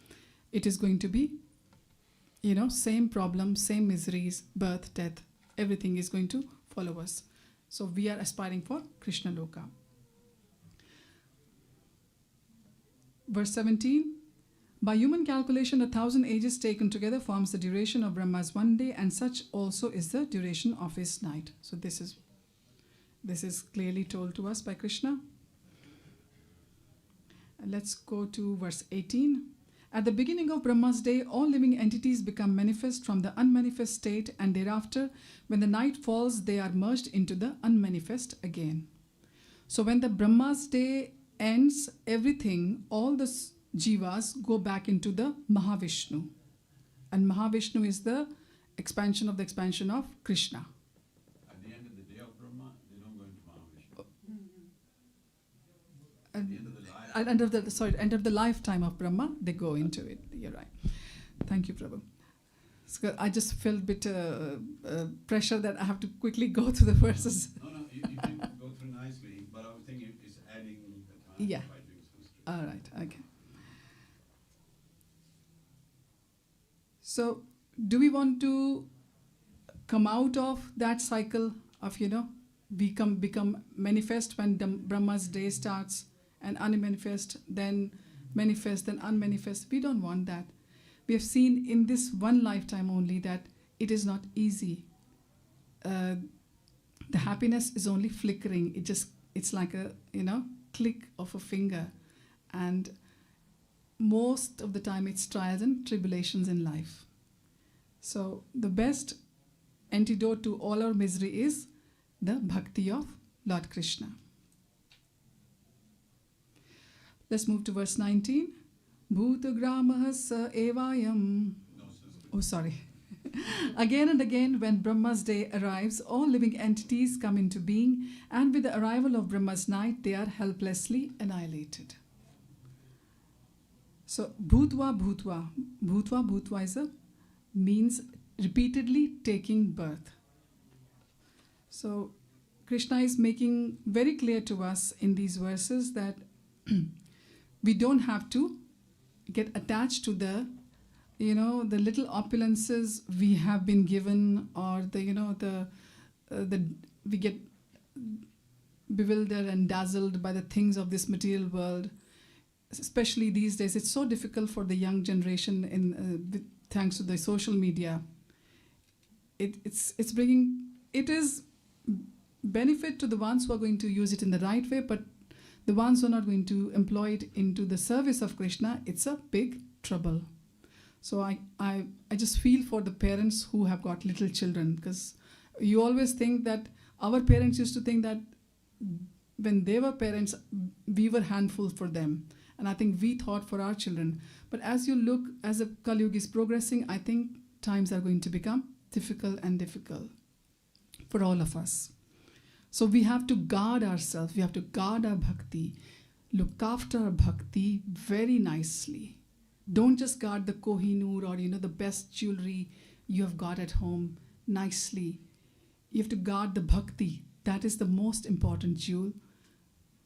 it is going to be, same problem, same miseries, birth, death, everything is going to follow us. So we are aspiring for Krishna Loka. Verse 17, by human calculation, 1,000 ages taken together forms the duration of Brahma's 1 day, and such also is the duration of his night. So this is clearly told to us by Krishna. And let's go to verse 18. At the beginning of Brahma's day, all living entities become manifest from the unmanifest state, and thereafter, when the night falls, they are merged into the unmanifest again. So when the Brahma's day ends, everything, all the jivas go back into the Mahavishnu. And Mahavishnu is the expansion of Krishna.
At the end of the day of Brahma, they don't go into Mahavishnu.
At
the end of the life.
End of the lifetime of Brahma, they go into it. You're right. Thank you, Prabhu. So I just felt a bit pressure that I have to quickly go through the verses.
No, you can go through nicely, but I was thinking it's adding the time
Yeah.
by doing Sanskrit.
All right, okay. So, do we want to come out of that cycle of, become manifest when Brahma's day starts, and unmanifest, then manifest, then unmanifest? We don't want that. We have seen in this one lifetime only that it is not easy. The happiness is only flickering. It's like a, click of a finger. And most of the time it's trials and tribulations in life. So the best antidote to all our misery is the bhakti of Lord Krishna. Let's move to verse 19. Bhutagramah sa evayam.
No Sanskrit.
Oh, sorry. Again and again, when Brahma's day arrives, all living entities come into being, and with the arrival of Brahma's night, they are helplessly annihilated. So, bhutva bhutva. Bhutva bhutva is means repeatedly taking birth. So, Krishna is making very clear to us in these verses that we don't have to get attached to the little opulences we have been given, or we get bewildered and dazzled by the things of this material world. Especially these days, it's so difficult for the young generation thanks to the social media. It is benefit to the ones who are going to use it in the right way, but the ones who are not going to employ it into the service of Krishna, it's a big trouble. So I just feel for the parents who have got little children, because you always think that our parents used to think that when they were parents, we were handful for them. And I think we thought for our children. But as you look, as the Kali Yuga is progressing, I think times are going to become difficult for all of us. So we have to guard ourselves. We have to guard our bhakti. Look after our bhakti very nicely. Don't just guard the Kohinoor or the best jewelry you have got at home nicely. You have to guard the bhakti. That is the most important jewel,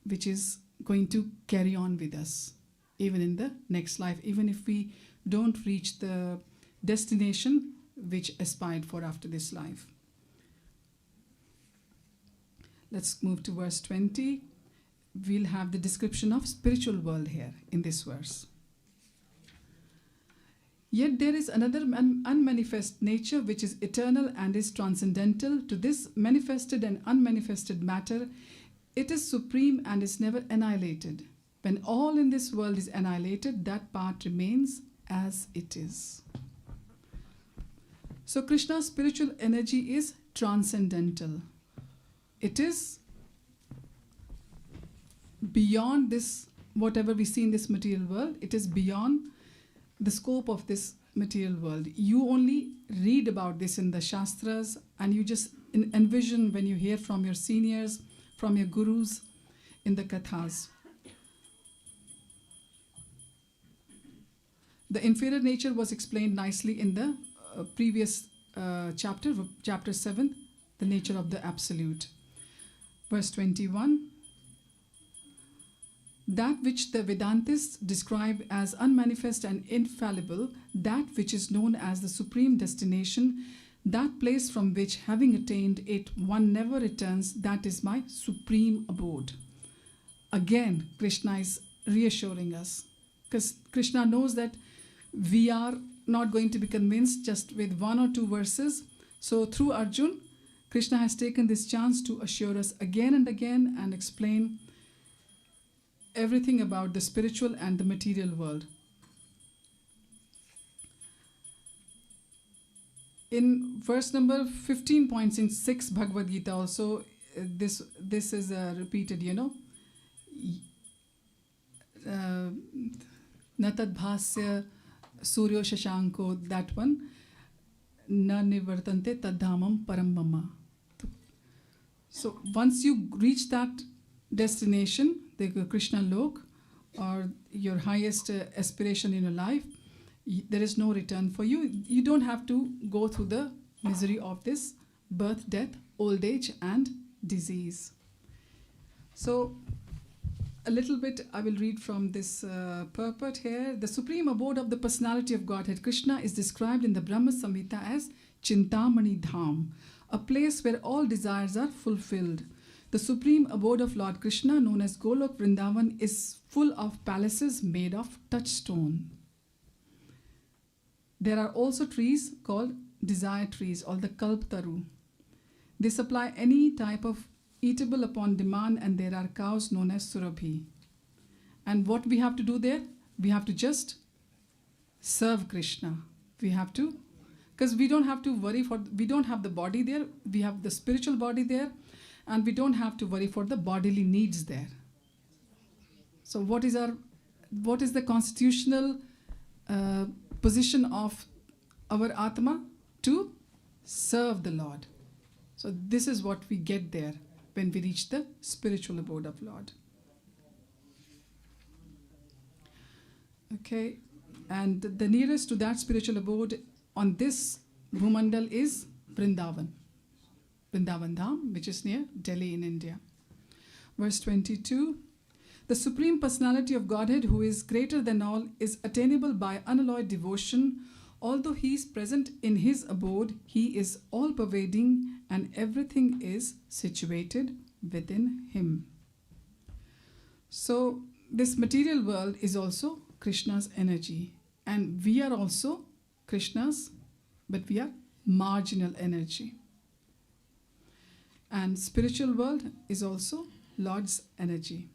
which is going to carry on with us even in the next life, even if we don't reach the destination which aspired for after this life. Let's move to verse 20. We'll have the description of spiritual world here in this verse. Yet there is another unmanifest nature which is eternal and is transcendental to this manifested and unmanifested matter. It is supreme and is never annihilated. When all in this world is annihilated, that part remains as it is. So Krishna's spiritual energy is transcendental. It is beyond this, whatever we see in this material world, it is beyond the scope of this material world. You only read about this in the Shastras, and you just envision when you hear from your seniors, from your gurus in the Kathas. The inferior nature was explained nicely in the previous chapter 7, the nature of the Absolute. Verse 21. That which the Vedantists describe as unmanifest and infallible, that which is known as the supreme destination, that place from which, having attained it, one never returns, that is my supreme abode. Again, Krishna is reassuring us, because Krishna knows that we are not going to be convinced just with one or two verses. So through Arjun, Krishna has taken this chance to assure us again and again and explain everything about the spiritual and the material world. In verse number 15 points in 6 Bhagavad Gita also, this is repeated, Natad bhasya suryo shashanko, that one, na nivartante tadhamam param mama. So once you reach that destination, the Krishna Lok, or your highest aspiration in your life, there is no return for you. You don't have to go through the misery of this birth, death, old age, and disease. So, a little bit I will read from this purport here. The supreme abode of the personality of Godhead, Krishna, is described in the Brahma Samhita as Chintamani Dham, a place where all desires are fulfilled. The supreme abode of Lord Krishna, known as Golok Vrindavan, is full of palaces made of touchstone. There are also trees called desire trees, or the Kalptaru. They supply any type of eatable upon demand, and there are cows known as Surabhi. And what we have to do there? We have to just serve Krishna. We have to, because we don't have to worry we don't have the body there, we have the spiritual body there, and we don't have to worry for the bodily needs there. So what is the constitutional position of our Atma? to serve the Lord. So this is what we get there when we reach the spiritual abode of Lord. Okay, and the nearest to that spiritual abode on this Bhumandal is Vrindavan. Vrindavan Dham, which is near Delhi in India. Verse 22, the Supreme Personality of Godhead, who is greater than all, is attainable by unalloyed devotion. Although he is present in his abode, he is all-pervading and everything is situated within him. So this material world is also Krishna's energy, and we are also Krishna's, but we are marginal energy. And spiritual world is also Lord's energy.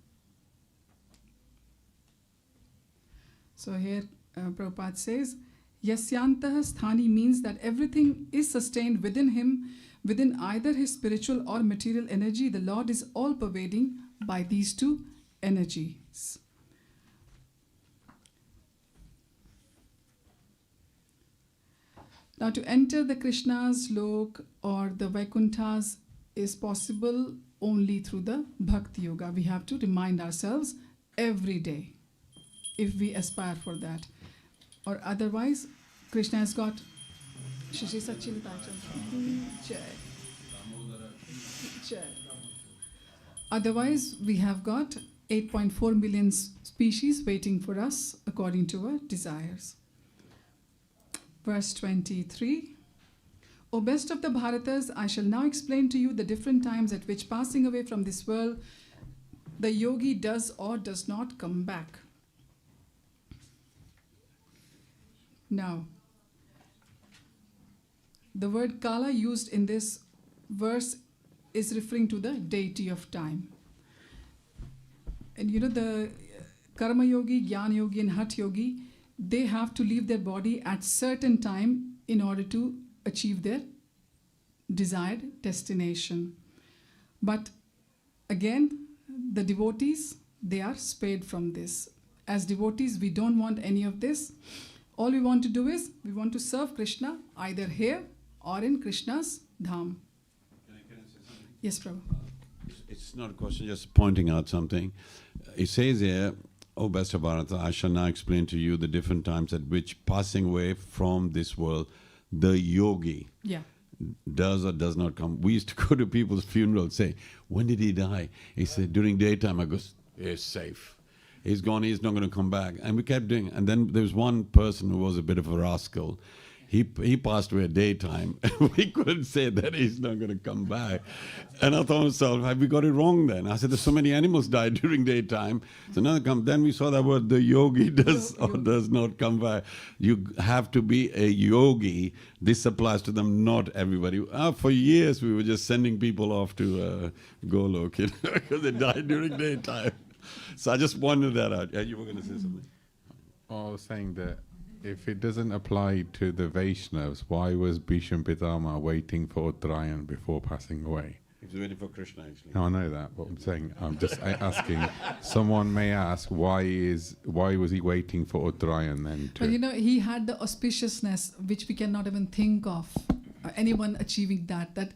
So here Prabhupada says, Yasyantah sthani means that everything is sustained within him, within either his spiritual or material energy. The Lord is all-pervading by these two energies. Now to enter the Krishna's lok or the Vaikunthas is possible only through the Bhakti Yoga. We have to remind ourselves every day if we aspire for that. Or otherwise, Krishna has got Shri Jai. Jai. Otherwise, we have got 8.4 million species waiting for us according to our desires. Verse 23. O best of the Bharatas, I shall now explain to you the different times at which passing away from this world, the yogi does or does not come back. Now, the word Kala used in this verse is referring to the deity of time. And you know, the Karma Yogi, Jnana Yogi and Hatha Yogi, they have to leave their body at certain time in order to achieve their desired destination. But again, the devotees, they are spared from this. As devotees, we don't want any of this. All we want to do is, we want to serve Krishna either here or in Krishna's Dham.
Can I say something?
Yes, Prabhu.
It's not a question, just pointing out something. It says here, O best of Bharata, I shall now explain to you the different times at which passing away from this world, the yogi does or does not come. We used to go to people's funerals, say, when did he die? He said, during daytime. I go, he's safe. He's gone, he's not going to come back. And we kept doing it. And then there was one person who was a bit of a rascal. He passed away at daytime. We couldn't say that he's not going to come back. And I thought to myself, have we got it wrong then? I said, there's so many animals died during daytime. So now then we saw that word, the yogi does or does not come back. You have to be a yogi. This applies to them, not everybody. For years we were just sending people off to Golok, because they died during daytime. So I just pointed that out. Yeah, you were going to say something.
I was saying that if it doesn't apply to the Vaishnavas, why was Bhishma Pitama waiting for Uttarayan before passing away?
He was waiting for Krishna, actually.
No, I know that, but I'm saying, I'm just asking. Someone may ask, why was he waiting for Uttarayan then?
But you know, he had the auspiciousness which we cannot even think of. Anyone achieving that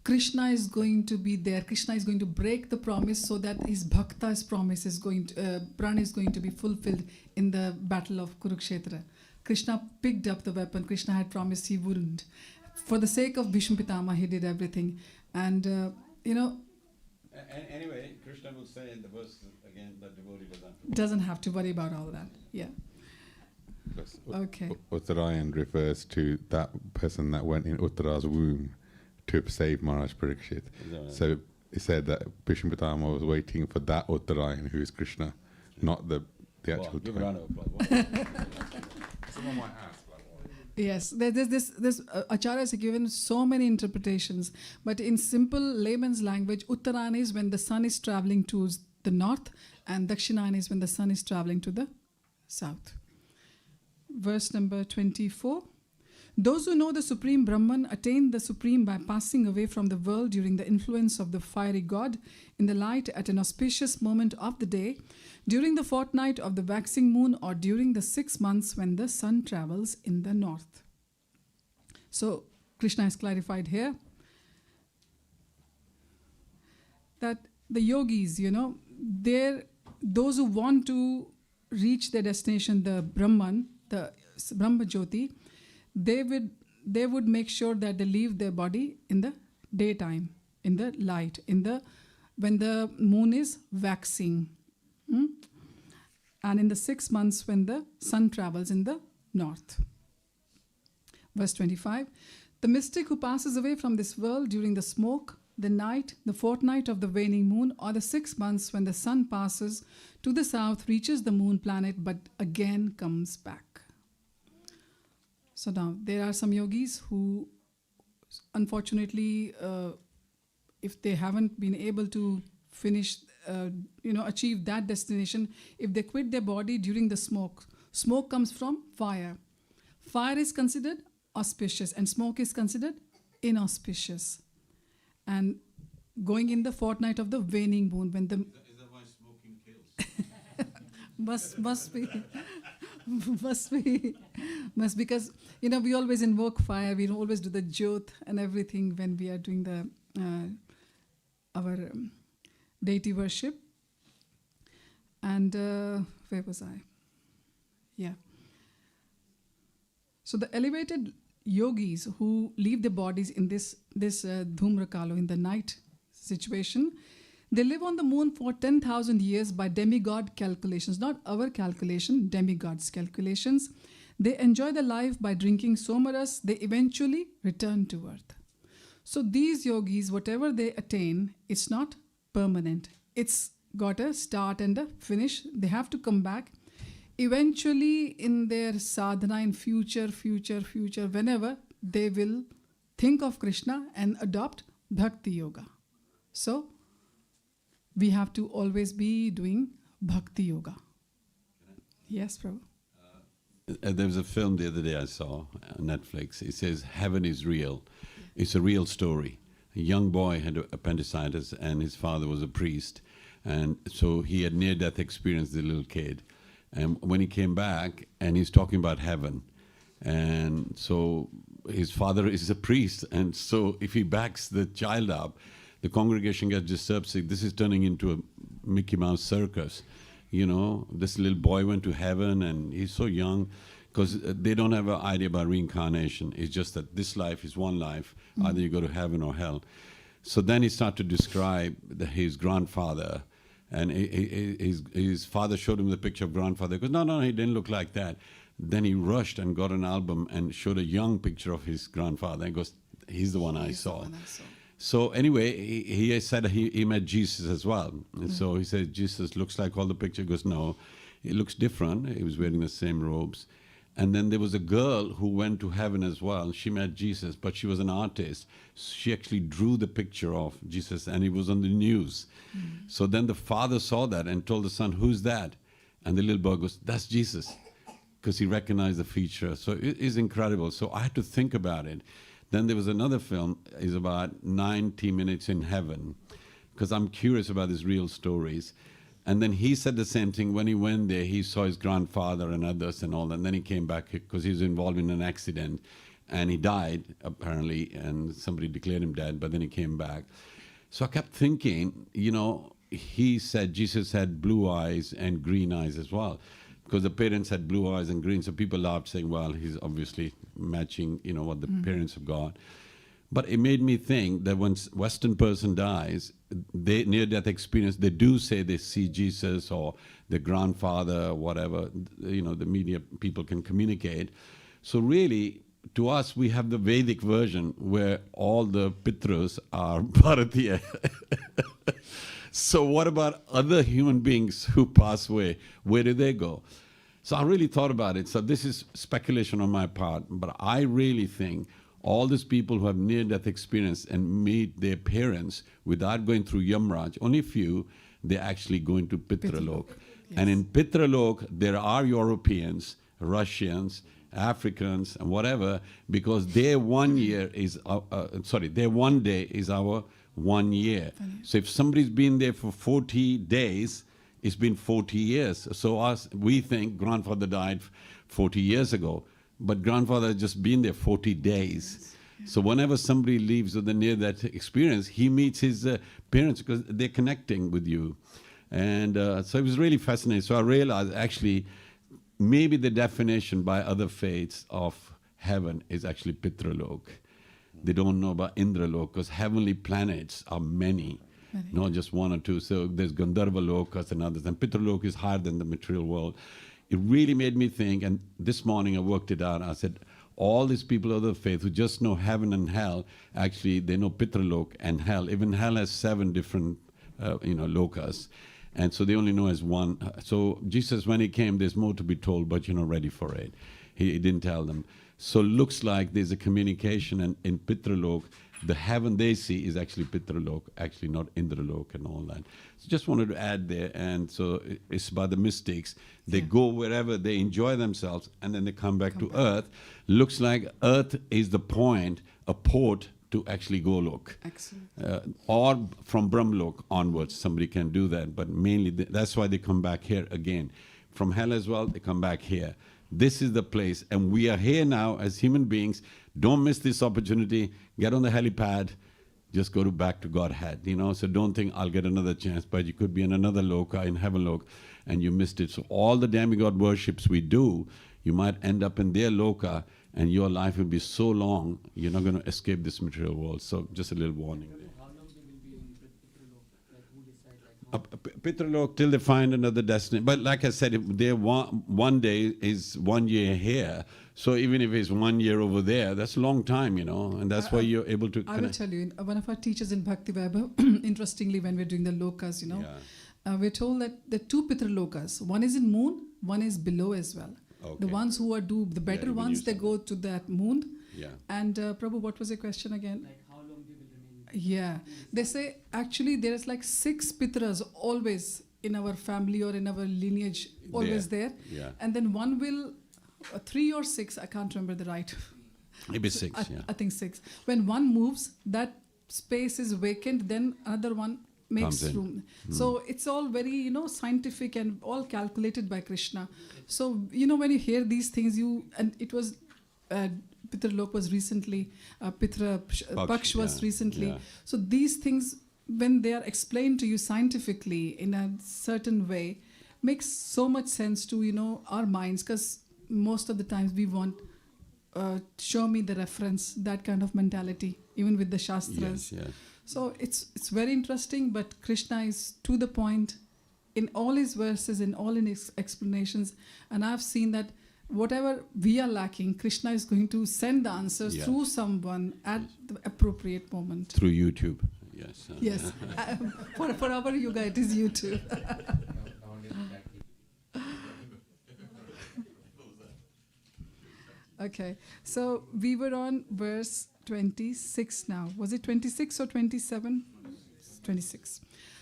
Krishna is going to be there. Krishna is going to break the promise so that his bhakta's promise is going to, prana is going to be fulfilled in the battle of Kurukshetra. Krishna picked up the weapon. Krishna had promised he wouldn't. For the sake of Bhishma Pitama, he did everything. And, you know...
Anyway, Krishna will say in the verse again that devotee
doesn't have to worry about all that. Yeah. Okay.
Uttarayan refers to that person that went in Uttara's womb to save Maharaj Parikshit. So it said that Bhishma Pitama was waiting for that Uttarayan, who is Krishna, not the actual twin. Someone might ask.
Yes, this acharyas have given so many interpretations, but in simple layman's language, Uttarayan is when the sun is traveling to the north, and Dakshinayan is when the sun is traveling to the south. Verse number 24. Those who know the Supreme Brahman attain the Supreme by passing away from the world during the influence of the fiery god in the light at an auspicious moment of the day, during the fortnight of the waxing moon, or during the 6 months when the sun travels in the north. So Krishna has clarified here, that the yogis, those who want to reach their destination, the Brahman, the Brahma Jyoti, they would make sure that they leave their body in the daytime, in the light, when the moon is waxing, and in the 6 months when the sun travels in the north. Verse 25, the mystic who passes away from this world during the smoke, the night, the fortnight of the waning moon, or the 6 months when the sun passes to the south, reaches the moon planet, but again comes back. So now, there are some yogis who, unfortunately, if they haven't been able to finish, achieve that destination, if they quit their body during the smoke comes from fire. Fire is considered auspicious and smoke is considered inauspicious. And going in the fortnight of the waning moon, when the...
Is that why smoking kills?
must be. Must, because, we always invoke fire, we always do the jyot and everything when we are doing the our deity worship. And where was I? Yeah. So the elevated yogis who leave their bodies in this dhumrakalo, in the night situation, they live on the moon for 10,000 years by demigod calculations, not our calculation, demigods' calculations. They enjoy their life by drinking somaras. They eventually return to earth. So these yogis, whatever they attain, it's not permanent. It's got a start and a finish. They have to come back. Eventually, in their sadhana, in future, whenever, they will think of Krishna and adopt bhakti yoga. So, we have to always be doing bhakti yoga. Yes, Prabhu.
There was a film the other day I saw on Netflix. It says, Heaven is Real. It's a real story. A young boy had appendicitis and his father was a priest. And so he had near-death experience, the little kid. And when he came back, and he's talking about heaven. And so his father is a priest. And so if he backs the child up, the congregation gets disturbed, saying, this is turning into a Mickey Mouse circus. This little boy went to heaven and he's so young, because they don't have an idea about reincarnation. It's just that this life is one life. Either you go to heaven or hell. So then he started to describe his grandfather. And his father showed him the picture of grandfather. He goes, no, he didn't look like that. Then he rushed and got an album and showed a young picture of his grandfather. And goes, he's the one I saw. So anyway, he said he met Jesus as well. And so he said, Jesus looks like all the picture. He goes, no, he looks different. He was wearing the same robes. And then there was a girl who went to heaven as well. She met Jesus, but she was an artist. She actually drew the picture of Jesus, and it was on the news. So then the father saw that and told the son, who's that? And the little boy goes, that's Jesus, because he recognized the feature. So it is incredible. So I had to think about it. Then there was another film, is about 90 Minutes in Heaven, because I'm curious about these real stories. And then he said the same thing. When he went there, he saw his grandfather and others and all that. And then he came back because he was involved in an accident. And he died, apparently, and somebody declared him dead, but then he came back. So I kept thinking, he said Jesus had blue eyes and green eyes as well, because the parents had blue eyes and green. So people laughed, saying, well, he's obviously matching, what the parents have got. But it made me think that when a Western person dies, they near-death experience, they do say they see Jesus or their grandfather or whatever, the media people can communicate. So really, to us, we have the Vedic version where all the Pitras are Bharatiya. So what about other human beings who pass away? Where do they go? So I really thought about it. So this is speculation on my part, but I really think all these people who have near-death experience and meet their parents without going through Yamraj, only few, they're actually going to Pitralok. Yes. And in Pitralok, there are Europeans, Russians, Africans, and whatever, because their 1 year is, their 1 day is our 1 year. So if somebody's been there for 40 days, it's been 40 years. So we think grandfather died 40 years ago. But grandfather has just been there 40 days. So whenever somebody leaves or they're near that experience, he meets his parents because they're connecting with you. And so it was really fascinating. So I realized actually maybe the definition by other faiths of heaven is actually Pitralok. They don't know about Indralok because heavenly planets are many, not just one or two. So there's Gandharva Lokas and others, and Pitralok is higher than the material world. It really made me think, and this morning I worked it out. I said, all these people of the faith who just know heaven and hell, actually they know Pitralok and hell. Even hell has 7 different, lokas. And so they only know as one. So Jesus, when he came, there's more to be told, but you're not ready for it. He didn't tell them. So looks like there's a communication, and in Pitralok, the heaven they see is actually Pitralok, actually not Indralok and all that. So just wanted to add there. And so it's about the mystics. They go wherever they enjoy themselves, and then they come back to earth. Looks like earth is the point, a port to actually Golok.
Excellent.
Or from Brahmlok onwards, somebody can do that. But mainly, that's why they come back here again. From hell as well, they come back here. This is the place, and we are here now as human beings. Don't miss this opportunity. Get on the helipad. Just go back to Godhead, So don't think I'll get another chance, but you could be in another loka, in heaven loka, and you missed it. So all the demigod worships we do, you might end up in their loka, and your life will be so long, you're not going to escape this material world. So just a little warning. Pitralok till they find another destiny. But like I said, if one day is 1 year here. So even if it's 1 year over there, that's a long time, and that's why you're able to connect.
I will tell you, one of our teachers in Bhakti Vaibhav, interestingly, when we're doing the lokas, we're told that there are 2 Pitralokas. One is in moon, one is below as well.
Okay.
The ones who are the better ones, they go to that moon.
Yeah.
And Prabhu, what was your question again?
Like how long they will remain?
Yeah, they say actually there's like 6 Pitras always in our family or in our lineage, always there.
Yeah.
And then one will, 3 or 6, I can't remember the right.
Maybe 6,
I think 6. When one moves, that space is vacant, then another one makes room. So it's all very, scientific and all calculated by Krishna. So, when you hear these things, and it was, Pitralok was recently, Paksh was recently.
Yeah.
So these things, when they are explained to you scientifically in a certain way, makes so much sense to, our minds, because most of the times we want, show me the reference, that kind of mentality, even with the Shastras.
Yes.
So it's very interesting, but Krishna is to the point in all his verses, in all his explanations. And I've seen that whatever we are lacking, Krishna is going to send the answers through someone at the appropriate moment.
Through YouTube, yes.
Yes. For our yoga, it is YouTube. Okay, so we were on verse 26 now. Was it 26 or 27? 26.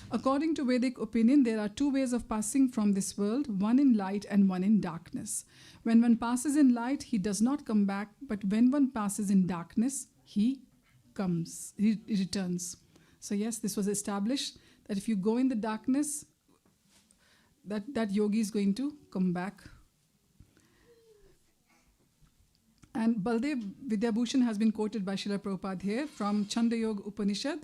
According to Vedic opinion, there are 2 ways of passing from this world, one in light and one in darkness. When one passes in light, he does not come back, but when one passes in darkness, he returns. So yes, this was established that if you go in the darkness, that yogi is going to come back. And Baldev Vidyabhushan has been quoted by Srila Prabhupada here from Chandayog Upanishad.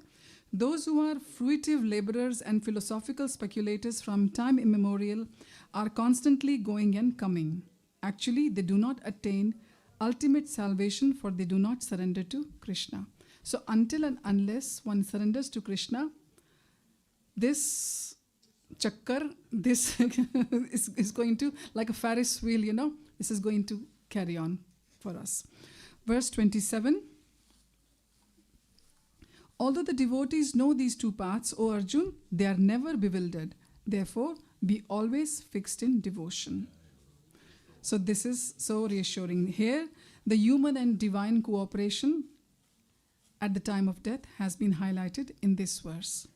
Those who are fruitive laborers and philosophical speculators from time immemorial are constantly going and coming. Actually, they do not attain ultimate salvation, for they do not surrender to Krishna. So until and unless one surrenders to Krishna, this chakkar, this is going to, like a Ferris wheel, this is going to carry on for us. Verse 27. Although the devotees know these 2 paths, O Arjun, they are never bewildered. Therefore, be always fixed in devotion. So this is so reassuring. Here, the human and divine cooperation at the time of death has been highlighted in this verse.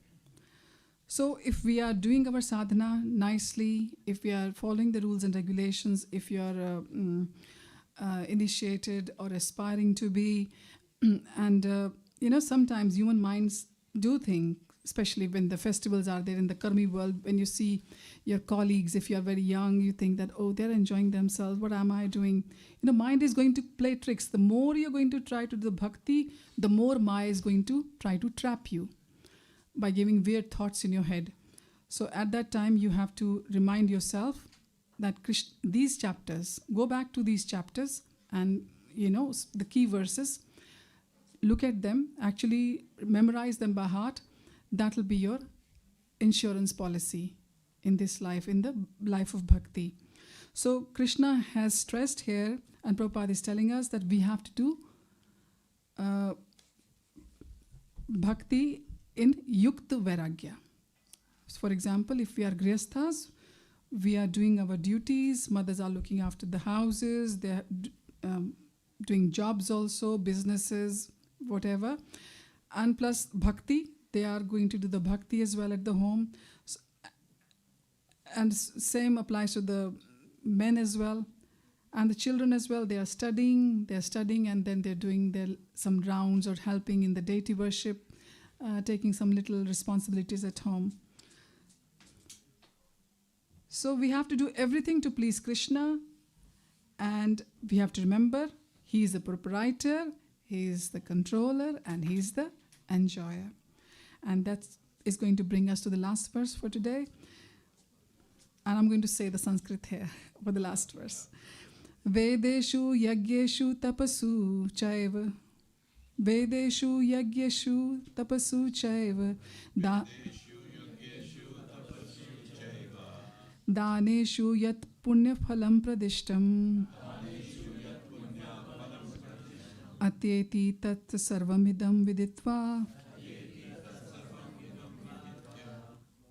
So if we are doing our sadhana nicely, if we are following the rules and regulations, if you are initiated or aspiring to be, and sometimes human minds do think especially when the festivals are there in the Karmi world, when you see your colleagues, if you are very young, you think that, oh, they're enjoying themselves, what am I doing? Mind is going to play tricks. The more you're going to try to do the bhakti, the more Maya is going to try to trap you by giving weird thoughts in your head. So at that time, you have to remind yourself that these chapters, go back to these chapters and, the key verses, look at them, actually memorize them by heart. That will be your insurance policy in this life, in the life of bhakti. So Krishna has stressed here, and Prabhupada is telling us that we have to do bhakti in yukta vairagya. So for example, if we are grihasthas, we are doing our duties, mothers are looking after the houses, they're doing jobs also, businesses, whatever. And plus bhakti, they are going to do the bhakti as well at the home. And same applies to the men as well. And the children as well, they are studying, and then they're doing some rounds or helping in the deity worship, taking some little responsibilities at home. So we have to do everything to please Krishna, and we have to remember he is the proprietor, he is the controller, and he is the enjoyer. And that is going to bring us to the last verse for today. And I'm going to say the Sanskrit here for the last verse. Vedeshu yagyeshu tapasu chaiva. Vedeshu yagyeshu tapasu chaiva. Daneshu yat punya phalam pradishtam. Atyeti tat sarvamidam viditva.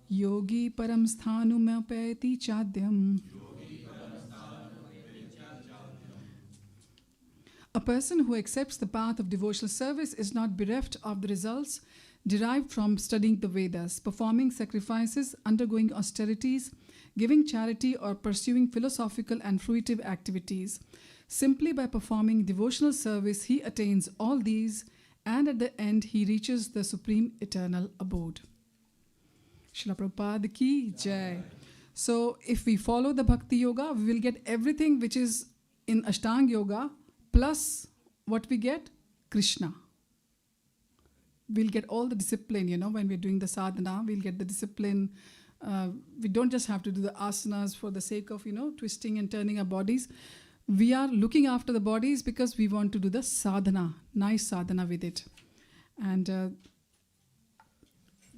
Yogi param sthanumapayati chadyam. A person who accepts the path of devotional service is not bereft of the results derived from studying the Vedas, performing sacrifices, undergoing austerities, giving charity, or pursuing philosophical and fruitive activities. Simply by performing devotional service, he attains all these, and at the end, he reaches the supreme eternal abode. Srila Prabhupada ki jai. So if we follow the Bhakti Yoga, we will get everything which is in Ashtanga Yoga, plus what we get? Krishna. We'll get all the discipline, when we're doing the sadhana, we'll get the discipline. We don't just have to do the asanas for the sake of, twisting and turning our bodies. We are looking after the bodies because we want to do the sadhana, nice sadhana with it. And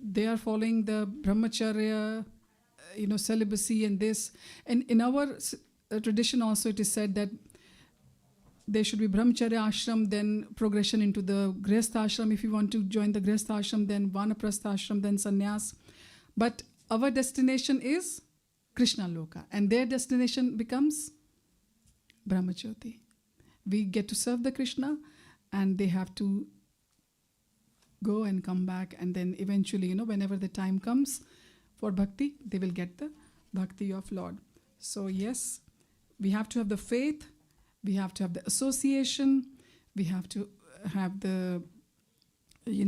they are following the brahmacharya, celibacy and this. And in our tradition also it is said that there should be brahmacharya ashram, then progression into the grihastha ashram. If you want to join the grihastha ashram, then vanaprastha ashram, then sannyas. But our destination is Krishna Loka, and their destination becomes Brahmajyoti. We get to serve the Krishna, and they have to go and come back, and then eventually, whenever the time comes for bhakti, they will get the bhakti of Lord. So yes, we have to have the faith, we have to have the association, we have to have the,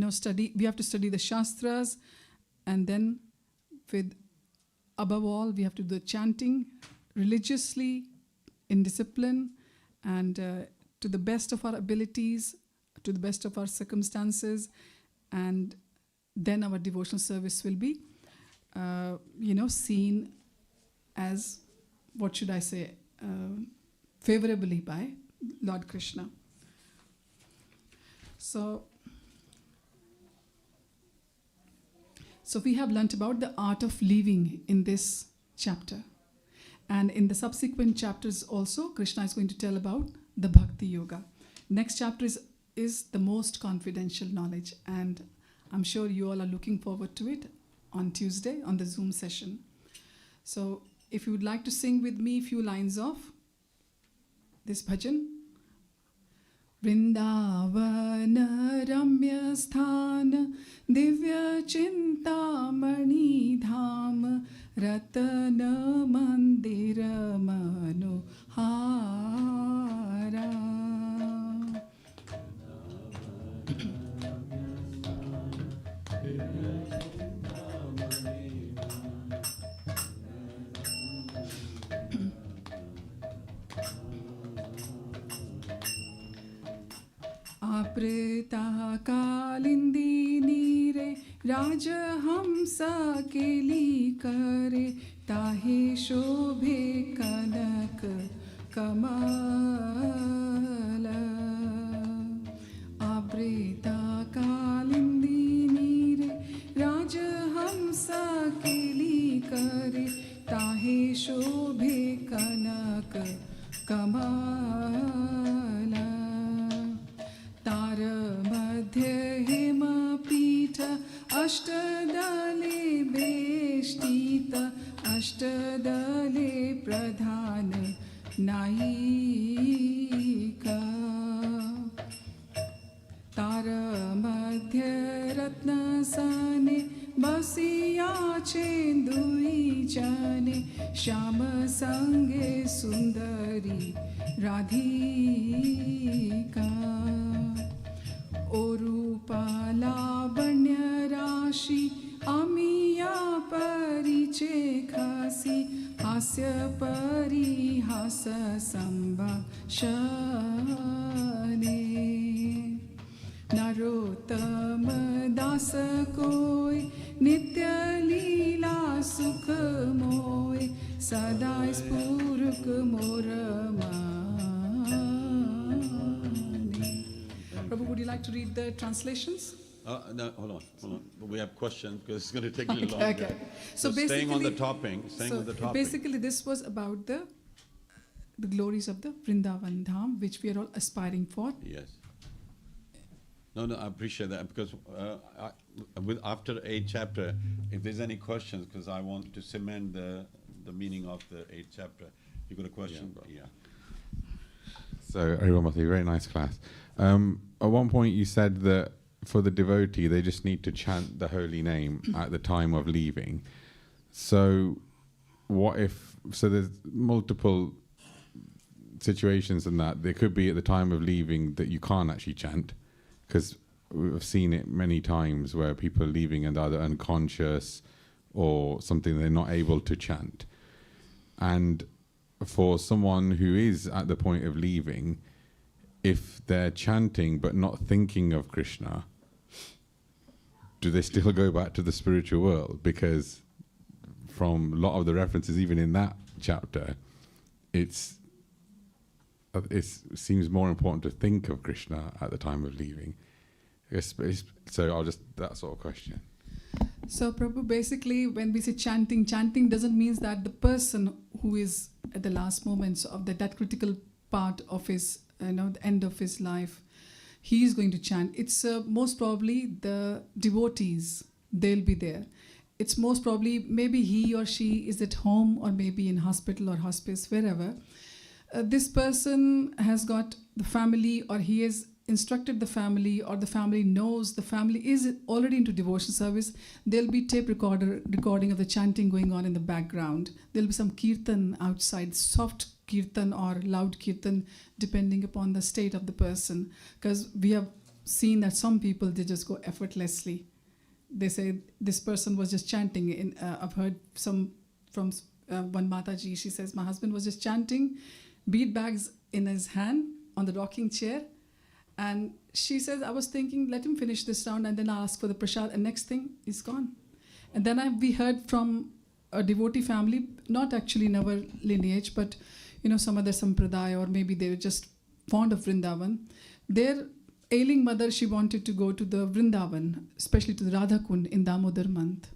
study, we have to study the Shastras, and then above all, we have to do the chanting religiously, in discipline, and to the best of our abilities, to the best of our circumstances, and then our devotional service will be, seen as, what should I say, favorably by Lord Krishna. So we have learnt about the art of living in this chapter. And in the subsequent chapters also, Krishna is going to tell about the Bhakti Yoga. Next chapter is the most confidential knowledge, and I'm sure you all are looking forward to it on Tuesday on the Zoom session. So if you would like to sing with me a few lines of this bhajan. Vrindavana Ramya Sthana Divya Chintamani Dham Ratana Mandira Manohara. Aprita kalindi nire Rajahamsa keli kare Tahe shobhe kanak kamala. Aprita kalindi nire Rajahamsa keli kare Tahe shobhe kanak kamala. Tara madhya hema pita ashtadale beshtita ashtadale pradhana naika. Tara madhya ratna sane basiya chendui jane shama sange sundari radhika. Orupala banya rashi amiya pariche khasi hasya parihasa sambhashane. Narottama dasa koi nitya leela sukh moy sadai spuruk moramane. Prabhu, would you like to read the translations?
No, hold on. We have questions because it's going to take a little longer.
Okay.
So staying on the topic.
Basically, this was about the glories of the Vrindavan Dham, which we are all aspiring for.
Yes. No, I appreciate that because after 8th chapter, if there's any questions, because I want to cement the meaning of the 8th chapter. You got a question? Yeah.
So, Arivamati, very nice class. At one point you said that for the devotee, they just need to chant the holy name at the time of leaving. So what if, so there's multiple situations in that. There could be at the time of leaving that you can't actually chant, because we've seen it many times where people are leaving and either unconscious or something they're not able to chant. And for someone who is at the point of leaving, if they're chanting but not thinking of Krishna, do they still go back to the spiritual world? Because from a lot of the references, even in that chapter, it seems more important to think of Krishna at the time of leaving. So I'll just, that sort of question.
So Prabhu, basically when we say chanting doesn't mean that the person who is at the last moments of that critical part of his, the end of his life, he is going to chant. It's most probably the devotees, they'll be there. It's most probably maybe he or she is at home or maybe in hospital or hospice, wherever. This person has got the family, or he has instructed the family, or the family knows the family is already into devotion service. There'll be tape recording of the chanting going on in the background. There'll be some kirtan outside, soft kirtan or loud kirtan, depending upon the state of the person. Because we have seen that some people, they just go effortlessly. They say this person was just chanting. I've heard from one Mataji, she says, my husband was just chanting, bead bags in his hand on the rocking chair. And she says, I was thinking, let him finish this round and then I'll ask for the prasad, and next thing, he's gone. And then we heard from a devotee family, not actually in our lineage, but some other sampradaya, or maybe they were just fond of Vrindavan. Their ailing mother, she wanted to go to the Vrindavan, especially to the Radhakund in Damodar month,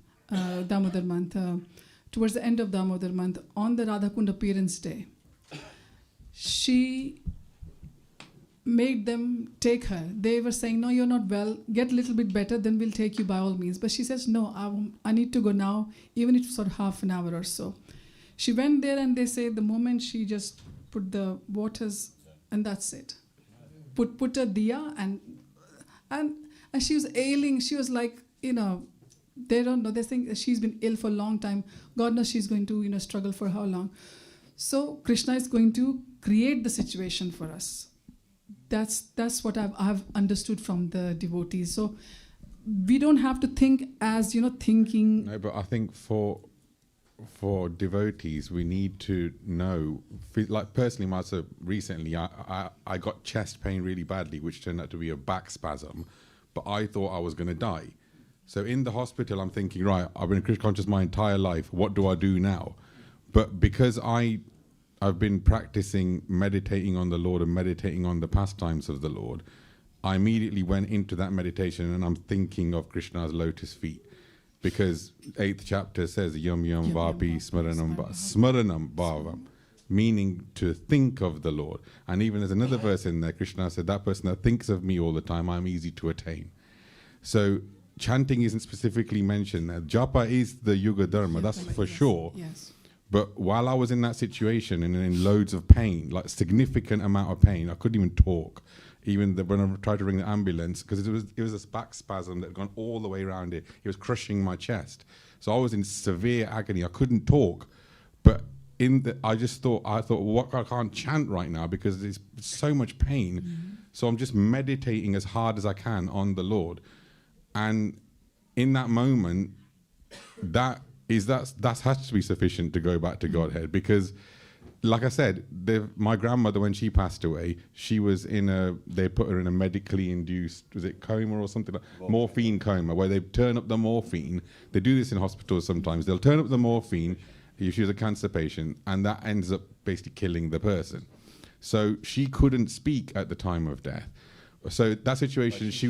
towards the end of Damodar month, on the Radhakund appearance day. She made them take her. They were saying, no, you're not well, get a little bit better, then we'll take you by all means. But she says, no, I need to go now, even if it's for half an hour or so. She went there, and they say the moment she just put the waters, and that's it. Put a diya, and she was ailing. She was like, they don't know. They think she's been ill for a long time. God knows she's going to, struggle for how long. So Krishna is going to create the situation for us. That's what I've understood from the devotees. So we don't have to think as, thinking.
No, but I think for for devotees, we need to know, like personally myself, recently I got chest pain really badly, which turned out to be a back spasm, but I thought I was going to die. So in the hospital, I'm thinking, right, I've been Krishna conscious my entire life. What do I do now? But because I've been practicing meditating on the Lord and meditating on the pastimes of the Lord, I immediately went into that meditation and I'm thinking of Krishna's lotus feet. Because 8th chapter says, Yam Yam Vapi Smaranam Bhavam, meaning to think of the Lord. And even there's another verse in there, Krishna said, that person that thinks of me all the time, I'm easy to attain. So chanting isn't specifically mentioned there. Japa is the Yuga Dharma, that's for sure.
Yes.
But while I was in that situation and in loads of pain, like significant amount of pain, I couldn't even talk. Even when I tried to ring the ambulance, because it was a back spasm that had gone all the way around it. It was crushing my chest. So I was in severe agony. I couldn't talk. But I thought, what, I can't chant right now because there's so much pain. Mm-hmm. So I'm just meditating as hard as I can on the Lord. And in that moment, that has to be sufficient to go back to Godhead, because like I said, my grandmother, when she passed away, she was they put her in a medically induced, was it coma or something like morphine coma, where they turn up the morphine. They do this in hospitals sometimes. They'll turn up the morphine if she was a cancer patient, and that ends up basically killing the person. So she couldn't speak at the time of death. So that situation, she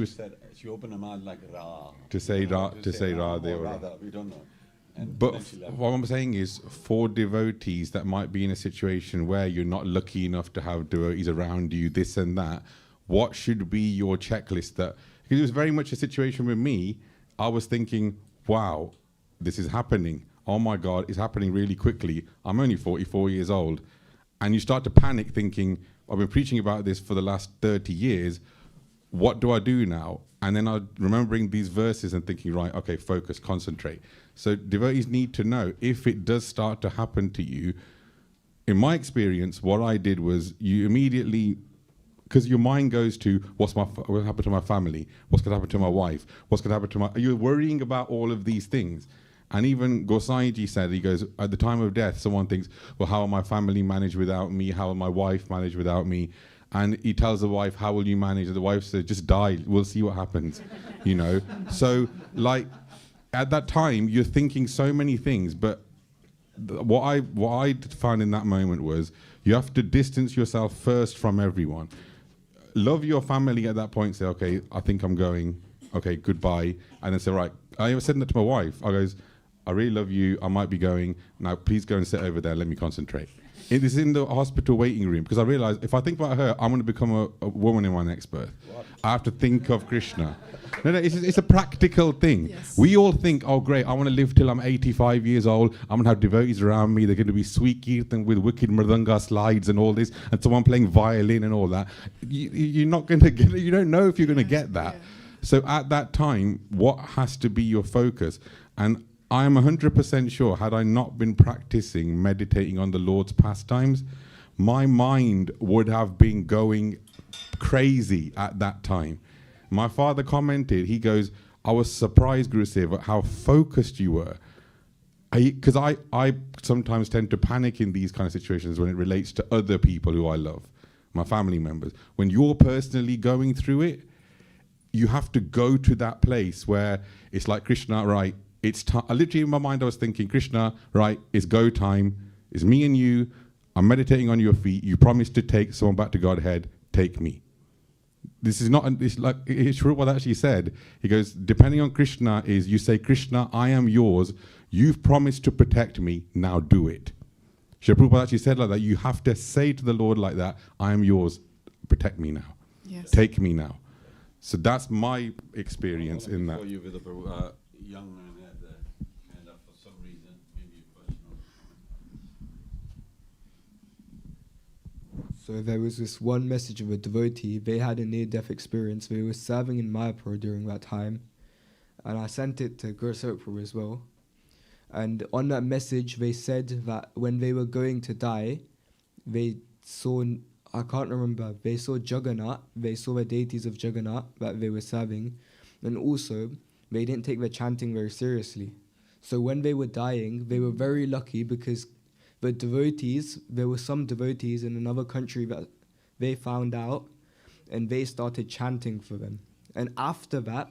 opened her mouth like Ra.
To say Ra,
we don't know.
But what I'm saying is, for devotees that might be in a situation where you're not lucky enough to have devotees around you, this and that, what should be your checklist? Because it was very much a situation with me. I was thinking, wow, this is happening. Oh my God, it's happening really quickly. I'm only 44 years old. And you start to panic thinking, I've been preaching about this for the last 30 years. What do I do now? And then I'm remembering these verses and thinking, right, okay, focus, concentrate. So devotees need to know, if it does start to happen to you, in my experience, what I did was you immediately, because your mind goes to, what happened to my family? What's going to happen to my wife? What's going to happen to my... You're worrying about all of these things. And even Gosaiji said, he goes, at the time of death, someone thinks, well, how will my family manage without me? How will my wife manage without me? And he tells the wife, how will you manage? And the wife says, just die. We'll see what happens, you know? So, like, at that time, you're thinking so many things. But what I found in that moment was, you have to distance yourself first from everyone. Love your family at that point. Say, okay, I think I'm going. Okay, goodbye. And then say, right. I was saying that to my wife. I goes, I really love you. I might be going. Now, please go and sit over there. Let me concentrate. It is in the hospital waiting room, because I realized if I think about her, I'm going to become a woman in my next birth. What? I have to think of Krishna. No, it's a practical thing. Yes. We all think, oh, great, I want to live till I'm 85 years old. I'm going to have devotees around me. They're going to be sweet Kirtan with wicked mridanga slides and all this, and someone playing violin and all that. You're not going to get it. You don't know if you're going to get that. Yeah. So at that time, what has to be your focus? And I am 100% sure, had I not been practicing meditating on the Lord's pastimes, my mind would have been going crazy at that time. My father commented, he goes, I was surprised, Guru Sev, at how focused you were. Because I sometimes tend to panic in these kind of situations when it relates to other people who I love, my family members. When you're personally going through it, you have to go to that place where it's like, Krishna, right, it's time. Literally in my mind I was thinking, Krishna, right, it's go time. It's me and you. I'm meditating on your feet. You promised to take someone back to Godhead. Take me. This is not, it's like, it's true what actually said. He goes, depending on Krishna is, you say, Krishna, I am yours. You've promised to protect me. Now do it. Srila Prabhupada actually said like that. You have to say to the Lord like that, I am yours. Protect me now. Yes. Take me now. So that's my experience in that.
You with a young man had hand up for some reason, maybe a question or comment.
So there was this one message of a devotee. They had a near-death experience. They were serving in Mayapur during that time, and I sent it to Guru Prabhu as well. And on that message, they said that when they were going to die, they saw, I can't remember, they saw Jagannath, they saw the deities of Jagannath that they were serving, and also they didn't take their chanting very seriously. So when they were dying, they were very lucky because the devotees, there were some devotees in another country that they found out and they started chanting for them. And after that,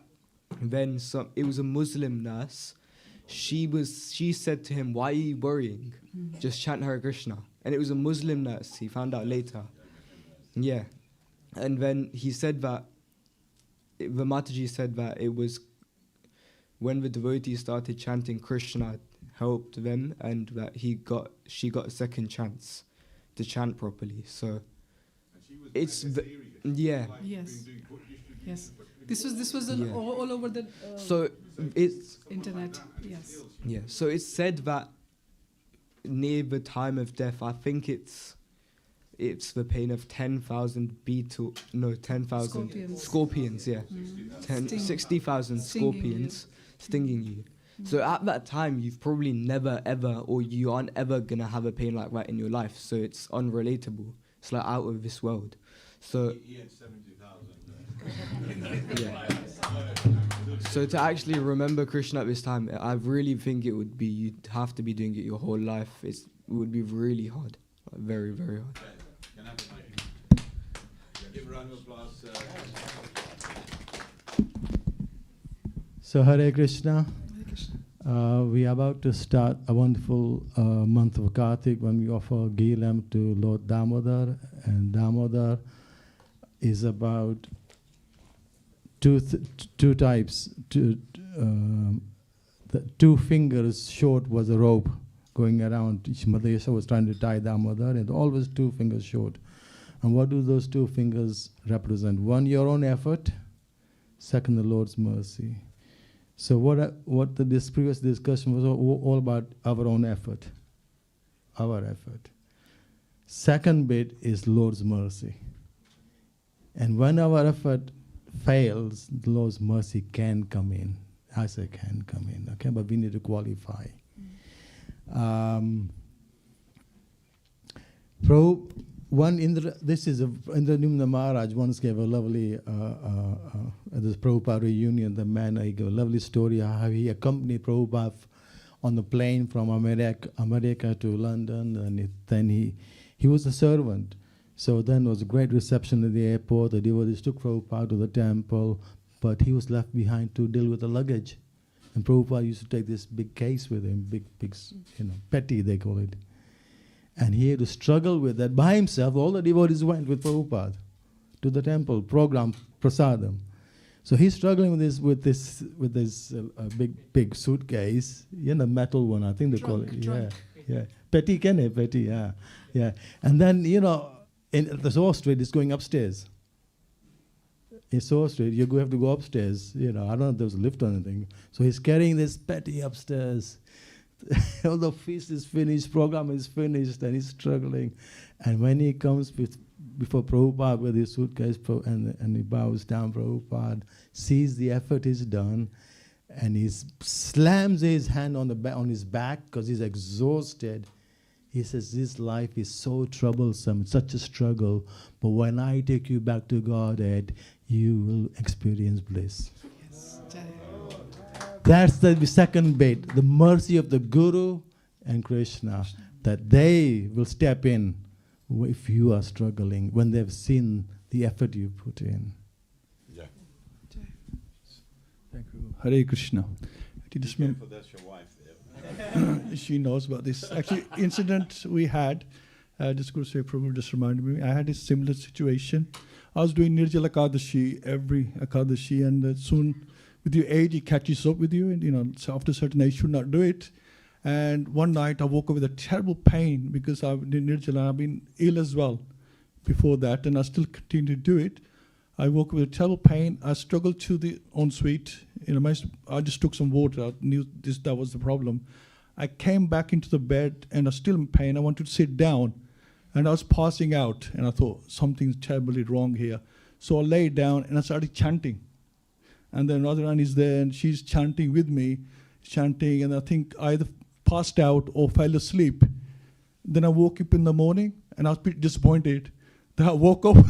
then it was a Muslim nurse. She said to him, "Why are you worrying? Just chant Hare Krishna." And it was a Muslim nurse. He found out later. Yeah. And then he said that, the Mataji said that it was when the devotees started chanting Krishna helped them, and that she got a second chance to chant properly. So it's yeah.
Yes. Yes. This was
Yeah.
all over the
So it's
internet. Yes.
yeah. So it's said that near the time of death, I think it's the pain of 10,000 scorpions. Yeah, 60,000 scorpions stinging you. So at that time, you've probably never ever, or you aren't ever gonna have a pain like that in your life. So it's unrelatable. It's like out of this world. So
He had 70,000.
yeah. So to actually remember Krishna at this time, I really think you'd have to be doing it your whole life. It would be really hard, like very, very hard.
Can I have the mic? Give a round of applause.
So Hare Krishna. We are about to start a wonderful month of Kartik when we offer ghee lamp to Lord Damodar, and Damodar is about two types. The 2 fingers short was a rope going around. Mother Yashoda was trying to tie Damodar, and always 2 fingers short. And what do those 2 fingers represent? One, your own effort. Second, the Lord's mercy. So what this previous discussion was all about, our own effort. Our effort. Second bit is Lord's mercy. And when our effort fails, the Lord's mercy can come in. I say can come in, okay? But we need to qualify. Indranimna Maharaj once gave a lovely, at this Prabhupada reunion, the man, he gave a lovely story how he accompanied Prabhupada on the plane from America to London, and then he was a servant. So then there was a great reception at the airport. The devotees took Prabhupada to the temple, but he was left behind to deal with the luggage. And Prabhupada used to take this big case with him, big, petty they call it. And he had to struggle with that by himself. All the devotees went with Prabhupada to the temple, program, prasadam. So he's struggling with this big suitcase, metal one, I think they call it. Yeah. Petty, petty, yeah. And then, in the Soar Street, it's going upstairs. In Soar Street, you have to go upstairs. I don't know if there was a lift or anything. So he's carrying this petty upstairs. All the feast is finished, program is finished, and he's struggling. And when he comes before Prabhupada with his suitcase, and he bows down, Prabhupada sees the effort is done, and he slams his hand on his back because he's exhausted. He says, "This life is so troublesome, such a struggle, but when I take you back to Godhead, you will experience bliss."
Yes.
That's the second bit, the mercy of the Guru and Krishna, that they will step in if you are struggling, when they've seen the effort you put in.
Yeah.
Thank you.
Hare Krishna.
That's your wife there.
She knows about this. Actually, incident we had, just Guru Sai Prabhu just reminded me, I had a similar situation. I was doing Nirjala Ekadashi every Ekadashi, and soon with your age, it catches up with you, and so after a certain age, you should not do it. And one night, I woke up with a terrible pain because I've been Nirjala, I've been ill as well before that, and I still continue to do it. I woke up with a terrible pain. I struggled to the ensuite. I just took some water. I knew that was the problem. I came back into the bed, and I was still in pain. I wanted to sit down, and I was passing out, and I thought something's terribly wrong here. So I lay down, and I started chanting. And then Radharani is there, and she's chanting with me, and I think I either passed out or fell asleep. Then I woke up in the morning, and I was pretty disappointed that I woke up.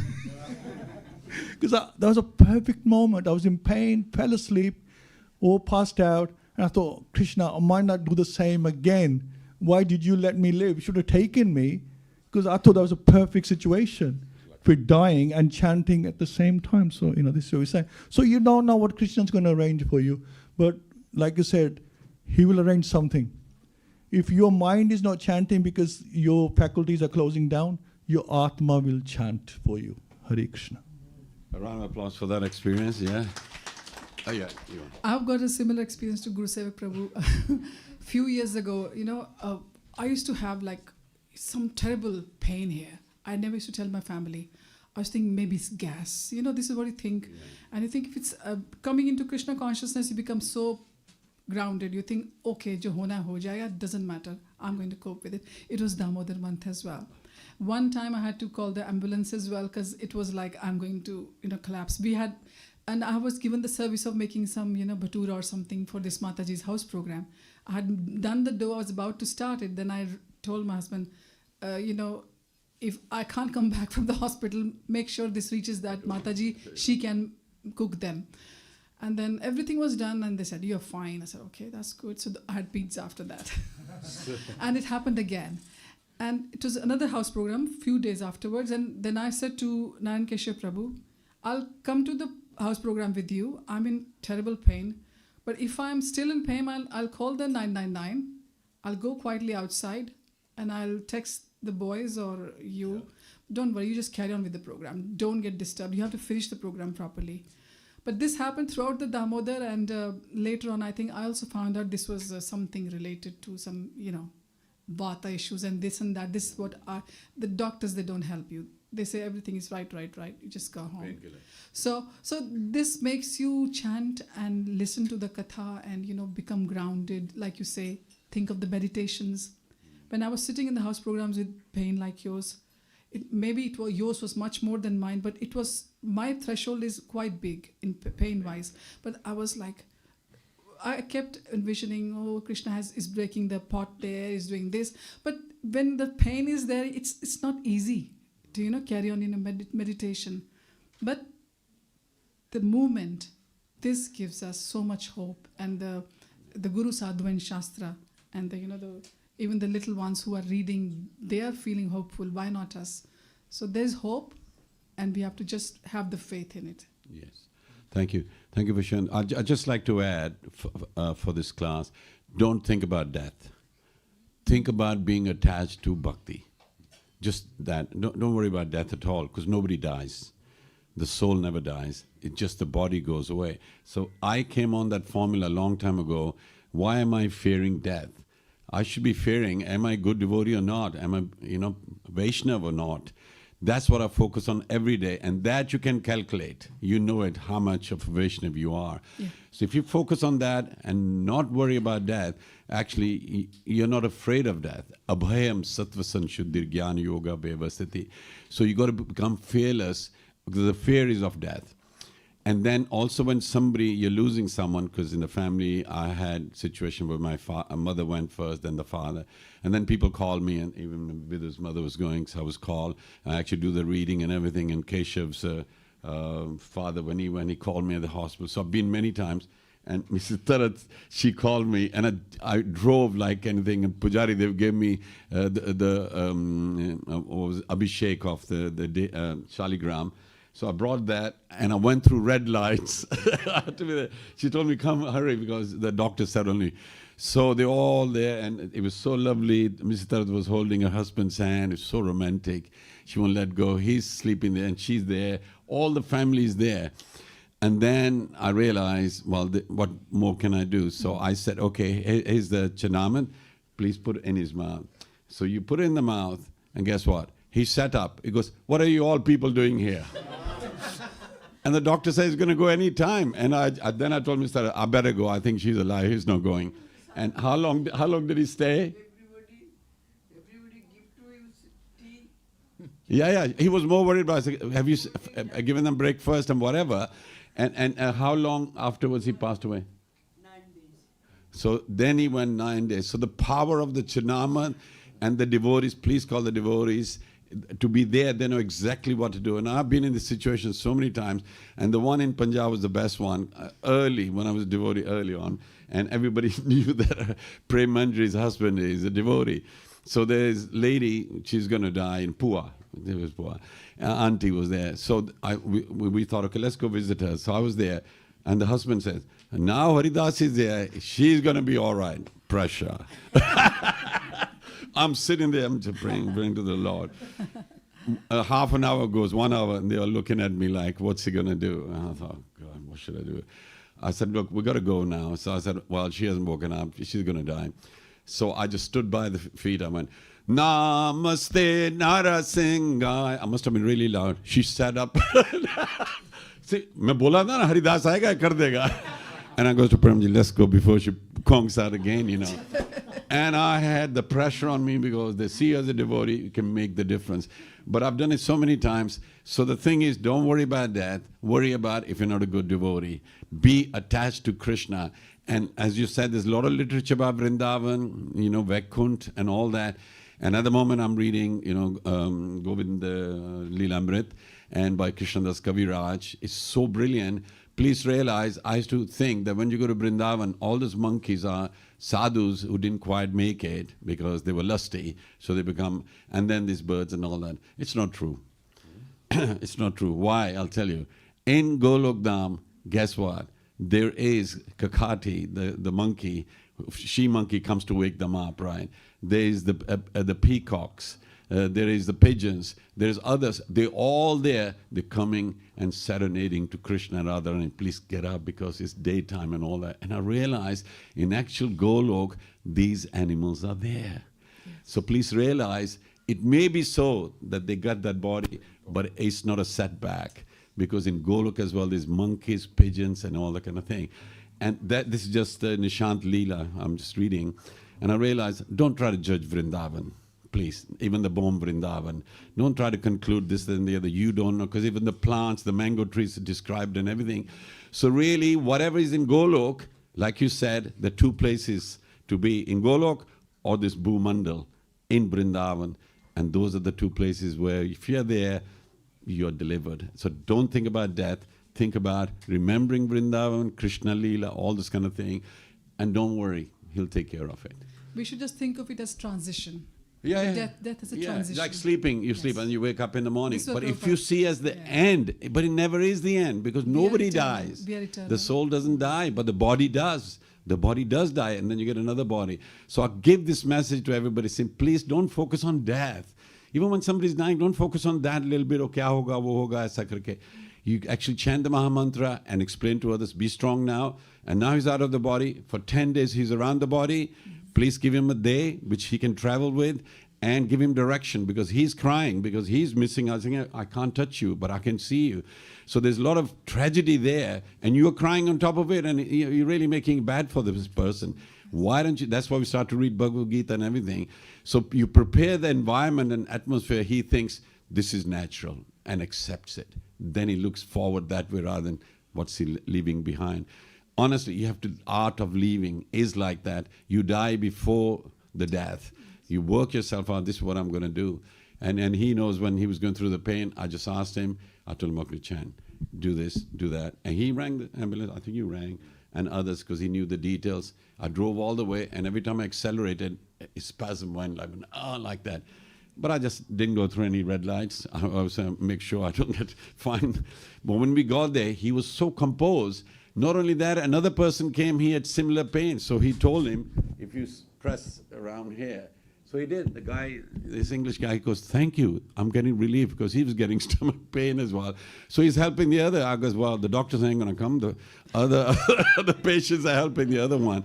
Because that was a perfect moment. I was in pain, fell asleep, or passed out, And I thought, Krishna, I might not do the same again. Why did you let me live? You should have taken me, because I thought that was a perfect situation for dying and chanting at the same time. So, this is what we say. So you don't know what Krishna's going to arrange for you. But like you said, he will arrange something. If your mind is not chanting because your faculties are closing down, your Atma will chant for you. Hare Krishna.
A round of applause for that experience, yeah. Oh, yeah.
I've got a similar experience to Guru Sevak Prabhu. Few years ago, I used to have like some terrible pain here. I never used to tell my family. I was thinking maybe it's gas. This is what you think. Yeah. And you think if it's coming into Krishna consciousness, you become so grounded. You think, okay, jo hona ho jayega, doesn't matter. I'm going to cope with it. It was Damodar month as well. One time I had to call the ambulance as well because it was like I'm going to, collapse. And I was given the service of making some, bhatura or something for this Mataji's house program. I had done the dough, I was about to start it. Then I told my husband, if I can't come back from the hospital, make sure this reaches that Mataji, she can cook them. And then everything was done and they said, you're fine. I said, okay, that's good. So I had pizza after that. And it happened again. And it was another house program few days afterwards. And then I said to Nayan Keshav Prabhu, I'll come to the house program with you. I'm in terrible pain. But if I'm still in pain, I'll call the 999. I'll go quietly outside and I'll text the boys or you. Yeah. Don't worry, you just carry on with the program. Don't get disturbed. You have to finish the program properly. But this happened throughout the Damodar, and later on, I think I also found out this was something related to some, Vata issues and this and that. This is what the doctors, they don't help you. They say everything is right. You just go home. So this makes you chant and listen to the katha and, become grounded. Like you say, think of the meditations. When I was sitting in the house programs with pain like yours, yours was much more than mine, but it was, my threshold is quite big in pain-wise. But I was like, I kept envisioning, oh, Krishna is breaking the pot there, is doing this. But when the pain is there, it's not easy to, carry on in a meditation. But the movement, this gives us so much hope. And the Guru Sadhu and Shastra, and even the little ones who are reading, they are feeling hopeful. Why not us? So there's hope, and we have to just have the faith in it.
Yes. Thank you. Thank you for sharing. I'd just like to add for this class, don't think about death. Think about being attached to bhakti. Just that. Don't worry about death at all, because nobody dies. The soul never dies. It's just the body goes away. So I came on that formula a long time ago. Why am I fearing death? I should be fearing, am I a good devotee or not? Am I, Vaishnava or not? That's what I focus on every day. And that you can calculate. You know it, how much of a Vaishnava you are. Yeah. So if you focus on that and not worry about death, actually, you're not afraid of death. Abhayam sattvasan shuddhir jnana yoga bevasati. So you got to become fearless, because the fear is of death. And then also when you're losing someone, because in the family I had situation where my mother went first, then the father. And then people called me, and even Vidhu's mother was going, so I was called. I actually do the reading and everything. And Keshav's father, when he called me at the hospital. So I've been many times. And Mrs. Tarat, she called me, and I drove like anything. And Pujari, they gave me Abhishek of the Shaligram. So I brought that, and I went through red lights. She told me, come, hurry, because the doctor said only. So they were all there, and it was so lovely. Mrs. Tarat was holding her husband's hand. It was so romantic. She won't let go. He's sleeping there, and she's there. All the family is there. And then I realized, well, what more can I do? So I said, okay, here's the chanaman. Please put it in his mouth. So you put it in the mouth, and guess what? He sat up. He goes, what are you all people doing here? And the doctor says he's going to go any time. And then I told Mr. I better go. I think she's alive. He's not going. And how long did he stay?
Everybody give to him tea.
Yeah. He was more worried about, have you given them breakfast and whatever? And how long afterwards he passed away?
9 days.
So then he went 9 days. So the power of the Chinaman and the devotees, please call the devotees, to be there, they know exactly what to do. And I've been in this situation so many times. And the one in Punjab was the best one, early, when I was a devotee early on. And everybody knew that Prem Mandri's husband is a devotee. So there's lady, she's going to die in Pua. There was Pua. Auntie was there. So we thought, okay, let's go visit her. So I was there. And the husband says, now Haridas is there. She's going to be all right. Pressure. I'm sitting there, I'm just praying to the Lord. Half an hour goes, 1 hour, and they are looking at me like, what's he going to do? And I thought, God, what should I do? I said, look, we got to go now. So I said, well, she hasn't woken up. She's going to die. So I just stood by the feet. I went, Namaste Narasingha. I must have been really loud. She sat up. See, मैं बोला था ना हरिदास आएगा कर देगा. And I goes to Premji, let's go before she conks out again, you know. And I had the pressure on me because they see as a devotee, you can make the difference. But I've done it so many times. So the thing is, don't worry about that. Worry about if you're not a good devotee. Be attached to Krishna. And as you said, there's a lot of literature about Vrindavan, you know, Vaikunt and all that. And at the moment I'm reading, you know, Govinda Leelamrit and by Krishnadas Kaviraj. It's so brilliant. Please realize, I used to think that when you go to Vrindavan, all those monkeys are sadhus who didn't quite make it because they were lusty. So they become, and then these birds and all that. It's not true. It's not true. Why? I'll tell you. In Golokdam, guess what? There is Kakati, the monkey, she-monkey comes to wake them up, right? There is the peacocks. There is the pigeons, there's others, they're all there, they're coming and serenading to Krishna and Radharani, please get up because it's daytime and all that. And I realized in actual Golok, these animals are there. Yes. So please realize, it may be so that they got that body, but it's not a setback. Because in Golok as well, there's monkeys, pigeons and all that kind of thing. And this is just Nishant Leela, I'm just reading. And I realized, don't try to judge Vrindavan. Please, even the Bom Vrindavan. Don't try to conclude this and the other. You don't know, because even the plants, the mango trees are described and everything. So really, whatever is in Golok, like you said, the two places to be, in Golok or this Bhumandal, in Vrindavan. And those are the two places where if you're there, you're delivered. So don't think about death. Think about remembering Vrindavan, Krishna Leela, all this kind of thing. And don't worry, he'll take care of it.
We should just think of it as transition.
Yeah.
Death is a
Yeah,
transition.
like sleeping. You sleep and you wake up in the morning.
This was
But if
Prabhupada.
you see as the end, but it never is the end because nobody dies.
We are eternal.
The soul doesn't die, but the body does. The body does die and then you get another body. So I give this message to everybody saying, please don't focus on death. Even when somebody's dying, don't focus on that little bit, oh, kya hoga, wo hoga, aisa karke. You actually chant the Mahamantra and explain to others, be strong now. And now he's out of the body. For 10 days he's around the body. Please give him a day which he can travel with and give him direction because he's crying, because he's missing us. I can't touch you, but I can see you. So there's a lot of tragedy there and you're crying on top of it and you're really making it bad for this person. Why don't you? That's why we start to read Bhagavad Gita and everything. So you prepare the environment and atmosphere. He thinks this is natural and accepts it. Then he looks forward that way rather than what's he leaving behind. Honestly, you have to, art of leaving is like that. You die before the death. You work yourself out, this is what I'm going to do. And he knows when he was going through the pain, I just asked him, I told him, okay, Chan, do this, do that. And he rang the ambulance, I think you rang, and others because he knew the details. I drove all the way and every time I accelerated, a spasm went like that. But I just didn't go through any red lights. I was make sure I don't get fined. But when we got there, he was so composed. Not only that, another person came, he had similar pain. So he told him, if you press around here. So he did. The guy, this English guy goes, thank you, I'm getting relief because he was getting stomach pain as well. So he's helping the other. I goes, well, the doctors ain't going to come. The other patients are helping the other one.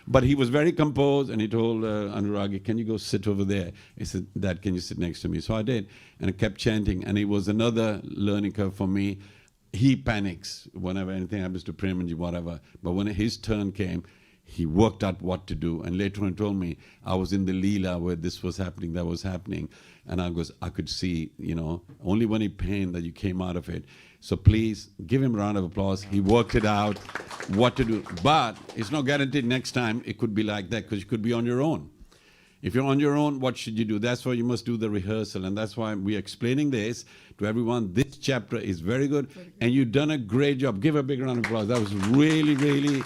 But he was very composed and he told Anuragi, can you go sit over there? He said, Dad, can you sit next to me? So I did. And I kept chanting. And it was another learning curve for me. He panics whenever anything happens to Premanji, whatever. But when his turn came, he worked out what to do. And later on he told me, I was in the Leela where this was happening, that was happening. And I could see, only when he pained that you came out of it. So please, give him a round of applause. He worked it out, what to do. But it's not guaranteed next time it could be like that because you could be on your own. If you're on your own, what should you do? That's why you must do the rehearsal. And that's why we're explaining this to everyone. This chapter is very good. And you've done a great job. Give a big round of applause. That was really, really,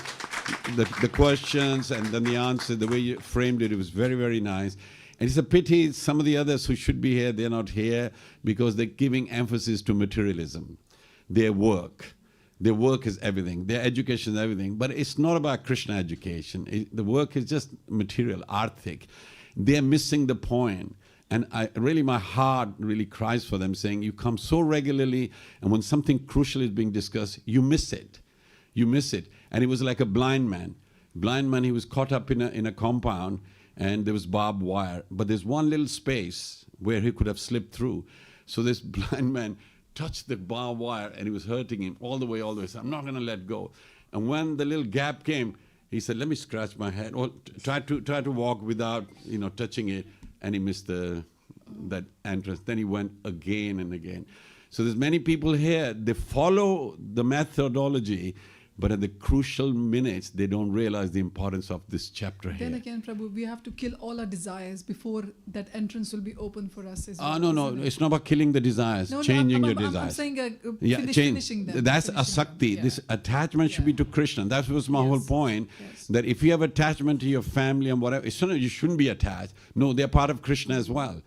the questions and then the answer, the way you framed it, it was very, very nice. And it's a pity some of the others who should be here, they're not here because they're giving emphasis to materialism. Their work. Their work is everything. Their education is everything. But it's not about Krishna education. The work is just material, arthic. They're missing the point. And my heart really cries for them, saying, you come so regularly, and when something crucial is being discussed, you miss it. You miss it. And it was like a blind man. Blind man, he was caught up in a compound, and there was barbed wire. But there's one little space where he could have slipped through. So this blind man touched the barbed wire, and it was hurting him all the way. So I'm not going to let go. And when the little gap came, he said, let me scratch my head. Or try to walk without, touching it. And he missed that entrance. Then he went again and again. So there's many people here, they follow the methodology, but at the crucial minutes, they don't realize the importance of this chapter here.
Then again, Prabhu, we have to kill all our desires before that entrance will be open for us as well.
No, it's not about killing the desires, changing your desires.
I'm saying
finishing them. That's asakti.
Yeah.
This attachment should be to Krishna. That was my whole point.
Yes.
That if you have attachment to your family and whatever, it's not that you shouldn't be attached. No, they're part of Krishna as well.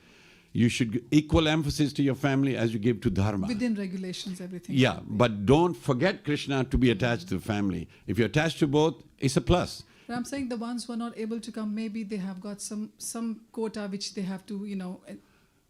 You should give equal emphasis to your family as you give to dharma.
Within regulations, everything.
Yeah, but don't forget Krishna to be attached to the family. If you're attached to both, it's a plus.
But I'm saying the ones who are not able to come, maybe they have got some quota which they have to,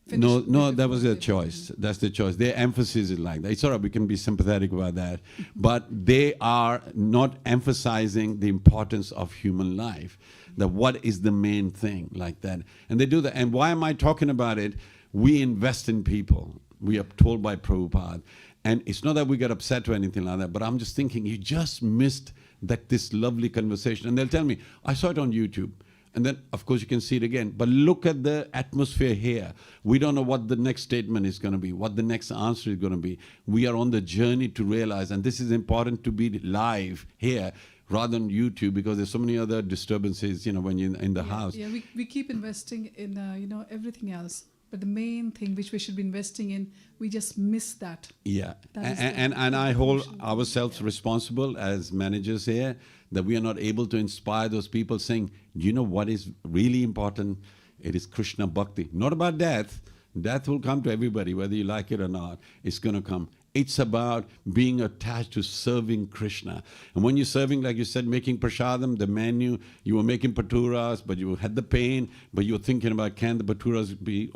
finish.
No, that was their choice. That's the choice. Their emphasis is like that. It's all right, we can be sympathetic about that. But they are not emphasizing the importance of human life. That what is the main thing like that. And they do that. And why am I talking about it? We invest in people. We are told by Prabhupada. And it's not that we get upset or anything like that, but I'm just thinking, you just missed this lovely conversation. And they'll tell me, I saw it on YouTube. And then, of course, you can see it again. But look at the atmosphere here. We don't know what the next statement is going to be, what the next answer is going to be. We are on the journey to realize, and this is important to be live here rather than YouTube, because there's so many other disturbances, when you're in the house.
Yeah, we keep investing in, everything else. But the main thing which we should be investing in, we just miss that.
Yeah, and I hold ourselves responsible as managers here, that we are not able to inspire those people saying, do you know what is really important? It is Krishna Bhakti. Not about death. Death will come to everybody, whether you like it or not. It's going to come. It's about being attached to serving Krishna. And when you're serving, like you said, making prasadam, the menu, you were making bhaturas, but you had the pain, but you were thinking about can the bhaturas be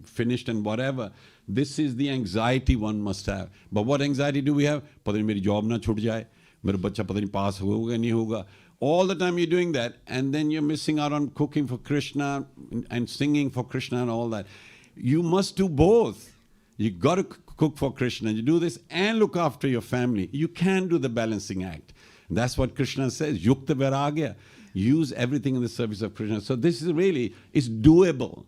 finished and whatever. This is the anxiety one must have. But what anxiety do we have? Pata nahi meri job na chhut jaye, mera bachcha pata nahi pass hoga nahi hoga. All the time you're doing that, and then you're missing out on cooking for Krishna and singing for Krishna and all that. You must do both. You got to cook for Krishna. You do this and look after your family. You can do the balancing act. That's what Krishna says. Yukta vairagya. Use everything in the service of Krishna. So this is really, it's doable.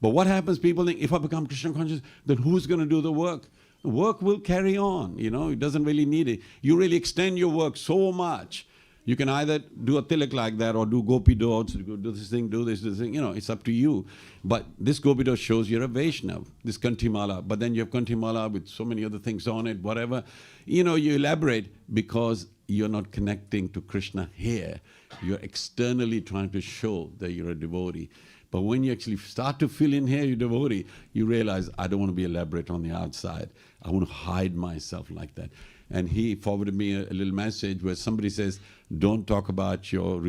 But what happens, people think, if I become Krishna conscious, then who's going to do the work? The work will carry on, it doesn't really need it. You really extend your work so much. You can either do a tilak like that or do gopi dots, do this thing, do this thing, it's up to you. But this gopi dot shows you're a Vaishnav, this Kantimala. But then you have Kantimala with so many other things on it, whatever. You elaborate because you're not connecting to Krishna here. You're externally trying to show that you're a devotee. But when you actually start to feel in here you're devotee, you realize, I don't want to be elaborate on the outside. I want to hide myself like that. And he forwarded me a little message where somebody says, don't talk about your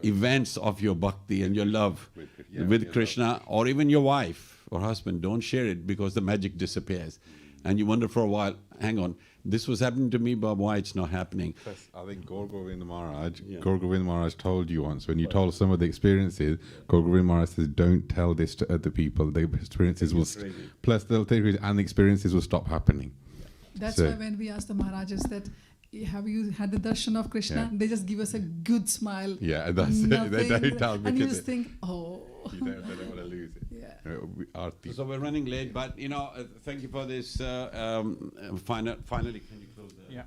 events of your bhakti and your love with Krishna, or even your wife or husband. Don't share it because the magic disappears. And you wonder for a while, hang on, this was happening to me, but why it's not happening?
Plus, I think Gaur Govind Maharaj told you once, when you told some of the experiences, Gaur Govind Maharaj says, don't tell this to other people. The experiences will, plus they'll take it and the experiences will stop happening.
That's why when we ask the Maharajas that, have you had the darshan of Krishna? They just give us a good smile.
Yeah, that's it. They don't tell me.
And you just think, oh.
They don't want to lose it.
Yeah.
So we're running late, but thank you for this. Finally, can you close the?
Yeah.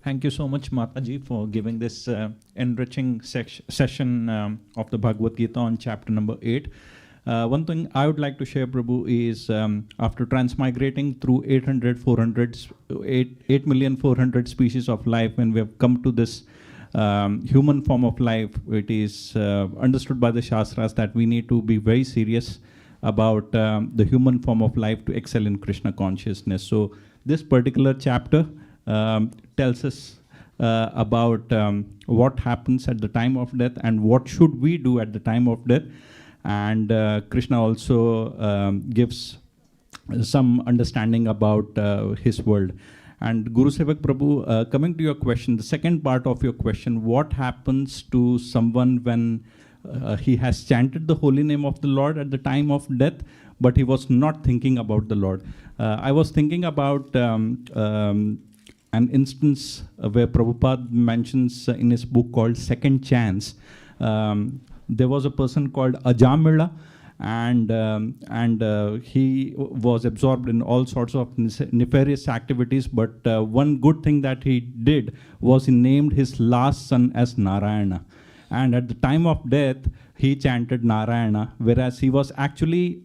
Thank you so much, Mataji, for giving this enriching session of the Bhagavad Gita on chapter number 8. One thing I would like to share, Prabhu, is after transmigrating through 8,400,000 species of life, when we have come to this human form of life, it is understood by the Shastras that we need to be very serious about the human form of life to excel in Krishna consciousness. So this particular chapter tells us about what happens at the time of death and what should we do at the time of death. And Krishna also gives some understanding about his world. And Guru Sevak Prabhu, coming to your question, the second part of your question, what happens to someone when he has chanted the holy name of the Lord at the time of death, but he was not thinking about the Lord? I was thinking about an instance where Prabhupada mentions in his book called Second Chance. There was a person called Ajamila, and he was absorbed in all sorts of nefarious activities, but one good thing that he did was he named his last son as Narayana. And at the time of death, he chanted Narayana, whereas he was actually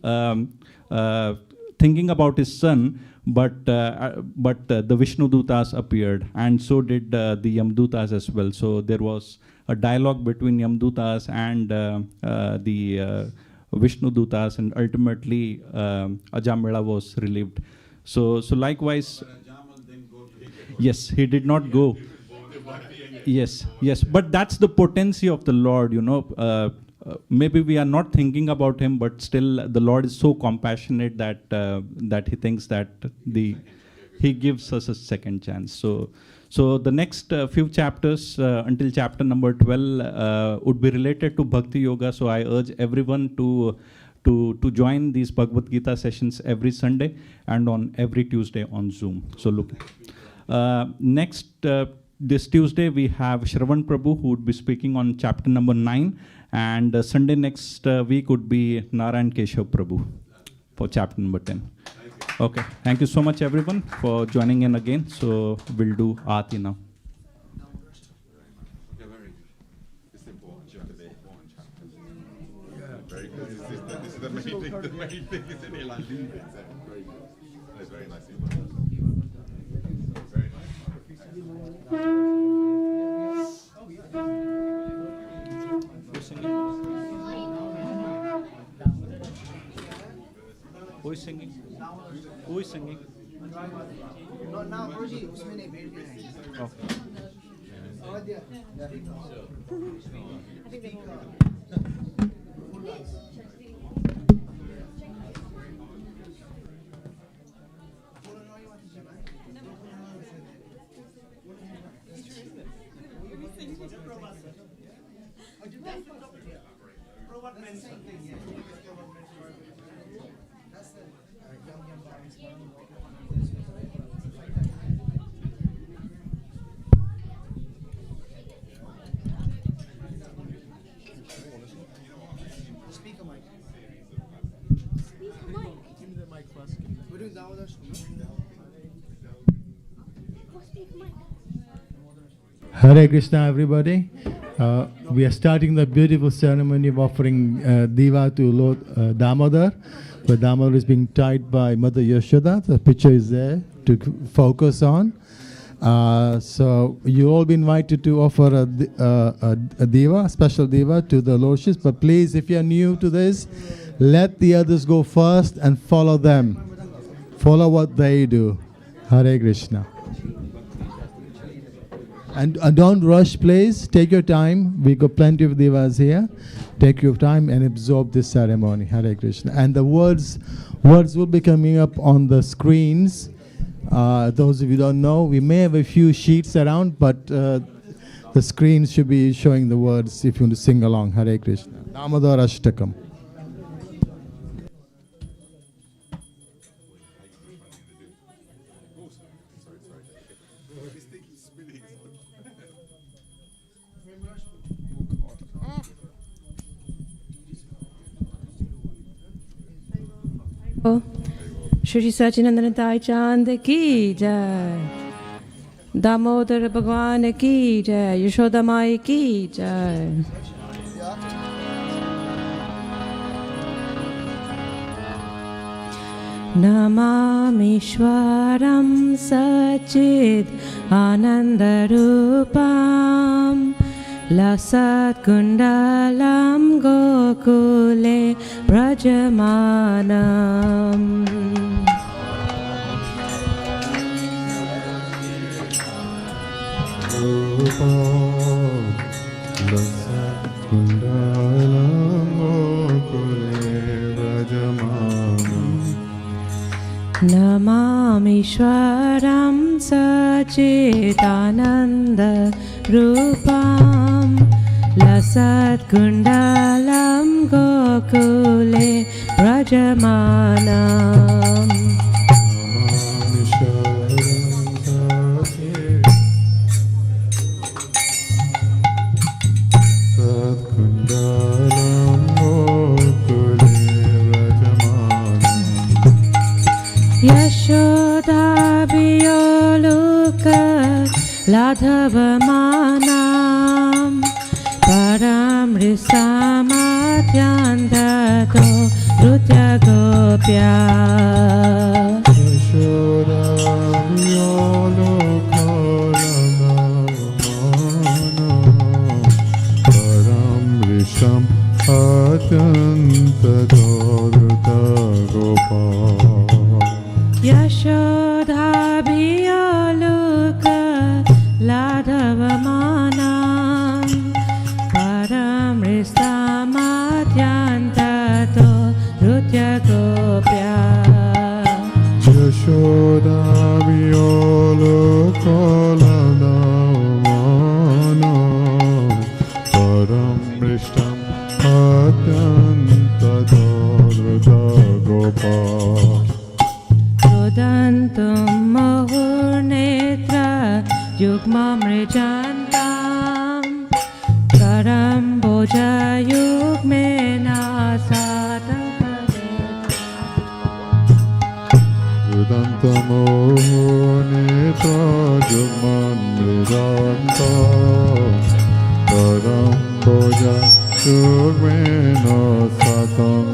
thinking about his son, but the Vishnu Dutas appeared, and so did the Yamdutas as well. So there was a dialogue between Yamdutas and the Vishnu Dutas, and ultimately Ajamila was relieved. So likewise, yes, he did not go. Yes, but that's the potency of the Lord, you know. Maybe we are not thinking about him, but still the Lord is so compassionate that that he thinks that he gives us a second chance. So the next few chapters until chapter number 12 would be related to Bhakti Yoga. So I urge everyone to join these Bhagavad Gita sessions every Sunday and on every Tuesday on Zoom. So look, next this Tuesday we have Shravan Prabhu, who would be speaking on chapter number 9. And Sunday next week would be Narayan Keshav Prabhu for chapter number 10. Okay, thank you so much everyone for joining in again. So we'll do Aarti now.
Very good. This is the main thing. The main thing is in Ilan. It's very nice. Very nice.
Who is singing? Who is singing?
Not now, Guruji. उसमें नहीं बैठ गए हैं.
Hare Krishna, everybody. We are starting the beautiful ceremony of offering Diva to Lord Damodar, where Damodar is being tied by Mother Yashoda. The picture is there to focus on. So you all be invited to offer a Diva, a special Diva to the Lordships. But please, if you are new to this, let the others go first and follow them. Follow what they do. Hare Krishna. And don't rush, please. Take your time. We got plenty of divas here. Take your time and absorb this ceremony. Hare Krishna. And the words will be coming up on the screens. Those of you who don't know, we may have a few sheets around, but the screens should be showing the words if you want to sing along. Hare Krishna. Damodar Ashtakam.
Shri Sachinandana Tai Chand ki jai. Damodar भगवान की जय, यशोदा माई की जय। नमामीश्वरं सच्चित् आनन्दरूपं लसत्कुण्डलं गोकुले व्रजमानम्। नमामीश्वरं सच्चिदानन्दरूपं लसत्कुण्डलं गोकुले व्रजमानम्। यशोदाभियोलुक लाघवमानां परमृषामाद्यन्ततो नृत्यगोप्या। यशोदाभियोलुक लाघवमानां परमृषामाद्यन्ततो नृत्यगोप्या।
यशोदाभियोलुक लाघवमानां परमृषाम् आद्यन्ततो नृत्यगोप्या।
रुदन्तं मुहुर्नेत्र युग्ममृजन्तां करं भुजयुग्मेन
रुदन्तं मुहुर्नेत्र युग्ममृजन्तां करं भुजयुग्मेन सातं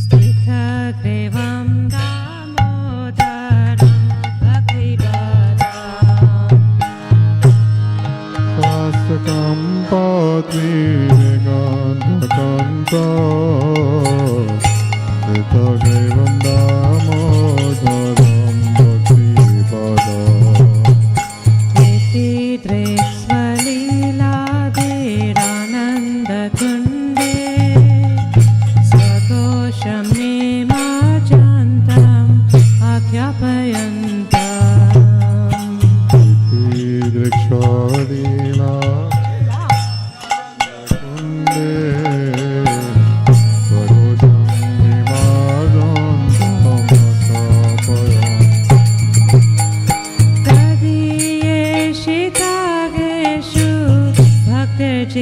स्थितग्रीवं दामोदरं भक्तिपदलीलाधीरानन्दकुण्डे स्वघोषं निमज्जन्तम्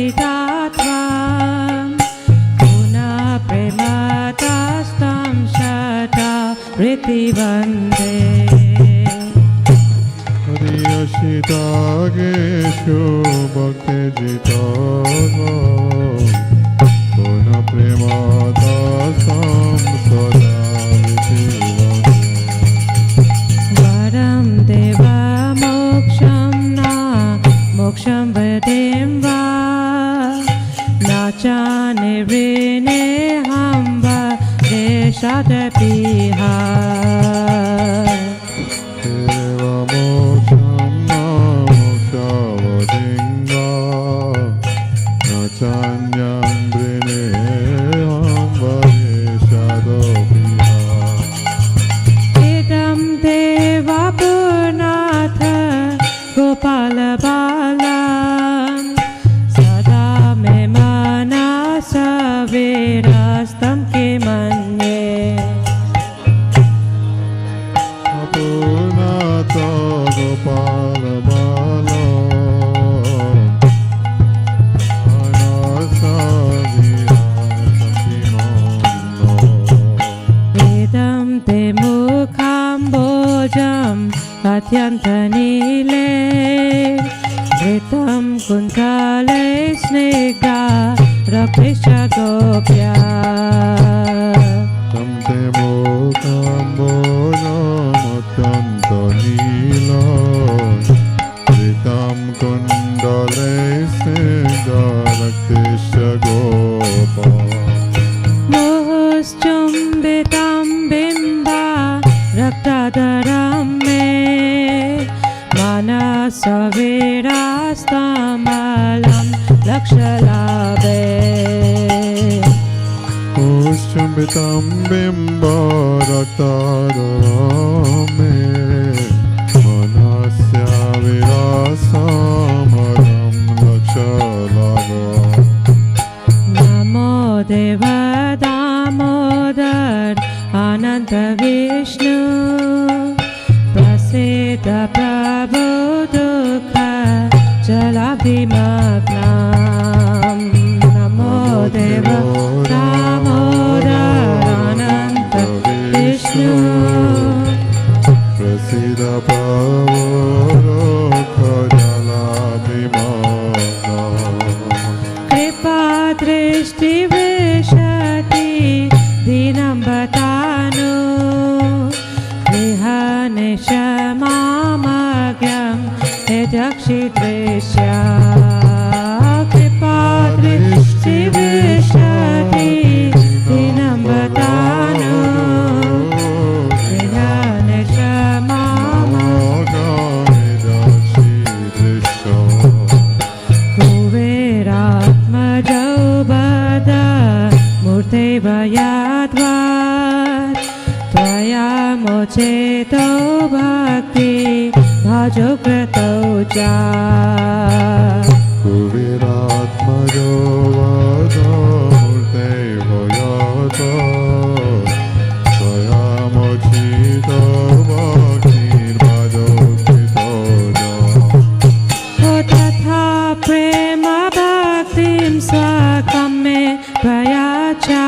भक्तिर्जितात्वां पुनः प्रेमतस्तं शता प्रीतिवन्दे।
हरियशितागेषु भक्तिर्जितात्वां पुनः प्रेमतस्तं सदा प्रीतिवन्दे।
वरं देवा मोक्षं न मोक्षं वदें वा नाचानिवृणे हम वा देशादपिह।
देवमोक्षं न मोक्षवदें वा नाचान्यन्वृणे हम वा देशादपिह।
इदं देवा पुनाथ गोपालबालं सदा मे मनसा विरस्तं किमन्ये।
पूर्णाथ गोपालबालं मनसा
अत्यन्तनीले घृतं कुन्तले स्निग्धा रक्तगोप्या
तं ते मोकाम्बोजमत्यन्तनीला घृतं कुण्डले स्निग्धा रक्तगोप्या
मोहश्चुम्बितं बिम्बा रक्तधरं मे मनसविरास्तमलं लक्षलाभे
मोहश्चुम्बितं बिम्बरक्तधरं मे मनस्य विरास्तमलं लक्षलाभे
नमो देव दामोदर अनंत विष्णु प्रसीद प्रभु दुःख जलाभिमग्नम् नमो देव दामोदर अनंत विष्णु
प्रसीद प्रभु दुःख जलाभिमग्नम्
कृपा दृष्टि विशति दीनं बतानु गृहनिशमामज्ञं यदक्षिदृश्या कृपा दृष्टि विशति दीनं बतानु कुबेरात्मजौ बद मूर्तिर्भयाद्वार त्वया मोचेतो भक्ति भजो कृतौ च
कुबेरात्मजो वद मूर्तिर्भयाद्वार त्वया मोचितो भक्तिर्भजो कृतौ च
तथा प्रेम भक्तिं स्वकं मे प्रयाचा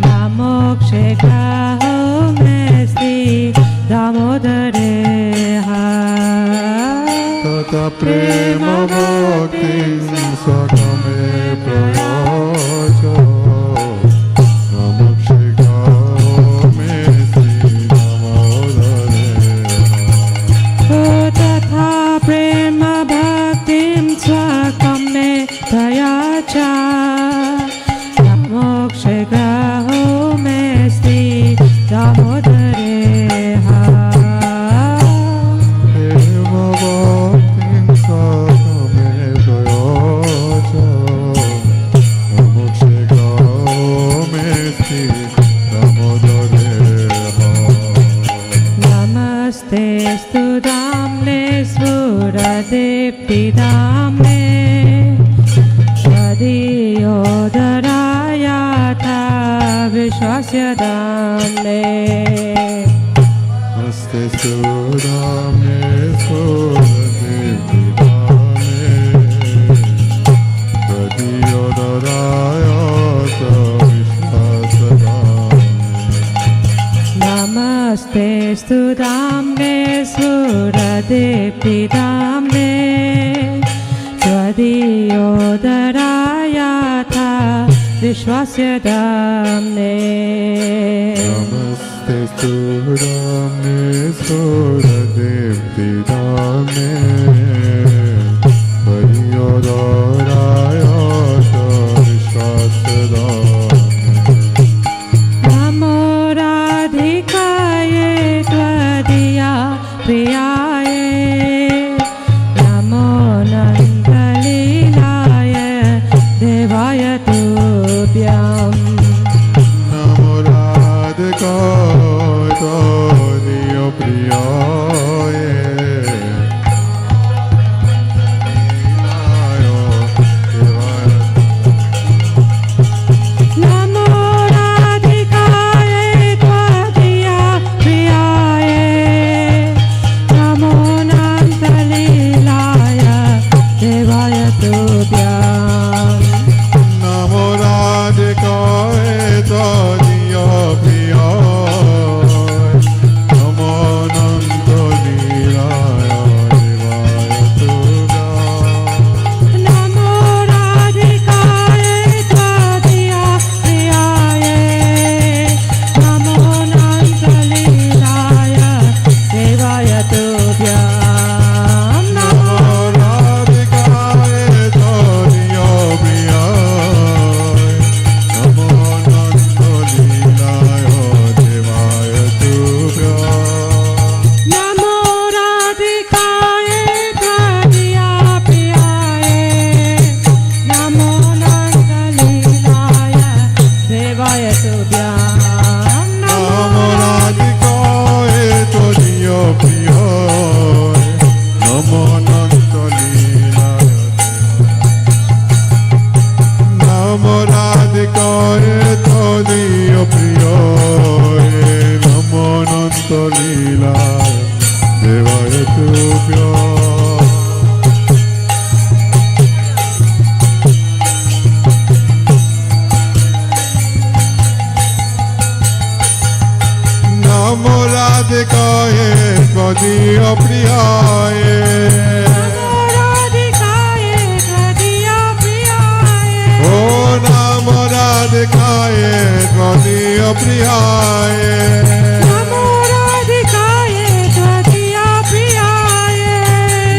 नामोक्षे ग्रहो मेस्ति दामोदरे
तथा प्रेम भक्तिं स्वकं मे प्रयाचा नामोक्षे ग्रहो मेस्ति दामोदरे
तथा प्रेम भक्तिं स्वकं मे प्रयाचा मोक्षे ग्रहो मेस्ति दामोदरे
प्रेम भक्तिं स्वकं मे प्रयाचा नामोक्षे ग्रहो मेस्ति दामोदरे
नमस्ते स्तु दाम्ने स्फुरदीप्तिदाम्ने त्वदीयोदरायाथा विश्वस्य दाम्ने
नमस्ते सुदाम्ने सुरदेविदाम्ने त्वदीयोदरायाथ विश्वासदाम्ने
नमस्ते स्तु दाम्ने स्फुरदीप्तिदाम्ने त्वदीयोदरायाथा विश्वस्य दाम्ने
नमस्ते सुदाम्ने सुरदेविदाम्ने त्वदीयोदरायाथ विश्वासदाम्ने
नमो राधिकाय त्वदीया प्रियाय नमो नन्दलीलाय देवाय तुभ्यं तुभ्यां
नमो राधिकाय त्वदीय प्रियाय नमो अनंत लीलाय नमो राधिकाय त्वदीय प्रियाय नमो अनंत लीलाय देवाय तुभ्यां नमो राधिकाय त्वदीय प्रियाय ओ नमो राधिकाय त्वदीय प्रियाय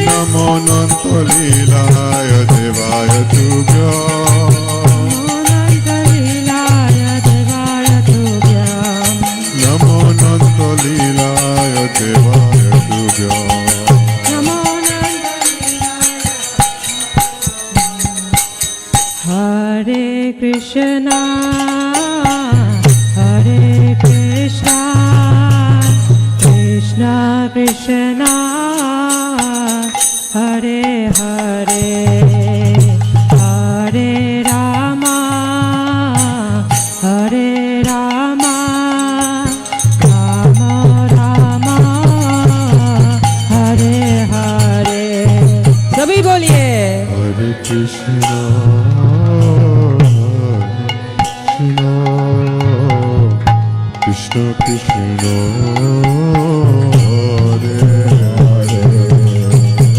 नमो अनंत लीलाय देवाय तुभ्यां नमो अनंत लीलाय देवाय तुभ्यां
हरे कृष्णा कृष्णा कृष्णा हरे हरे हरे रामा राम राम हरे हरे सभी बोलिए
हरे कृष्णा कृष्ण कृष्ण हरे हरे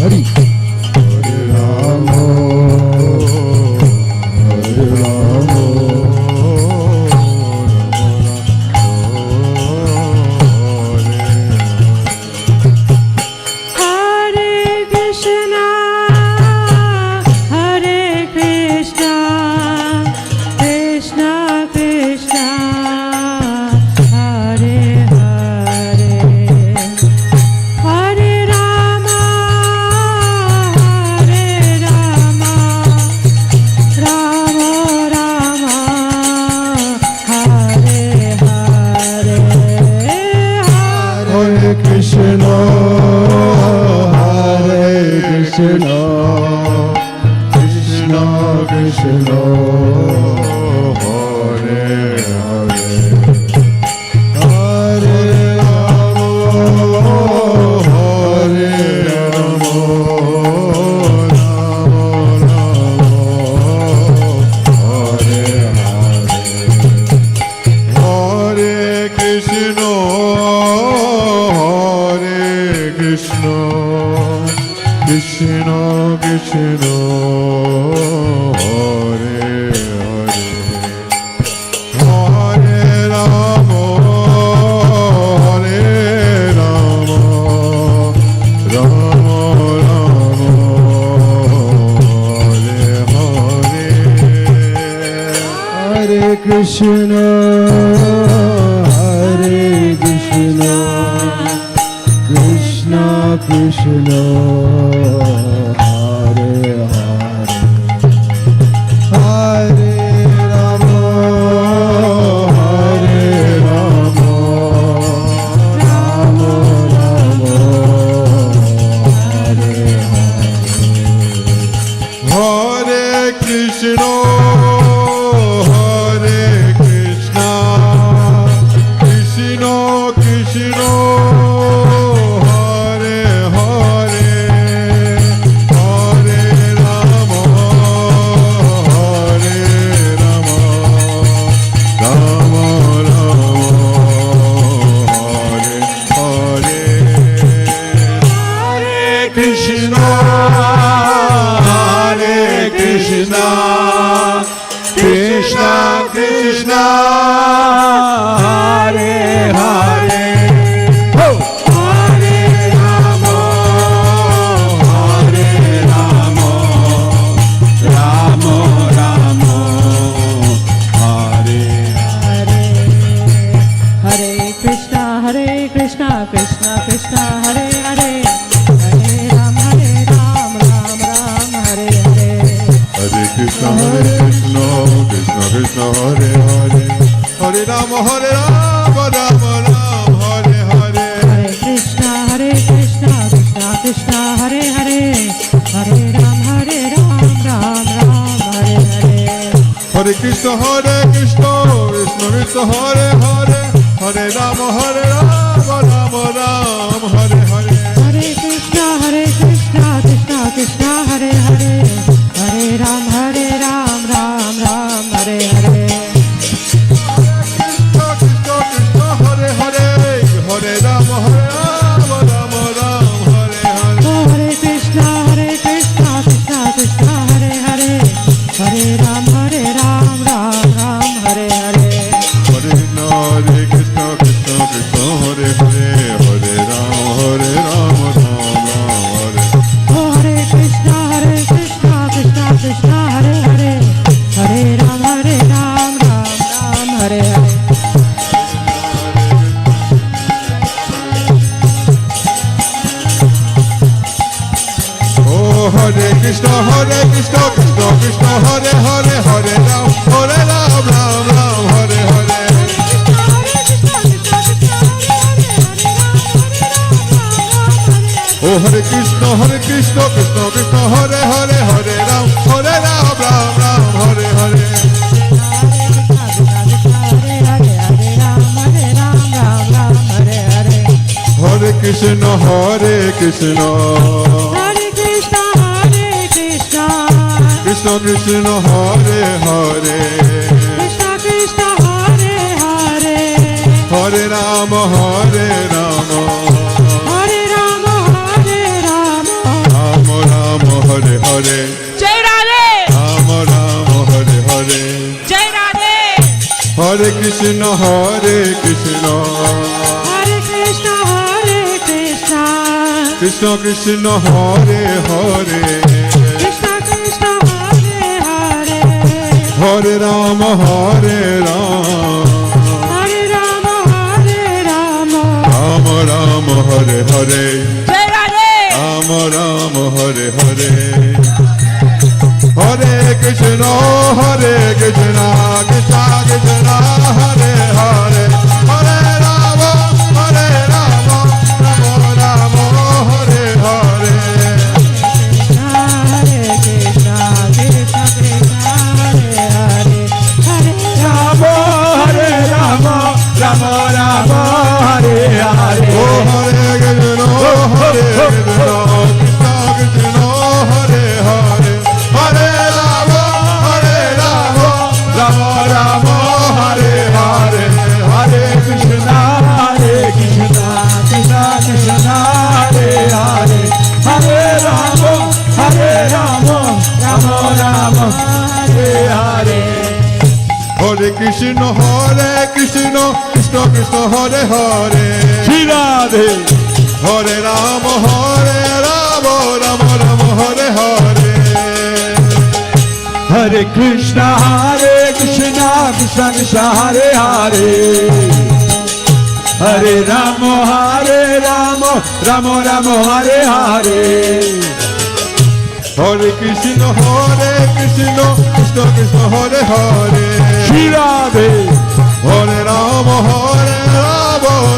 हरि हरे Ram
Krishna, Hare Krishna, Krishna Krishna, Hare Hare, Hare Rama, Hare Rama, Rama Rama, Hare Hare,
Hare Krishna. Rama, Ram Ram, Hare Hare.
Hare Krishna, Krishna Krishna, Hare Hare, Hare Ram, Ram Ram, Hare Hare.
Hare Krishna, Krishna Krishna, Hare Hare, Hare Rama, Ram Ram, Hare Hare.
Hare Krishna, Krishna Krishna, Hare Hare, Hare Ram, Ram Ram, Hare Hare.
Krishna Krishna, Hare Hare, Hare Rama, Ram Ram, Hare Hare.
Oh, Hare Krishna, Krishna Krishna, Hare Hare, Hare Ram, Ram Hare Hare.
Hare Krishna, Krishna Krishna, Hare Hare, Hare Ram, Ram Ram, Hare.
Oh, Hare Krishna, Krishna Krishna, Hare Hare, Hare Ram, Ram Hare Hare.
Oh, Hare Krishna, Krishna Krishna, Hare Hare, Hare Ram, Ram Ram, Hare Hare. Oh, Hare Krishna, Krishna Krishna, Hare Hare, Hare Ram, Ram Ram, Hare Hare. Hare Krishna, Krishna Krishna, Hare Hare,
Krishna Hare Hare,
Hare Rama, Hare Rama,
Hare Rama,
Rama Rama, Hare Hare,
Jai Radhe,
Rama Rama, Hare Hare.
Jai Radhe.
Hare Krishna, Krishna Krishna Krishna, Hare Hare,
Krishna Hare Hare,
Hare Rama, Hare Rama,
Hare Rama,
Rama Rama, Hare Hare,
Jai Radhe.
Rama Rama, Hare Hare. Hare Krishna, Krishna Krishna, Hare Hare, Hare Rama, Rama Rama, Hare Hare.
Hare Krishna, Krishna Krishna, Hare Hare, Hare Rama,
Hare Rama, Rama Rama, Hare Hare.
Oh, Hare Krishna, Krishna Krishna, Hare Hare, Hare Rama, Rama Rama, Hare Hare.
Hare Krishna, Krishna Krishna, Hare Hare. Hare Rama, Rama Rama, Hare Hare.
Hare Krishna, Krishna Krishna, Hare Hare.
Shri Radhe.
Hare Rama, Rama Rama, Hare Hare.
Hare Krishna, Krishna Krishna, Hare Hare. Hare Rama, Rama Rama, Hare Hare.
Hare Krishna, Krishna Krishna, Hare Hare.
Shri Radhe.
Hare Rama,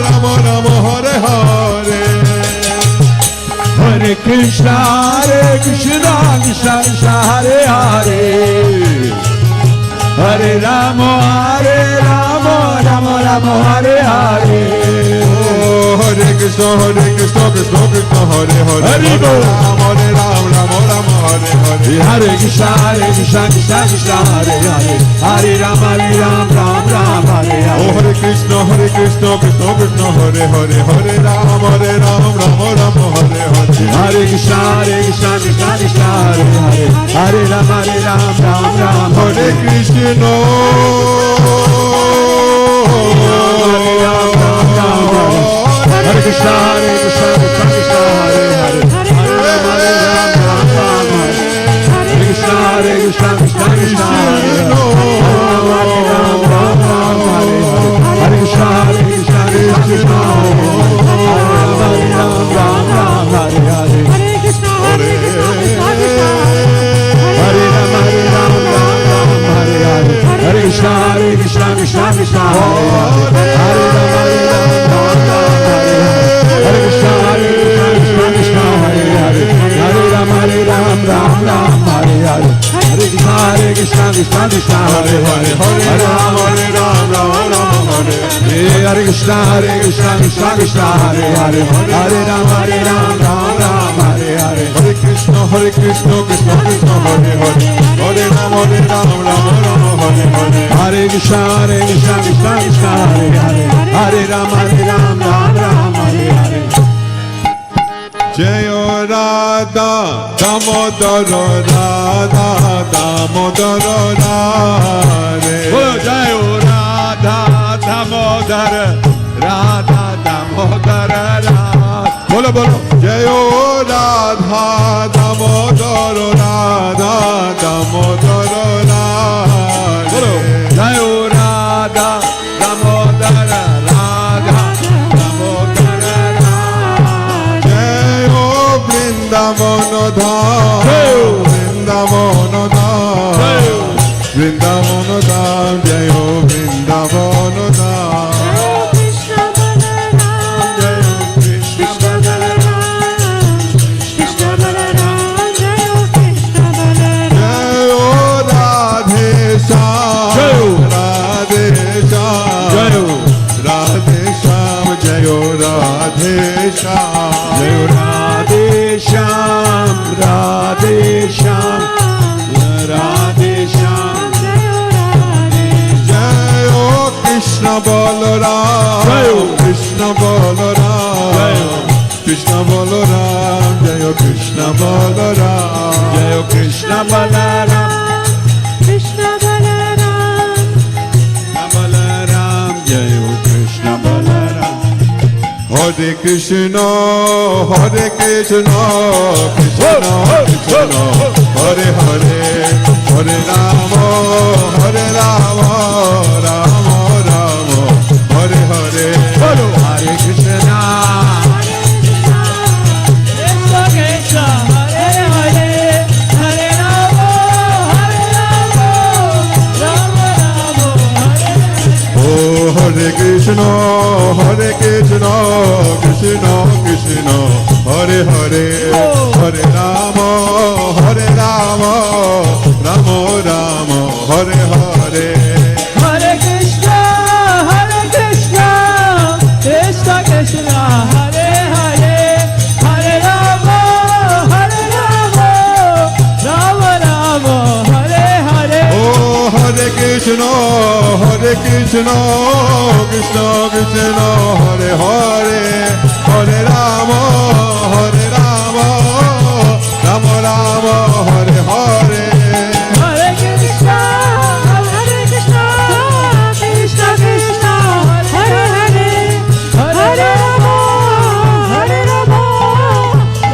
Rama Rama, Hare Hare.
Hare Krishna, Krishna Krishna, Hare Hare. Hare Rama, Rama Rama, Hare Hare.
Oh, Hare Krishna, Krishna Krishna, Hare Hare.
Hare Bol.
Hare Rama, Hare Hare.
Hare Krishna, Krishna Krishna, Hare Hare. Hare Rama, Ram Ram, Hare Hare.
Oh, Hare Krishna, Krishna Krishna, Hare Hare. Hare Rama, Ram Hare Hare.
Hare Krishna, Krishna Krishna, Hare Hare. Hare Rama, Ram
Hare Krishna.
Hare Krishna, Krishna Krishna, Hare Hare. Hare Rama, Ram Hare. Hare Krishna, Krishna Krishna, Hare Hare. Hare Rama, Ram Hare Hare. Hare Krishna, Krishna Krishna, Hare Hare. Hare Rama,
Hare Krishna, Krishna Krishna, Hare Hare, Hare Ram, Ram Ram, Hare Hare. Hare Krishna, Krishna Krishna, Hare Hare, Hare Ram, Ram Ram, Hare Hare. Hare Krishna, Krishna Krishna, Hare Hare, Hare Ram, Ram Ram, Hare Hare. Jayo Radha Damodara, Radha Damodara Radhe. Jayo Radha Damodara, Radha Damodara Radhe. Bolo bolo. Jayo Radha Damodara, Radha Damodara Radhe. Bolo. Jayo Radha Damodara, Radha Damodara Radhe. Jayo Vrindavana Dham, Vrindavana Dham, Vrindavana Dham, Jayo Vrindavana Dham. Jayo Radhe Shyam, Radhe Shyam, Radhe Shyam. Jayo Krishna Balaram, Jayo Krishna Balaram, Krishna Balaram, Jayo Krishna Balaram, Jayo Krishna Balaram, Krishna Balaram, Balaram, Jayo Krishna Balaram. Hare Krishna, Hare Krishna, Krishna Krishna, Hare Hare, Hare Rama, Hare Rama, Rama Rama, Hare Hare. Hare Krishna, Krishna Krishna, Hare Hare, Hare Rama, Hare Rama, Rama Rama, Hare Hare. Oh Hare Krishna, Hare Krishna, Krishna Krishna, Hare Hare, Hare Rama, Hare Rama, Rama Rama, Hare Hare. Hare Krishna, Krishna Krishna, Hare Hare, Hare Rama, Hare Rama, Rama Rama, Hare Hare. Oh Hare Krishna, Krishna Krishna, Hare Hare, Hare Rama, Hare Rama, Rama Rama, Hare Hare. Hare Krishna, Krishna Krishna, Hare Hare, Hare Rama, Hare Rama,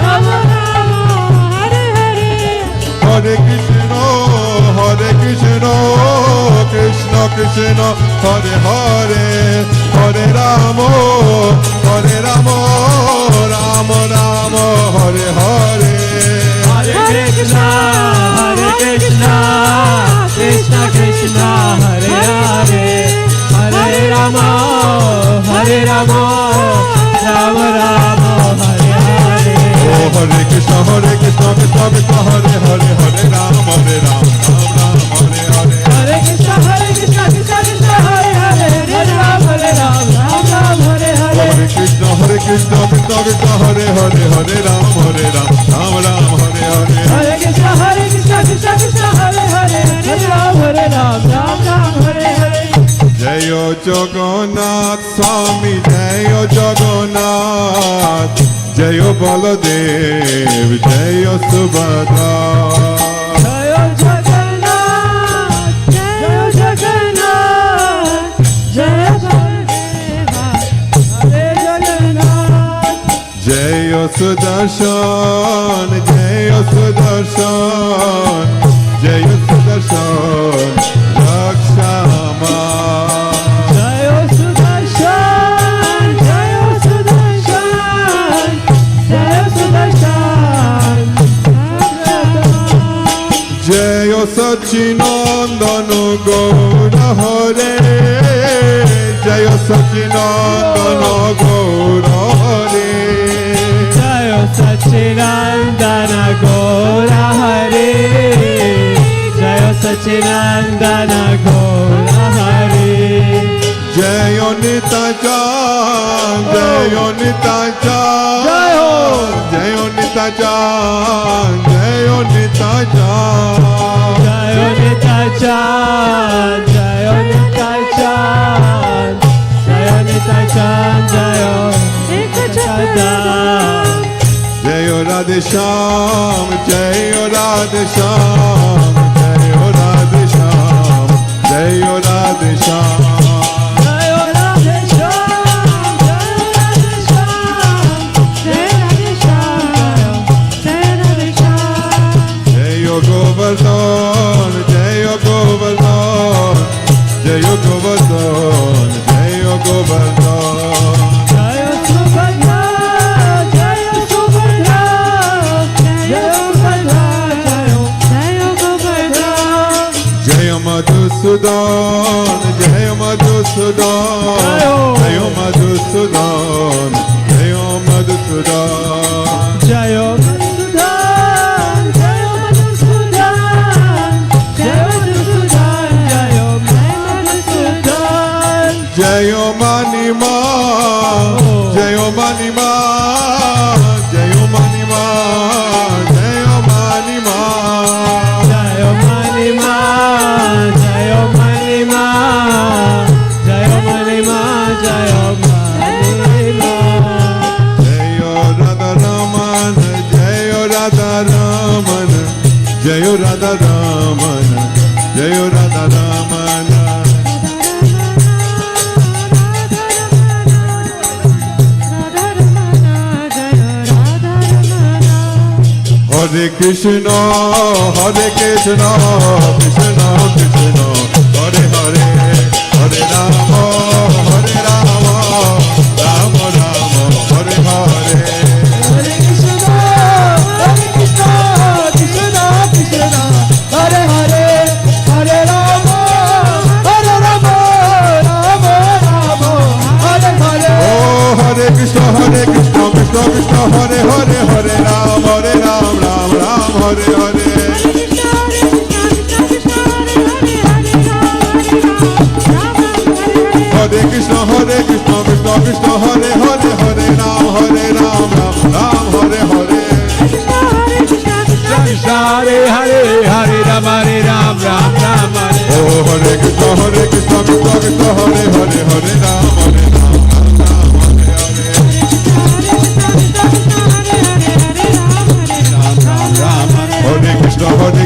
Rama Rama, Hare Hare. Hare Krishna, Krishna Krishna, Hare Hare, Hare Rama, Hare Rama, Rama Rama, Hare Hare. Hare Krishna, Krishna Krishna, Hare Hare, Hare Rama, Hare Rama, Rama Rama, Hare Hare. Oh Hare Krishna, Krishna Krishna, Hare Hare, Hare Rama, Hare Rama, Rama Rama, Hare Hare. Hare Krishna, Krishna Krishna, Hare Hare, Hare Rama, Rama Rama, Hare Hare. Hare Krishna, Krishna Krishna, Hare Hare, Hare Rama, Rama Rama, Hare Hare. Hare Krishna, Krishna Krishna, Hare Hare, Hare Rama, Rama Rama, Hare Hare. Jayo Jagannath Swami, Jayo Jagannath, Jayo Baladev, Jayo Subhadra. Jayo Jagannath, Jayo Jagannath, Jayo Baladeva, Hare Jagannath. Jayo Sudarshan, Jayo Sudarshan, Jayo Sudarshan, Rakshama. Jayo Sudarshan, Jayo Sudarshan, Jayo Sudarshan, Jayo Sachinandana Gaura Hare, Jayo Sachinandana Gaura Hare, Jayo Sachinandana Gaura Hare, Jayo Sachinandana Gaura Hare,
जय निताचान जय निताचान जय निताचान जय निताचान
जय निताचान जय निताचान जय निताचान जय निताचान
जय राधे श्याम जय राधे श्याम जय राधे श्याम जय Radhe Shyam Govardhan, Jai Govardhan, Jai Govardhan, Jai Govardhan,
Jai Subhadra, Jai Subhadra, Jai Subhadra, Jai Govardhan,
Jai Madhusudan, Jai Madhusudan, Jai Madhusudan, Jai Madhusudan,
Jai
Jayo Manima, Jayo Manima, Jayo Manima, Jayo Manima,
Jayo Manima, Jayo Manima, Jayo Manima, Jayo Manima,
Jayo Radharaman, Jayo Radharaman, Jayo Radharaman, Jayo Radharaman. Hare Krishna, Hare Krishna, Krishna Krishna, Hare Hare, Hare Rama, Hare Rama, Rama Rama, Hare Hare.
Hare Krishna, Krishna Krishna, Hare Hare, Hare Rama, Hare Rama, Rama Rama, Hare Hare.
Oh, Hare Krishna, Krishna Krishna, Hare Hare, Hare Ram, Hare Ram, Ram Ram, Hare Hare. Hare Krishna, Krishna Krishna, Hare Hare, Hare Ram, Hare Ram, Ram Ram, Hare Hare.
Krishna Hare Hare, Hare Ram, Hare Ram, Ram Ram, Hare.
Oh, Hare Krishna, Krishna Krishna, Hare Hare, Hare Ram, Hare Ram, Ram Ram, Hare Hare. Hare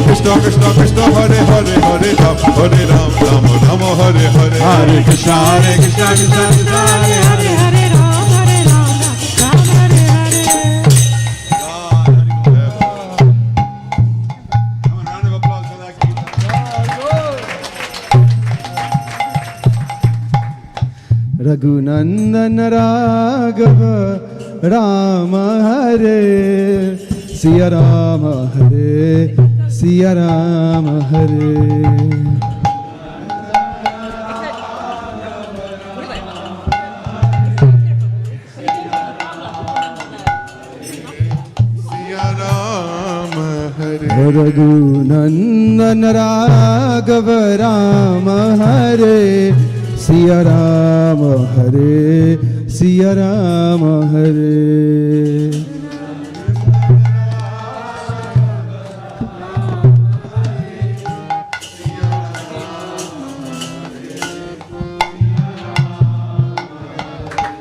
Krishna, Krishna Krishna, Hare Hare, Hare Ram, Hare Ram, Ram Ram, Hare Hare.
Hare Krishna, Krishna Krishna, Hare Hare, Hare Ram, Hare Ram, Ram Hare Hare.
Come on, round of applause for that Gita.
Raghunandan Raghava Rama Hare Siya Rama Hare Siya Rama Hare Raghunandan Raghava Rama Hare Siya Rama Hare Siya Rama Hare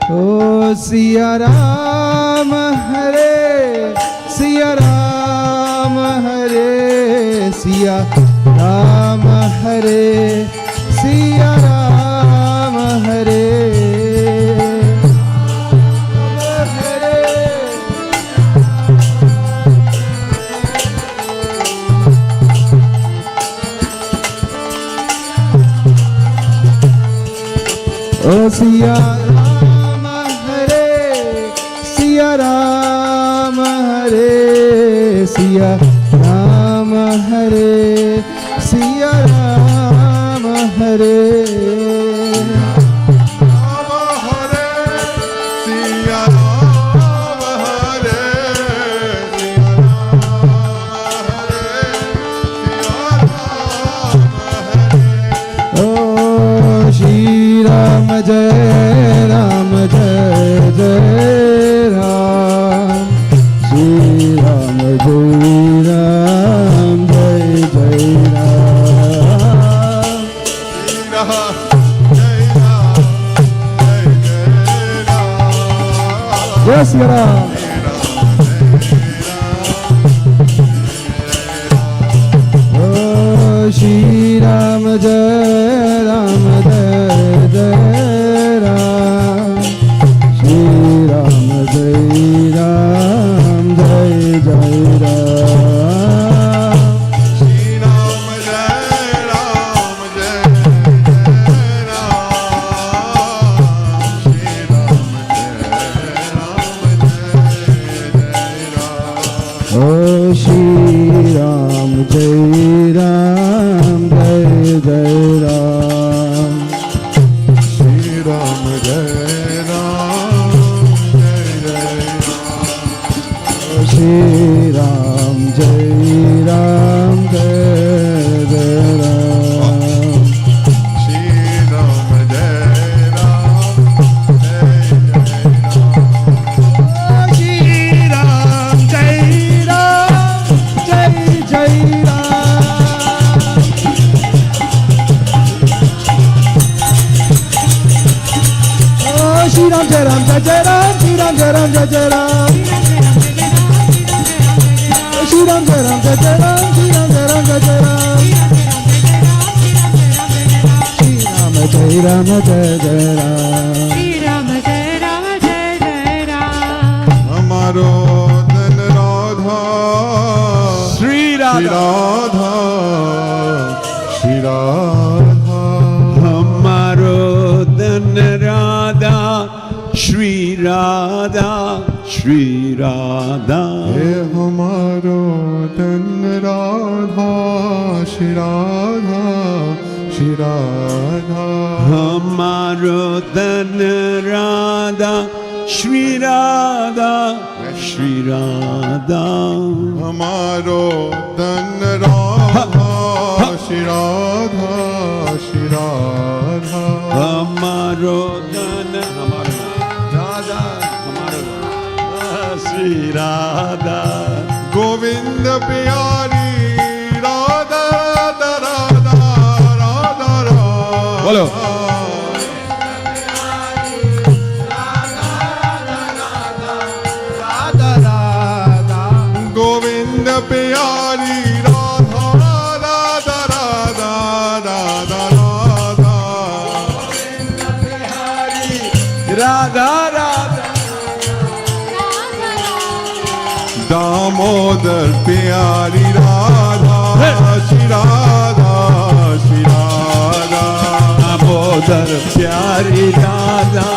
Oh Siya Rama Hare Siya Rama Hare Siya Rama Hare Siya Rama Hare Oh Siya Rama Hare Siya Rama Hare Siya Rama Hare Siya Rama जय सिया राम ओ श्री राम जय राम जय जय राम श्री राम जय राम जय जय राम
श्री राम जय राम जय
ओ श्री राम जय राम जय जय राम
श्री राम जय राम जय जय राम
श्री राम जय राम जय जय राम
श्री राम जय राम जय जय राम
श्री राम जय राम जय जय राम श्री राम जय राम जय जय राम श्री राम जय राम जय जय राम श्री राम जय राम जय जय राम श्री राम जय राम जय जय राम श्री राम जय राम जय जय राम
श्री राम जय राम जय जय राम
हमारो धन राधा
श्री राधा
श्री राधा
हमारो धन राधा श्री राधा श्री राधा
हे हमारो धन राधा श्री राधा श्री राधा
हमारो धन राधा श्री राधा श्री राधा
हमारो धन राधा श्री राधा श्री राधा
हमारो धन राधा हमारो श्री राधा
गोविंद प्यारी राधा राधा राधा राधा
बोलो
गोविंद प्यारी राधा राधा राधा राधा राधा
राधा
दामोदर प्यारी राधा श्री राधा श्री राधा
दामोदर प्यारी राधा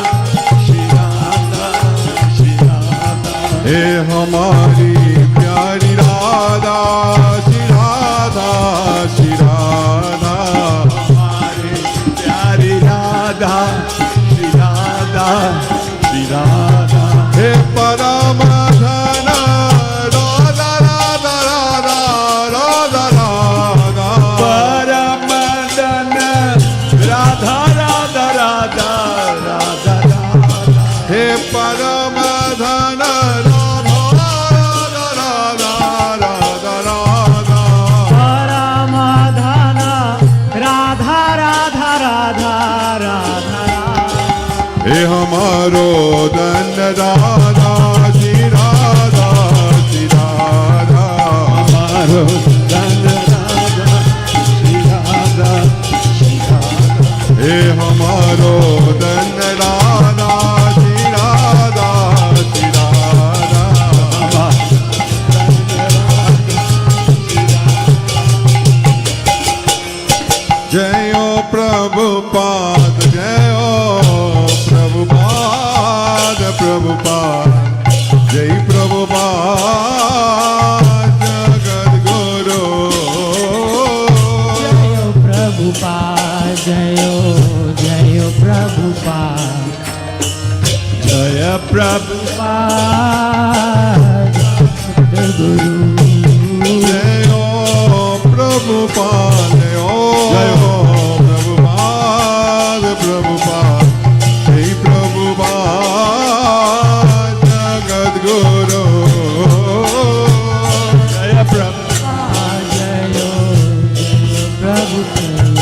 श्री राधा श्री राधा
हे हमारी प्यारी राधा श्री राधा श्री राधा
हमारी प्यारी राधा श्री राधा श्री राधा
हे परम धन राधा राधा राधा राधा राधा
परम धन राधा राधा राधा राधा राधा
हे परम धन राधा राधा राधा राधा
परमाधान राधा राधा राधा राधा
हे हमारो धन राधा श्री राधा श्री राधा
हमारो धन राधा श्री राधा श्री राधा
हे हमारो धन राधा श्री राधा श्री राधा जयो प्रभुपाद जयो प्रभुपाद प्रभुपाद जय प्रभुपाद जगत गुरु
जयो प्रभुपाद जयो जयो प्रभुपाद
जय
प्रभुपाद गुरु
जयो प्रभुपाद जयो प्रभुपाद प्रभुपाद जय प्रभुपाद जगत गुरु
जय प्रभुपाद
जयो जयो Prabhupada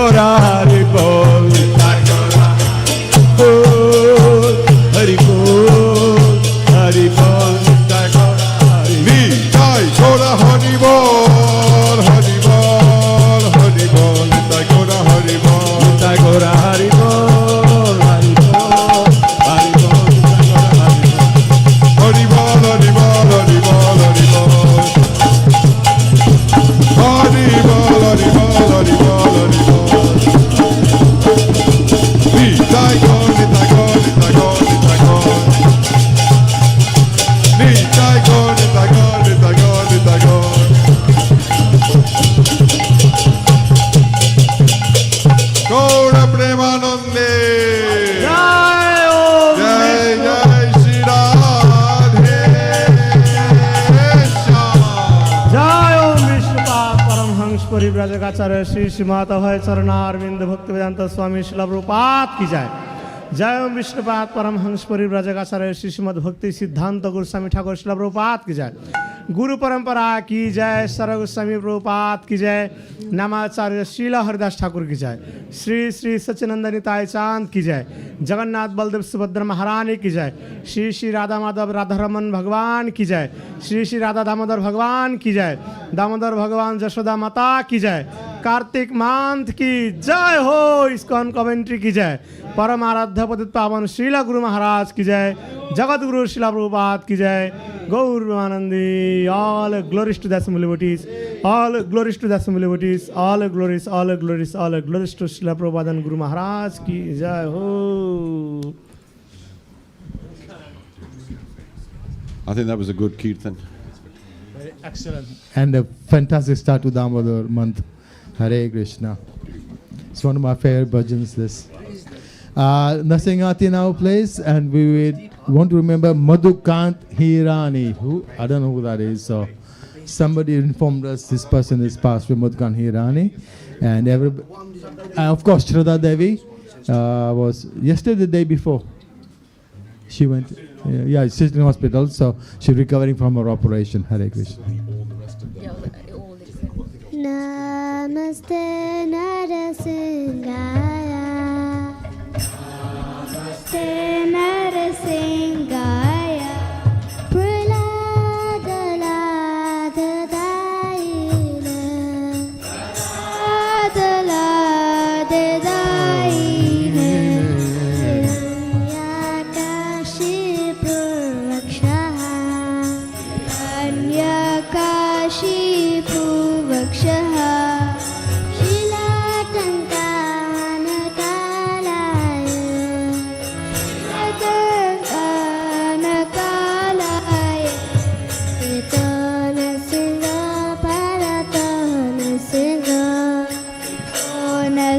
Gora Hari Bol, Nitai Gora Hari Bol, Hari Bol, Nitai Gora Hari Bol.
Nitai Gora Hari Bol, Hari Bol, Hari Bol, Nitai Gora Hari Bol.
Nitai Gora Hari Bol, Hari Bol, Hari Bol, Nitai Gora Hari Bol.
Hari Bol, Hari Bol, Hari Bol, Hari Bol. Hari Bol, Hari Bol, Hari Bol, Hari Bol. Nitai Gaur, Nitai Gaur, Nitai Gaur, Nitai Gaur. Nitai Gaur, Nitai Gaur, Nitai Gaur, Nitai Gaur. Gaura Premanande.
Jai Om
Jai
Vishnu.
Jai Shri Radhe Shyam.
जय ओम विष्णुपाद परमहंस परिव्राजकाचार्य श्री श्रीमात भय चरणारविंद भक्ति वेदांत स्वामी श्रील प्रभुपाद की जय। जय ओम विष्णुपाद परमहंस परिव्राजकाचार्य श्री श्रीमद भक्ति सिद्धांत गोस्वामी ठाकुर श्रील प्रभुपाद की जय। गुरु परंपरा की जय। सर्व गोस्वामी प्रभुपाद की जय। नामाचार्य श्रील हरिदास ठाकुर की जय। श्री श्री सच्चिदानंद निताय चांद की जय। जगन्नाथ बलदेव सुभद्रा महारानी की जय। श्री श्री राधा माधव राधारमन भगवान की जय। श्री श्री राधा दामोदर भगवान की जय। दामोदर भगवान जशोदा माता की जय। कार्तिक मांथ की जय हो। इस्कॉन कवेंट्री की जय। परम आराध्य पतित पावन श्रीला गुरु महाराज की जय। जगत गुरु श्रीला प्रभुपाद की जय। गौर Anandi. All glories to the assembled devotees. All glories to the assembled devotees. All glories, all glories, all glories to Srila Prabhupada and Guru Maharaj ki jai ho.
I think that was a good kirtan.
Excellent. And a fantastic start to Damodar month. Hare Krishna. It's one of my favorite bhajans, this. Nasingati now plays, and we would want to remember Madhukant Hirani. Who? I don't know who that is. So somebody informed us this person is passed with Madhukant Hirani. And of course, Shraddha Devi was yesterday, the day before. She went, she's in hospital, so she's recovering from her operation. Hare Krishna.
Namaste Narasingaya. Namaste Narasingaya. Praladaladaina. Praladaladaina. Anyakashi Purakshaha. Anyakashi Purakshaha.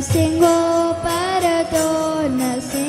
Singo parato na singo.